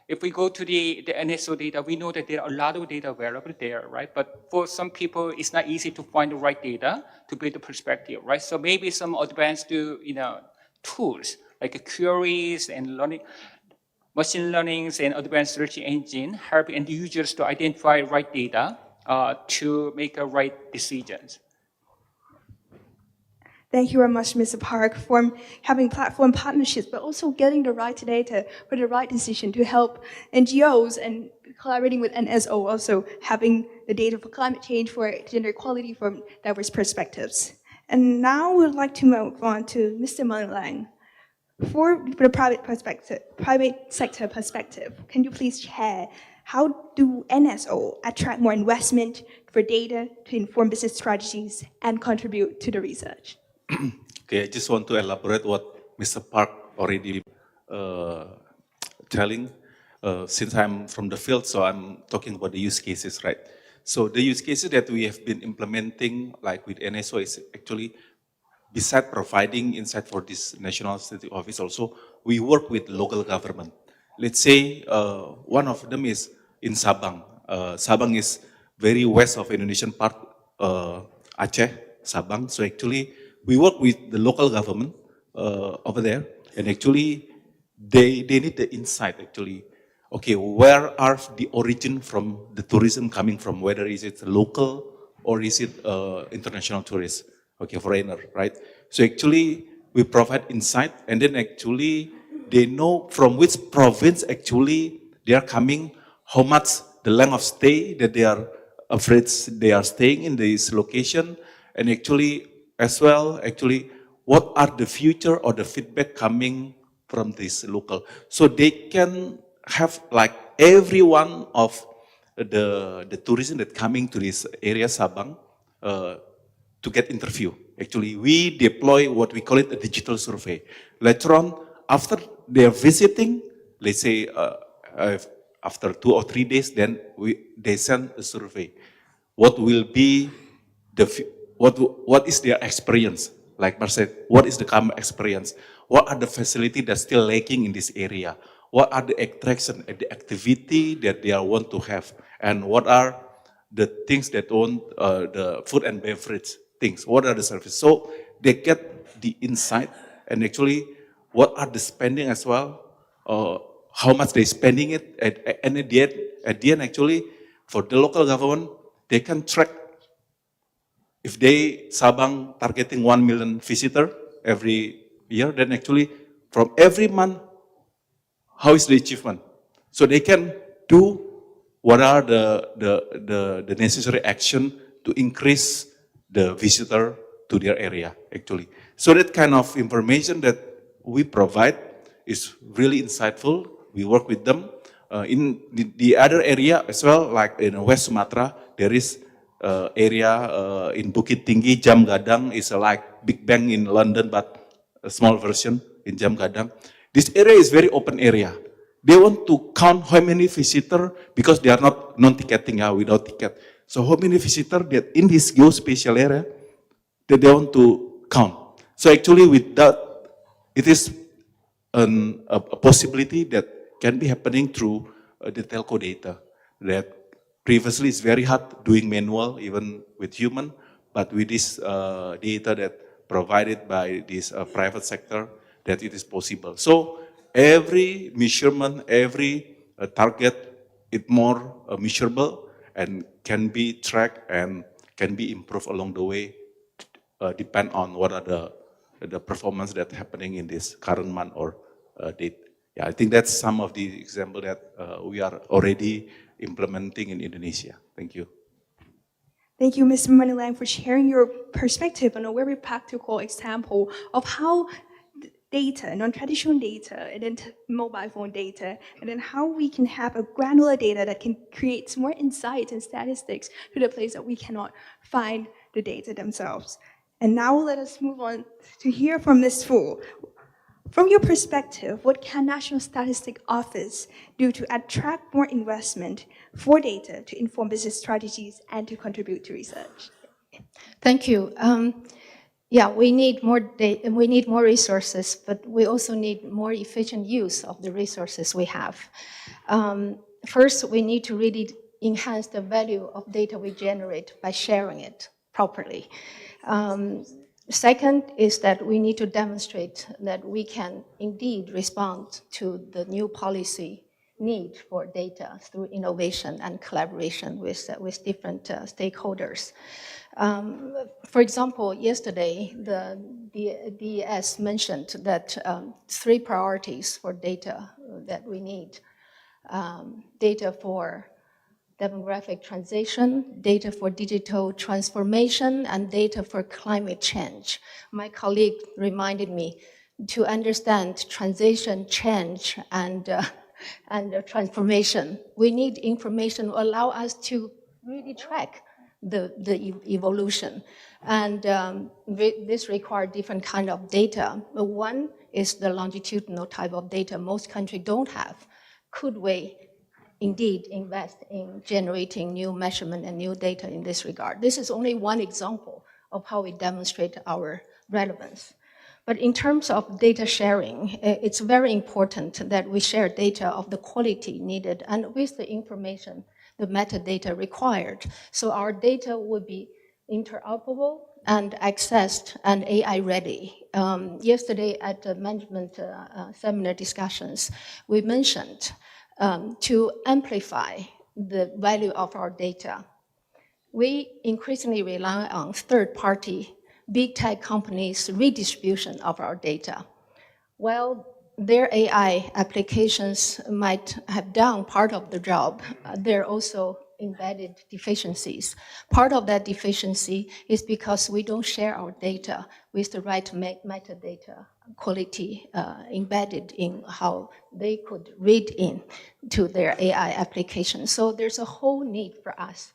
If we go to the NSO data, we know that there are a lot of data available there, right? But for some people, it's not easy to find the right data to build a perspective, right? So maybe some advanced, tools like queries and machine learnings and advanced search engine help end users to identify right data to make the right decisions. Thank you very much, Mr. Park, for having platform partnerships, but also getting the right data for the right decision to help NGOs and collaborating with NSO, also having the data for climate change, for gender equality from diverse perspectives. And now we'd like to move on to Mr. Manulang. For the private sector perspective, can you please share how do NSO attract more investment for data to inform business strategies and contribute to the research? Okay, I just want to elaborate what Mr. Park already telling. Since I'm from the field, so I'm talking about the use cases, right? So the use cases that we have been implementing, like with NSO, is actually, besides providing insight for this National Statistics Office, also we work with local government. Let's say one of them is in Sabang. Sabang is very west of Indonesian part, Aceh, Sabang. So actually, we work with the local government over there, and actually, they need the insight actually. Okay, where are the origin from the tourism coming from? Whether is it local or is it international tourists? Okay, foreigner, right? So actually, we provide insight, and then actually, they know from which province actually they are coming, how much the length of stay that they are afraid they are staying in this location, and actually, as well, actually, what are the future or the feedback coming from this local. So they can have like every one of the tourism that coming to this area, Sabang, to get interview. Actually, we deploy what we call it a digital survey. Later on, after they are visiting, let's say after 2 or 3 days, then they send a survey. What will be what is their experience? Like Mar said, what is the common experience? What are the facilities that's still lacking in this area? What are the attraction and the activity that they want to have? And what are the things that own the food and beverage things? What are the services? So they get the insight, and actually what are the spending as well? How much they spending it, and at the end actually for the local government, they can track. If they, Sabang, targeting 1 million visitor every year, then actually from every month, how is the achievement? So they can do what are the necessary action to increase the visitor to their area, actually. So that kind of information that we provide is really insightful. We work with them. In the other area as well, like in West Sumatra, there is area in Bukit Tinggi, Jam Gadang is like Big Bang in London, but a small version in Jam Gadang. This area is very open area. They want to count how many visitors, because they are not non-ticketing, without ticket. So how many visitors that in this geospatial area that they want to count. So actually with that, it is a possibility that can be happening through the telco data. That previously it's very hard doing manual, even with human, but with this data that provided by this private sector, that it is possible. So every measurement, every target, it more measurable and can be tracked and can be improved along the way, depend on what are the performance that's happening in this current month or date. Yeah, I think that's some of the example that we are already implementing in Indonesia. Thank you. Thank you, Mr. Manilang, for sharing your perspective on a very practical example of how data, non-traditional data, and then mobile phone data, and then how we can have a granular data that can create more insights and statistics to the place that we cannot find the data themselves. And now let us move on to hear from Ms. Fu. From your perspective, what can National Statistics Office do to attract more investment for data to inform business strategies and to contribute to research? Thank you. Yeah, we need more data, we need more resources, but we also need more efficient use of the resources we have. First, we need to really enhance the value of data we generate by sharing it properly. Second is that we need to demonstrate that we can indeed respond to the new policy need for data through innovation and collaboration with different stakeholders. For example, yesterday, the DES mentioned that 3 priorities for data that we need. Data for demographic transition, data for digital transformation, and data for climate change. My colleague reminded me to understand transition, change, and transformation. We need information to allow us to really track the evolution. And this requires different kind of data. One is the longitudinal type of data most countries don't have. Could we indeed invest in generating new measurement and new data in this regard? This is only one example of how we demonstrate our relevance. But in terms of data sharing, it's very important that we share data of the quality needed and with the information, the metadata required. So our data would be interoperable and accessed and AI ready. Yesterday at the management seminar discussions, we mentioned to amplify the value of our data. We increasingly rely on third-party big tech companies' redistribution of our data. While their AI applications might have done part of the job, there are also embedded deficiencies. Part of that deficiency is because we don't share our data with the right metadata quality embedded in how they could read in to their AI application. So there's a whole need for us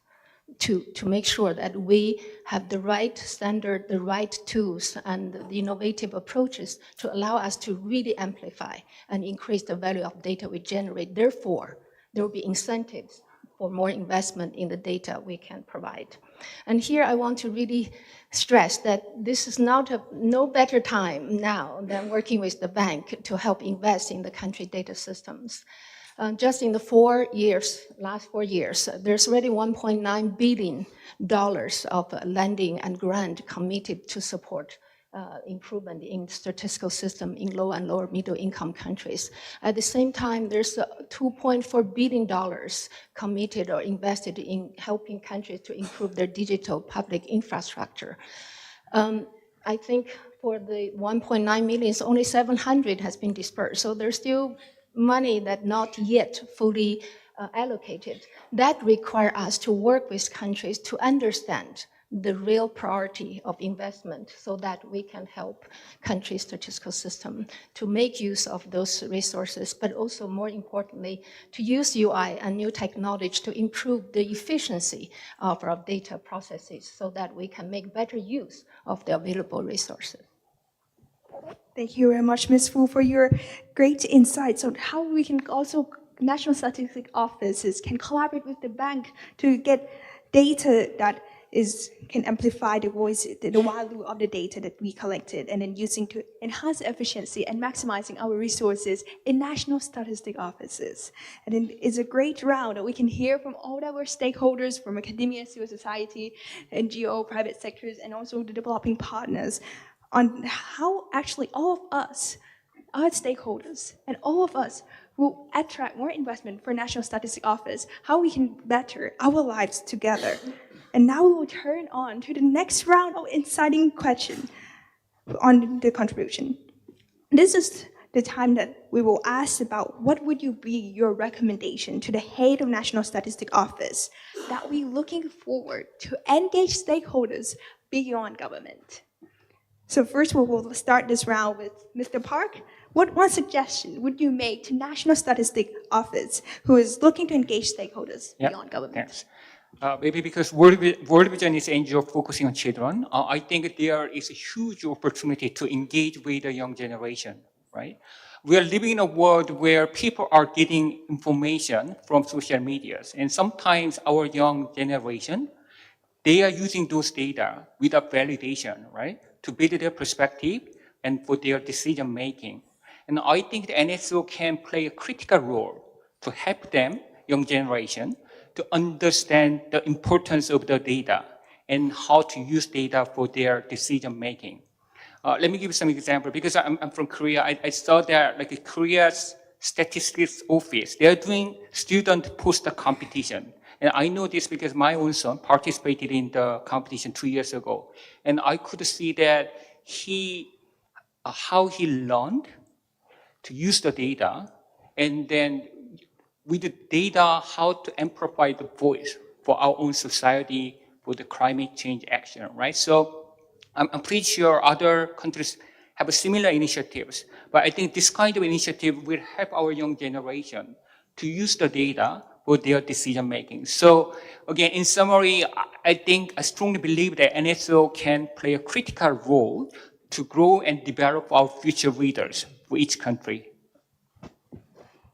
to make sure that we have the right standard, the right tools, and the innovative approaches to allow us to really amplify and increase the value of data we generate. Therefore, there will be incentives for more investment in the data we can provide. And here I want to really stress that this is no better time now than working with the bank to help invest in the country data systems. Just in the last 4 years, there's already $1.9 billion of lending and grant committed to support improvement in statistical system in low and lower middle income countries. At the same time, there's $2.4 billion committed or invested in helping countries to improve their digital public infrastructure. I think for the 1.9 million, only 700 has been dispersed. So there's still money that not yet fully allocated. That requires us to work with countries to understand the real priority of investment so that we can help countries' statistical system to make use of those resources, but also more importantly, to use UI and new technology to improve the efficiency of our data processes so that we can make better use of the available resources. Thank you very much, Ms. Fu, for your great insights on how we can also, national statistics offices can collaborate with the bank to get data that can amplify the voice, the value of the data that we collected, and then using to enhance efficiency and maximizing our resources in national statistic offices. And then it's a great round that we can hear from all our stakeholders, from academia, civil society, NGO, private sectors, and also the developing partners on how actually all of us, our stakeholders, and all of us will attract more investment for National Statistics Office, how we can better our lives together. And now we will turn on to the next round of exciting questions on the contribution. This is the time that we will ask about what would you be your recommendation to the head of National Statistics Office that we're looking forward to engage stakeholders beyond government. So first we will start this round with Mr. Park. What one suggestion would you make to National Statistics Office who is looking to engage stakeholders beyond government? Thanks. Maybe because World Vision is NGO focusing on children, I think there is a huge opportunity to engage with the young generation, right? We are living in a world where people are getting information from social medias, and sometimes our young generation, they are using those data without validation, right, to build their perspective and for their decision making. And I think the NSO can play a critical role to help them, young generation, to understand the importance of the data and how to use data for their decision making. Let me give you some example because I'm from Korea. I saw that like Korea's statistics office, they're doing student poster competition. And I know this because my own son participated in the competition 2 years ago. And I could see that how he learned to use the data, and then with the data, how to amplify the voice for our own society, for the climate change action, right? So I'm pretty sure other countries have similar initiatives, but I think this kind of initiative will help our young generation to use the data for their decision making. So again, in summary, I strongly believe that NSO can play a critical role to grow and develop our future leaders for each country.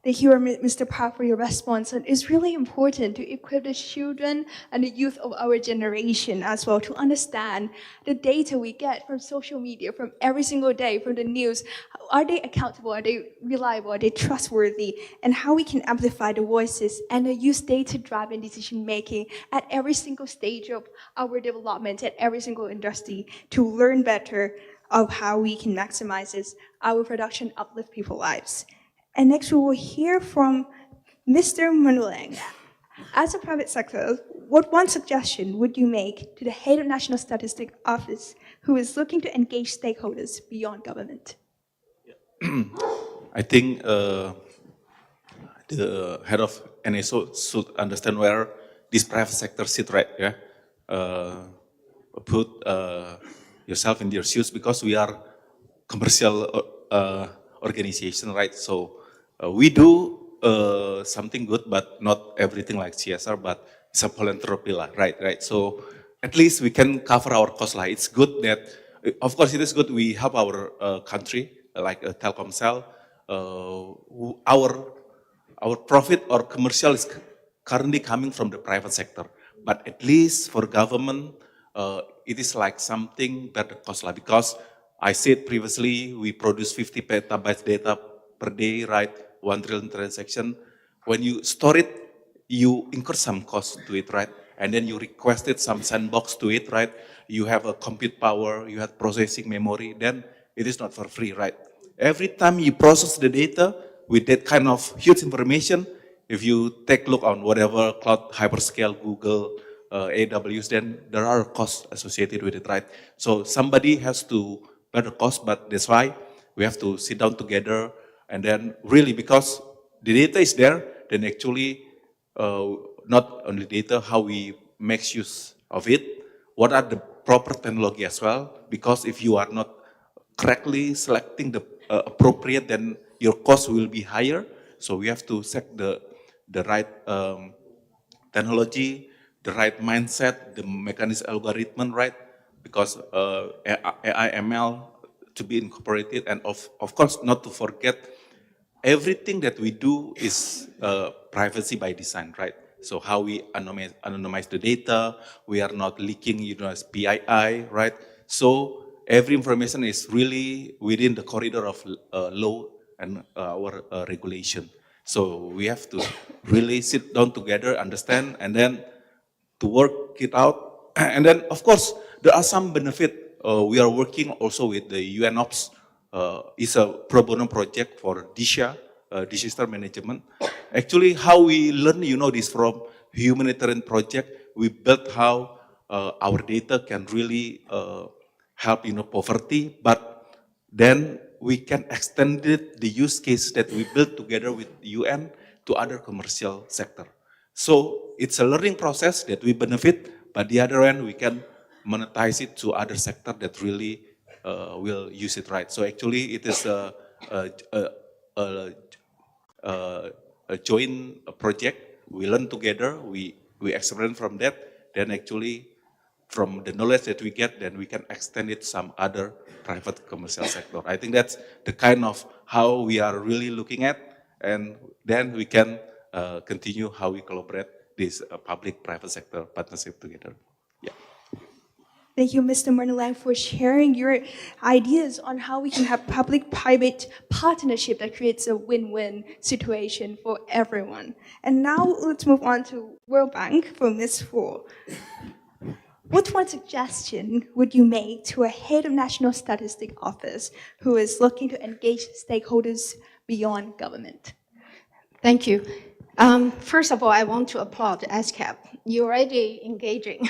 Thank you, Mr. Park, for your response. And it's really important to equip the children and the youth of our generation as well to understand the data we get from social media, from every single day, from the news. Are they accountable? Are they reliable? Are they trustworthy? And how we can amplify the voices and use data-driven decision-making at every single stage of our development, at every single industry, to learn better of how we can maximize our production, uplift people's lives. And next we will hear from Mr. Manulang. As a private sector, what one suggestion would you make to the head of National Statistics Office who is looking to engage stakeholders beyond government? I think the head of NSO should understand where this private sector sit, right? Yeah, put yourself in their shoes because we are commercial organization, right? So we do something good, but not everything like CSR, but it's a philanthropy, right? Right. So at least we can cover our costs. Like it's good that, of course, it is good we help our country, like Telkomsel. Our profit or commercial is currently coming from the private sector, but at least for government, it is like something better cost, because I said previously we produce 50 petabytes data per day, right? 1 trillion transaction. When you store it, you incur some cost to it, right? And then you requested some sandbox to it, right? You have a compute power, you have processing memory, then it is not for free, right? Every time you process the data with that kind of huge information, if you take a look on whatever cloud hyperscale, Google, AWS, then there are costs associated with it, right? So somebody has to bear the cost, but that's why we have to sit down together and then really, because the data is there, then actually not only data, how we make use of it, what are the proper technology as well, because if you are not correctly selecting the appropriate, then your cost will be higher. So we have to set the right technology, the right mindset, the mechanism algorithm, right? Because AI, ML to be incorporated, and of course not to forget, everything that we do is privacy by design, right? So how we anonymize the data, we are not leaking, as PII, right? So every information is really within the corridor of law and our regulation. So we have to really sit down together, understand, and then to work it out. And then, of course, there are some benefit. We are working also with the UNOPS. It's a pro bono project for DISA, disaster management. Actually, how we learn, this from humanitarian project, we built how our data can really help, poverty, but then we can extend it, the use case that we built together with UN to other commercial sector. So it's a learning process that we benefit, but the other end, we can monetize it to other sector that really will use it, right? So actually it is a joint project. We learn together, we experiment from that, then actually from the knowledge that we get, then we can extend it to some other private commercial sector. I think that's the kind of how we are really looking at, and then we can continue how we collaborate this public-private sector partnership together. Yeah. Thank you, Mr. Mernelang, for sharing your ideas on how we can have public-private partnership that creates a win-win situation for everyone. And now let's move on to World Bank for Ms. Fu. What one suggestion would you make to a head of National Statistic Office who is looking to engage stakeholders beyond government? Thank you. First of all, I want to applaud ESCAP. You're already engaging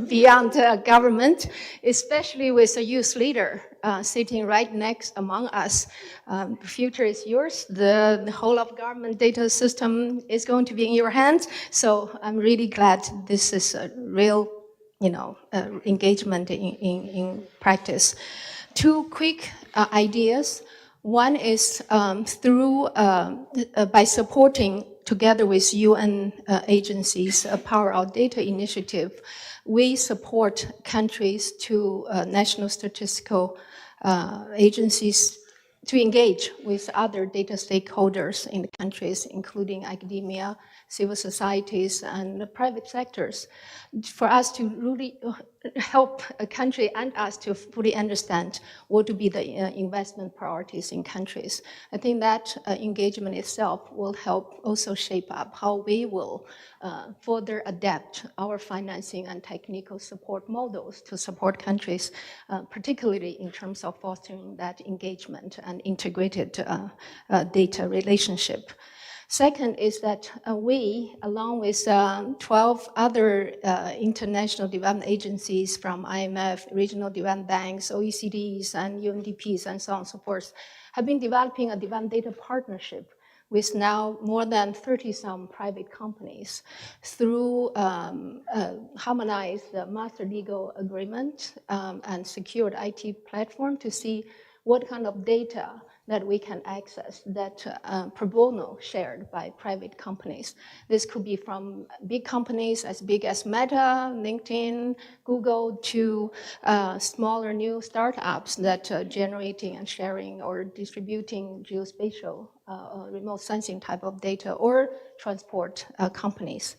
beyond government, especially with a youth leader sitting right next among us. The future is yours. The whole of government data system is going to be in your hands. So I'm really glad this is a real, engagement in practice. Two quick ideas. One is by supporting, together with UN agencies, Power Our Data initiative, we support countries to national statistical agencies to engage with other data stakeholders in the countries, including academia, civil societies, and the private sectors, for us to really help a country and us to fully understand what to be the investment priorities in countries. I think that engagement itself will help also shape up how we will further adapt our financing and technical support models to support countries, particularly in terms of fostering that engagement and integrated data relationship. Second is that we, along with 12 other international development agencies from IMF, regional development banks, OECDs, and UNDPs, and so on and so forth, have been developing a development data partnership with now more than 30-some private companies through harmonized master legal agreement and secured IT platform to see what kind of data that we can access that pro bono shared by private companies. This could be from big companies as big as Meta, LinkedIn, Google, to smaller new startups that are generating and sharing or distributing geospatial remote sensing type of data, or transport companies.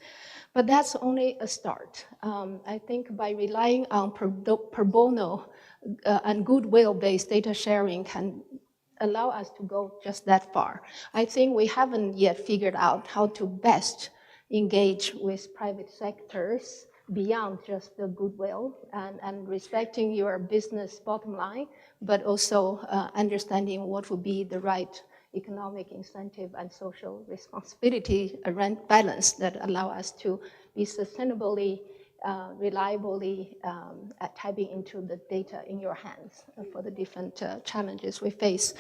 But that's only a start. I think by relying on pro bono and goodwill-based data sharing can allow us to go just that far. I think we haven't yet figured out how to best engage with private sectors beyond just the goodwill and respecting your business bottom line, but also understanding what would be the right economic incentive and social responsibility balance that allow us to be sustainably, reliably tapping into the data in your hands for the different challenges we face.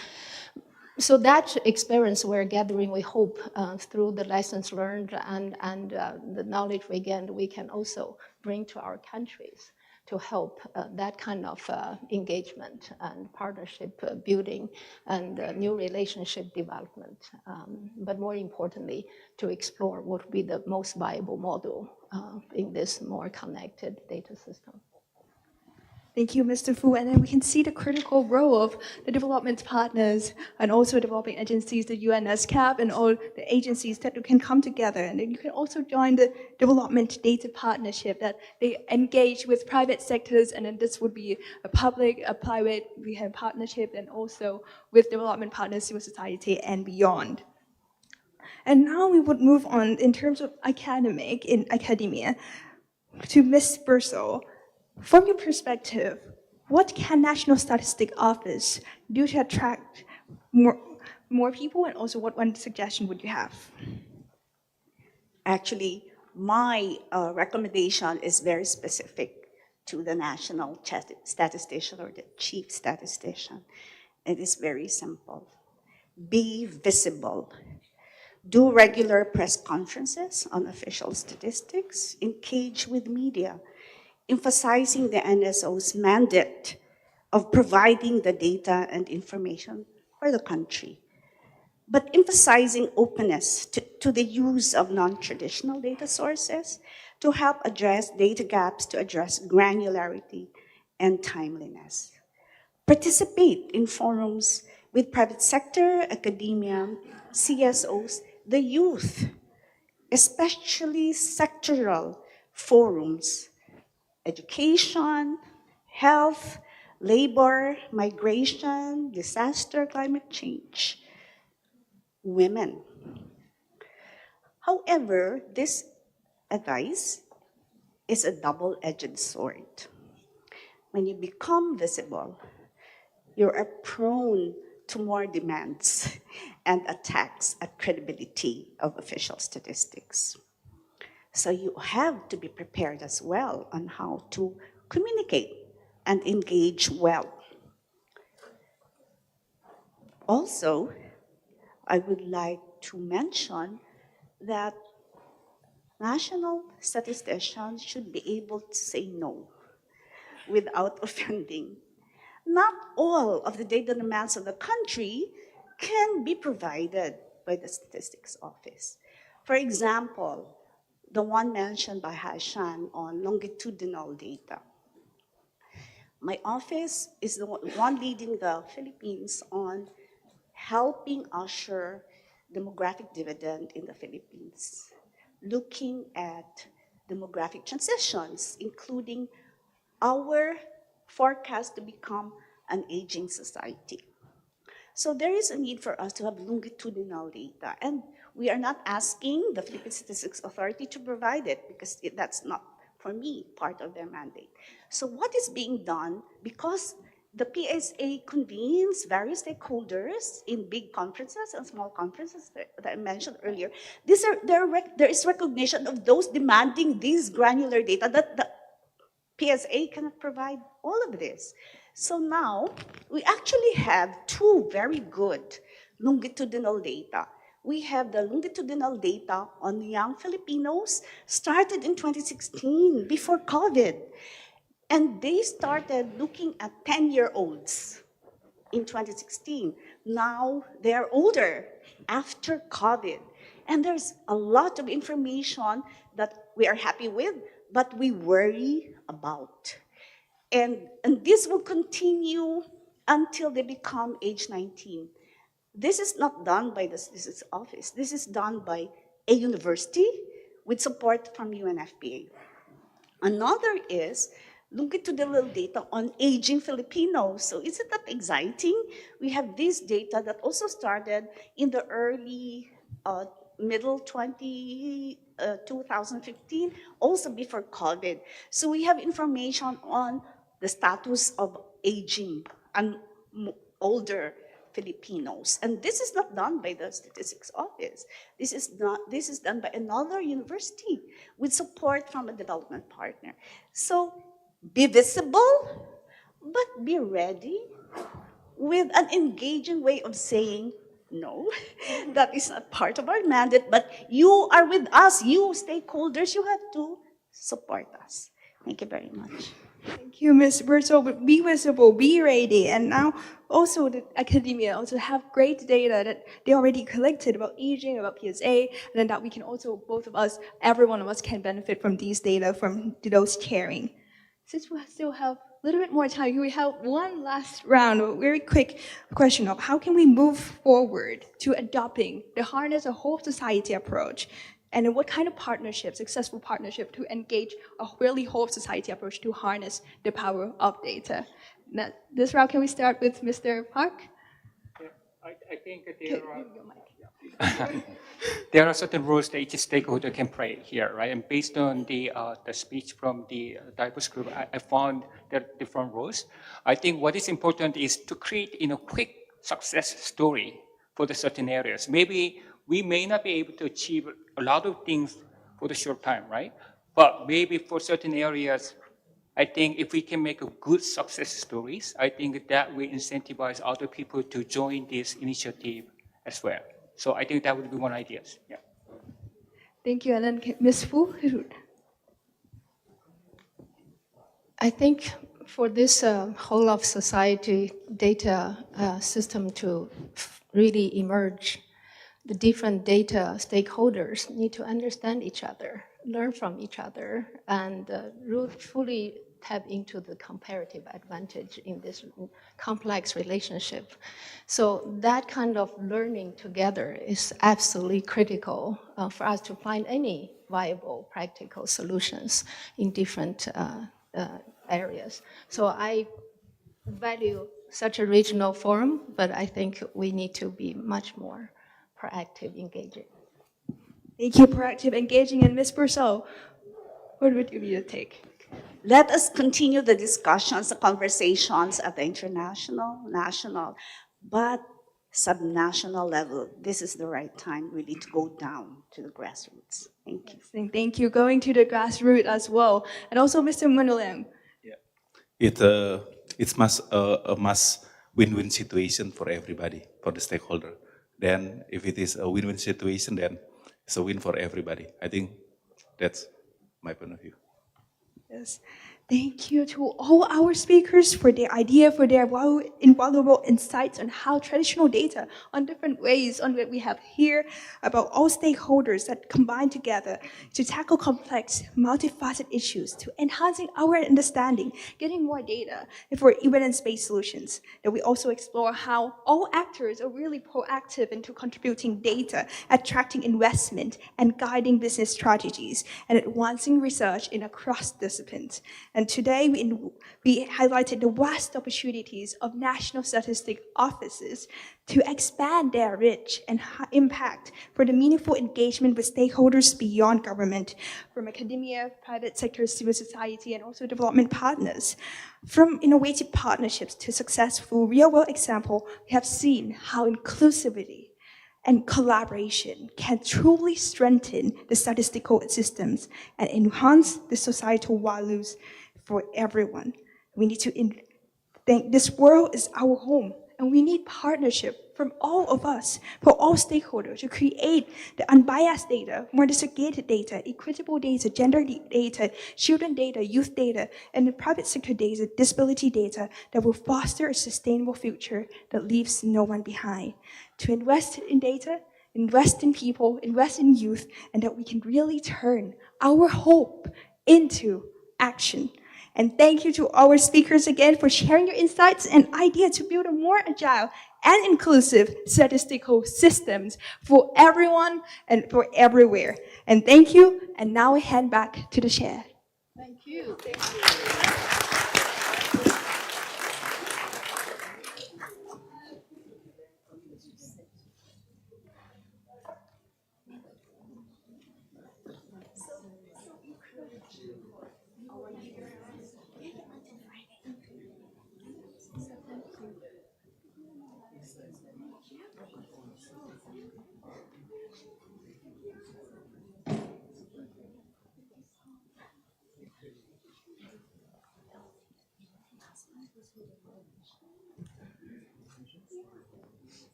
So that experience we're gathering, we hope through the lessons learned and the knowledge we gained, we can also bring to our countries to help that kind of engagement and partnership building and new relationship development. But more importantly, to explore what would be the most viable model in this more connected data system. Thank you, Mr. Fu. And then we can see the critical role of the development partners and also developing agencies, the UN ESCAP, and all the agencies that can come together. And then you can also join the development data partnership that they engage with private sectors, and then this would be a public, a private, we have partnership, and also with development partners, civil society, and beyond. And now we would move on in terms of academia to Ms. Bursell. From your perspective, what can National Statistic Office do to attract more people, and also what one suggestion would you have? Actually, my recommendation is very specific to the national statistician or the chief statistician. It is very simple. Be visible. Do regular press conferences on official statistics. Engage with media, emphasizing the NSO's mandate of providing the data and information for the country, but emphasizing openness to the use of non-traditional data sources to help address data gaps, to address granularity and timeliness. Participate in forums with private sector, academia, CSOs, the youth, especially sectoral forums, education, health, labor, migration, disaster, climate change, women. However, this advice is a double-edged sword. When you become visible, you are prone to more demands and attacks at credibility of official statistics. So you have to be prepared as well on how to communicate and engage well. Also, I would like to mention that national statisticians should be able to say no without offending. Not all of the data demands of the country can be provided by the Statistics Office. For example, the one mentioned by Hashan on longitudinal data. My office is the one leading the Philippines on helping usher demographic dividend in the Philippines, looking at demographic transitions, including our forecast to become an aging society. So there is a need for us to have longitudinal data, and we are not asking the Philippine Statistics Authority to provide it because that's not, for me, part of their mandate. So what is being done, because the PSA convenes various stakeholders in big conferences and small conferences that I mentioned earlier, there is recognition of those demanding these granular data that the PSA cannot provide all of this. So now, we actually have two very good longitudinal data. We have the longitudinal data on young Filipinos, started in 2016, before COVID. And they started looking at 10-year-olds in 2016. Now they're older after COVID. And there's a lot of information that we are happy with, but we worry about. And this will continue until they become age 19. This is not done by the Statistics Office. This is done by a university with support from UNFPA. Another is longitudinal data on aging Filipinos. So isn't that exciting? We have this data that also started in the early, middle 2015, also before COVID. So we have information on the status of aging and older Filipinos. And this is not done by the Statistics Office. This is done by another university with support from a development partner. So be visible, but be ready with an engaging way of saying, no, that is not part of our mandate, but you are with us, you stakeholders, you have to support us. Thank you very much. Thank you, Ms. Berto. Be visible, be ready, and now also the academia also have great data that they already collected about aging, about PSA, and then that we can also, both of us, every one of us can benefit from these data, from those sharing. Since we still have a little bit more time, we have one last round, a very quick question of how can we move forward to adopting the harness a whole society approach, and then what kind of partnership, successful partnership, to engage a really whole society approach to harness the power of data. Now, this round, can we start with Mr. Park? Yeah, I think that there are certain roles that each stakeholder can play here, right? And based on the speech from the diverse group, I found there are different roles. I think what is important is to create a quick success story for the certain areas. Maybe we may not be able to achieve a lot of things for the short time, right? But maybe for certain areas, I think if we can make a good success stories, I think that will incentivize other people to join this initiative as well. So I think that would be one idea. Yeah. Thank you. And then Ms. Fu. I think for this whole of society data system to really emerge, the different data stakeholders need to understand each other, learn from each other, and fully tap into the comparative advantage in this complex relationship. So that kind of learning together is absolutely critical for us to find any viable practical solutions in different areas. So I value such a regional forum, but I think we need to be much more proactive, engaging. Thank you, proactive, engaging, and Ms. Purcell. What would you be to take? Let us continue the discussions, the conversations at the international, national, but subnational level. This is the right time really to go down to the grassroots. Thank you. And thank you. Going to the grassroots as well. And also, Mr. Manulang. It's a must win-win situation for everybody, for the stakeholder. Then if it is a win-win situation, then it's a win for everybody. I think that's my point of view. Yes. Thank you to all our speakers for their idea, for their invaluable insights on how traditional data, on different ways on what we have here about all stakeholders that combine together to tackle complex, multifaceted issues, to enhancing our understanding, getting more data for evidence-based solutions. That we also explore how all actors are really proactive into contributing data, attracting investment, and guiding business strategies, and advancing research in across disciplines. And today, we highlighted the vast opportunities of national statistic offices to expand their reach and impact for the meaningful engagement with stakeholders beyond government, from academia, private sector, civil society, and also development partners. From innovative partnerships to successful real-world example, we have seen how inclusivity and collaboration can truly strengthen the statistical systems and enhance the societal values for everyone. We need to think this world is our home, and we need partnership from all of us, for all stakeholders, to create the unbiased data, more disaggregated data, equitable data, gender data, children data, youth data, and the private sector data, disability data that will foster a sustainable future that leaves no one behind. To invest in data, invest in people, invest in youth, and that we can really turn our hope into action. And thank you to our speakers again for sharing your insights and ideas to build a more agile and inclusive statistical systems for everyone and for everywhere. And thank you. And now I hand back to the chair. Thank you. Thank you.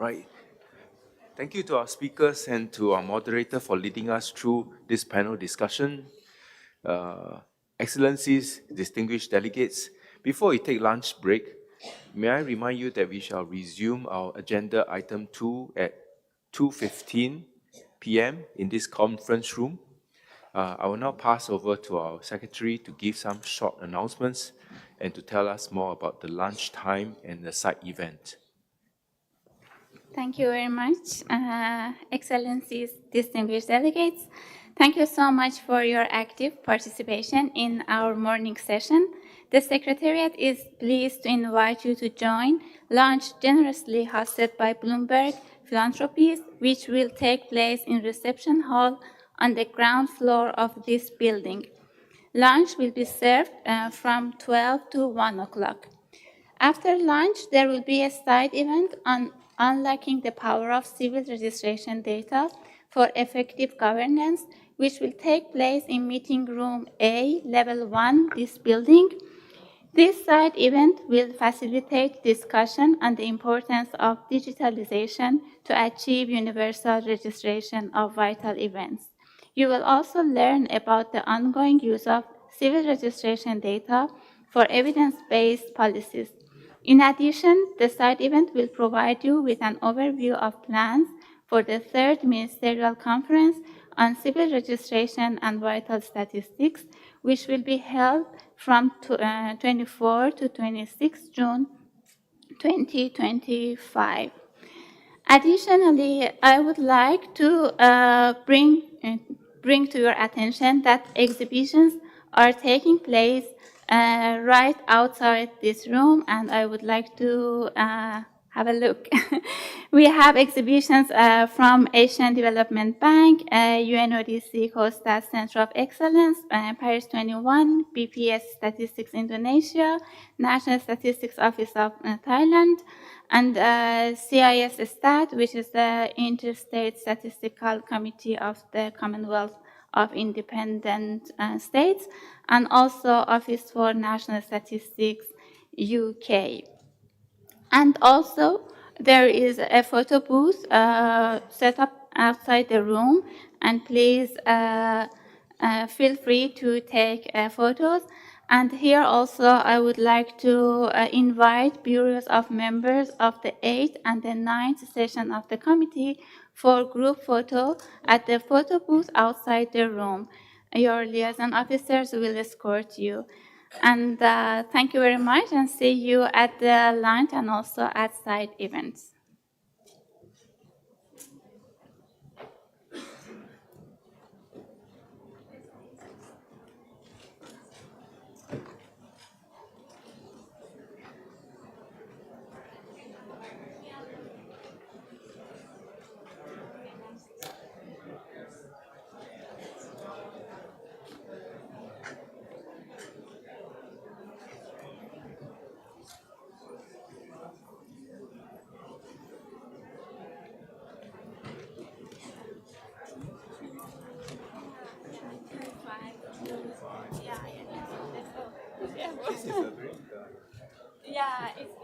Right. Thank you to our speakers and to our moderator for leading us through this panel discussion. Excellencies, distinguished delegates, before we take lunch break, may I remind you that we shall resume our agenda item 2 at 2:15 p.m. in this conference room. I will now pass over to our secretary to give some short announcements and to tell us more about the lunch time and the side event. Thank you very much, Excellencies, distinguished delegates. Thank you so much for your active participation in our morning session. The Secretariat is pleased to invite you to join lunch generously hosted by Bloomberg Philanthropies, which will take place in reception hall on the ground floor of this building. Lunch will be served from 12 to 1 o'clock. After lunch, there will be a side event on unlocking the power of civil registration data for effective governance, which will take place in meeting room A, level 1, this building. This side event will facilitate discussion on the importance of digitalization to achieve universal registration of vital events. You will also learn about the ongoing use of civil registration data for evidence-based policies. In addition, the side event will provide you with an overview of plans for the third ministerial conference on civil registration and vital statistics, which will be held from 24 to 26 June 2025. Additionally, I would like to bring to your attention that exhibitions are taking place right outside this room, and I would like to have a look. We have exhibitions from Asian Development Bank, UNODC Costa Center of Excellence, Paris 21, BPS Statistics Indonesia, National Statistics Office of Thailand, and CIS Stat, which is the Interstate Statistical Committee of the Commonwealth of Independent States, and also Office for National Statistics UK. And also, there is a photo booth set up outside the room, and please feel free to take photos. And here also, I would like to invite bureaus of members of the 8th and the 9th session of the committee for group photo at the photo booth outside the room. Your liaison officers will escort you. And thank you very much, and see you at the lunch and also at side events. Yeah, it's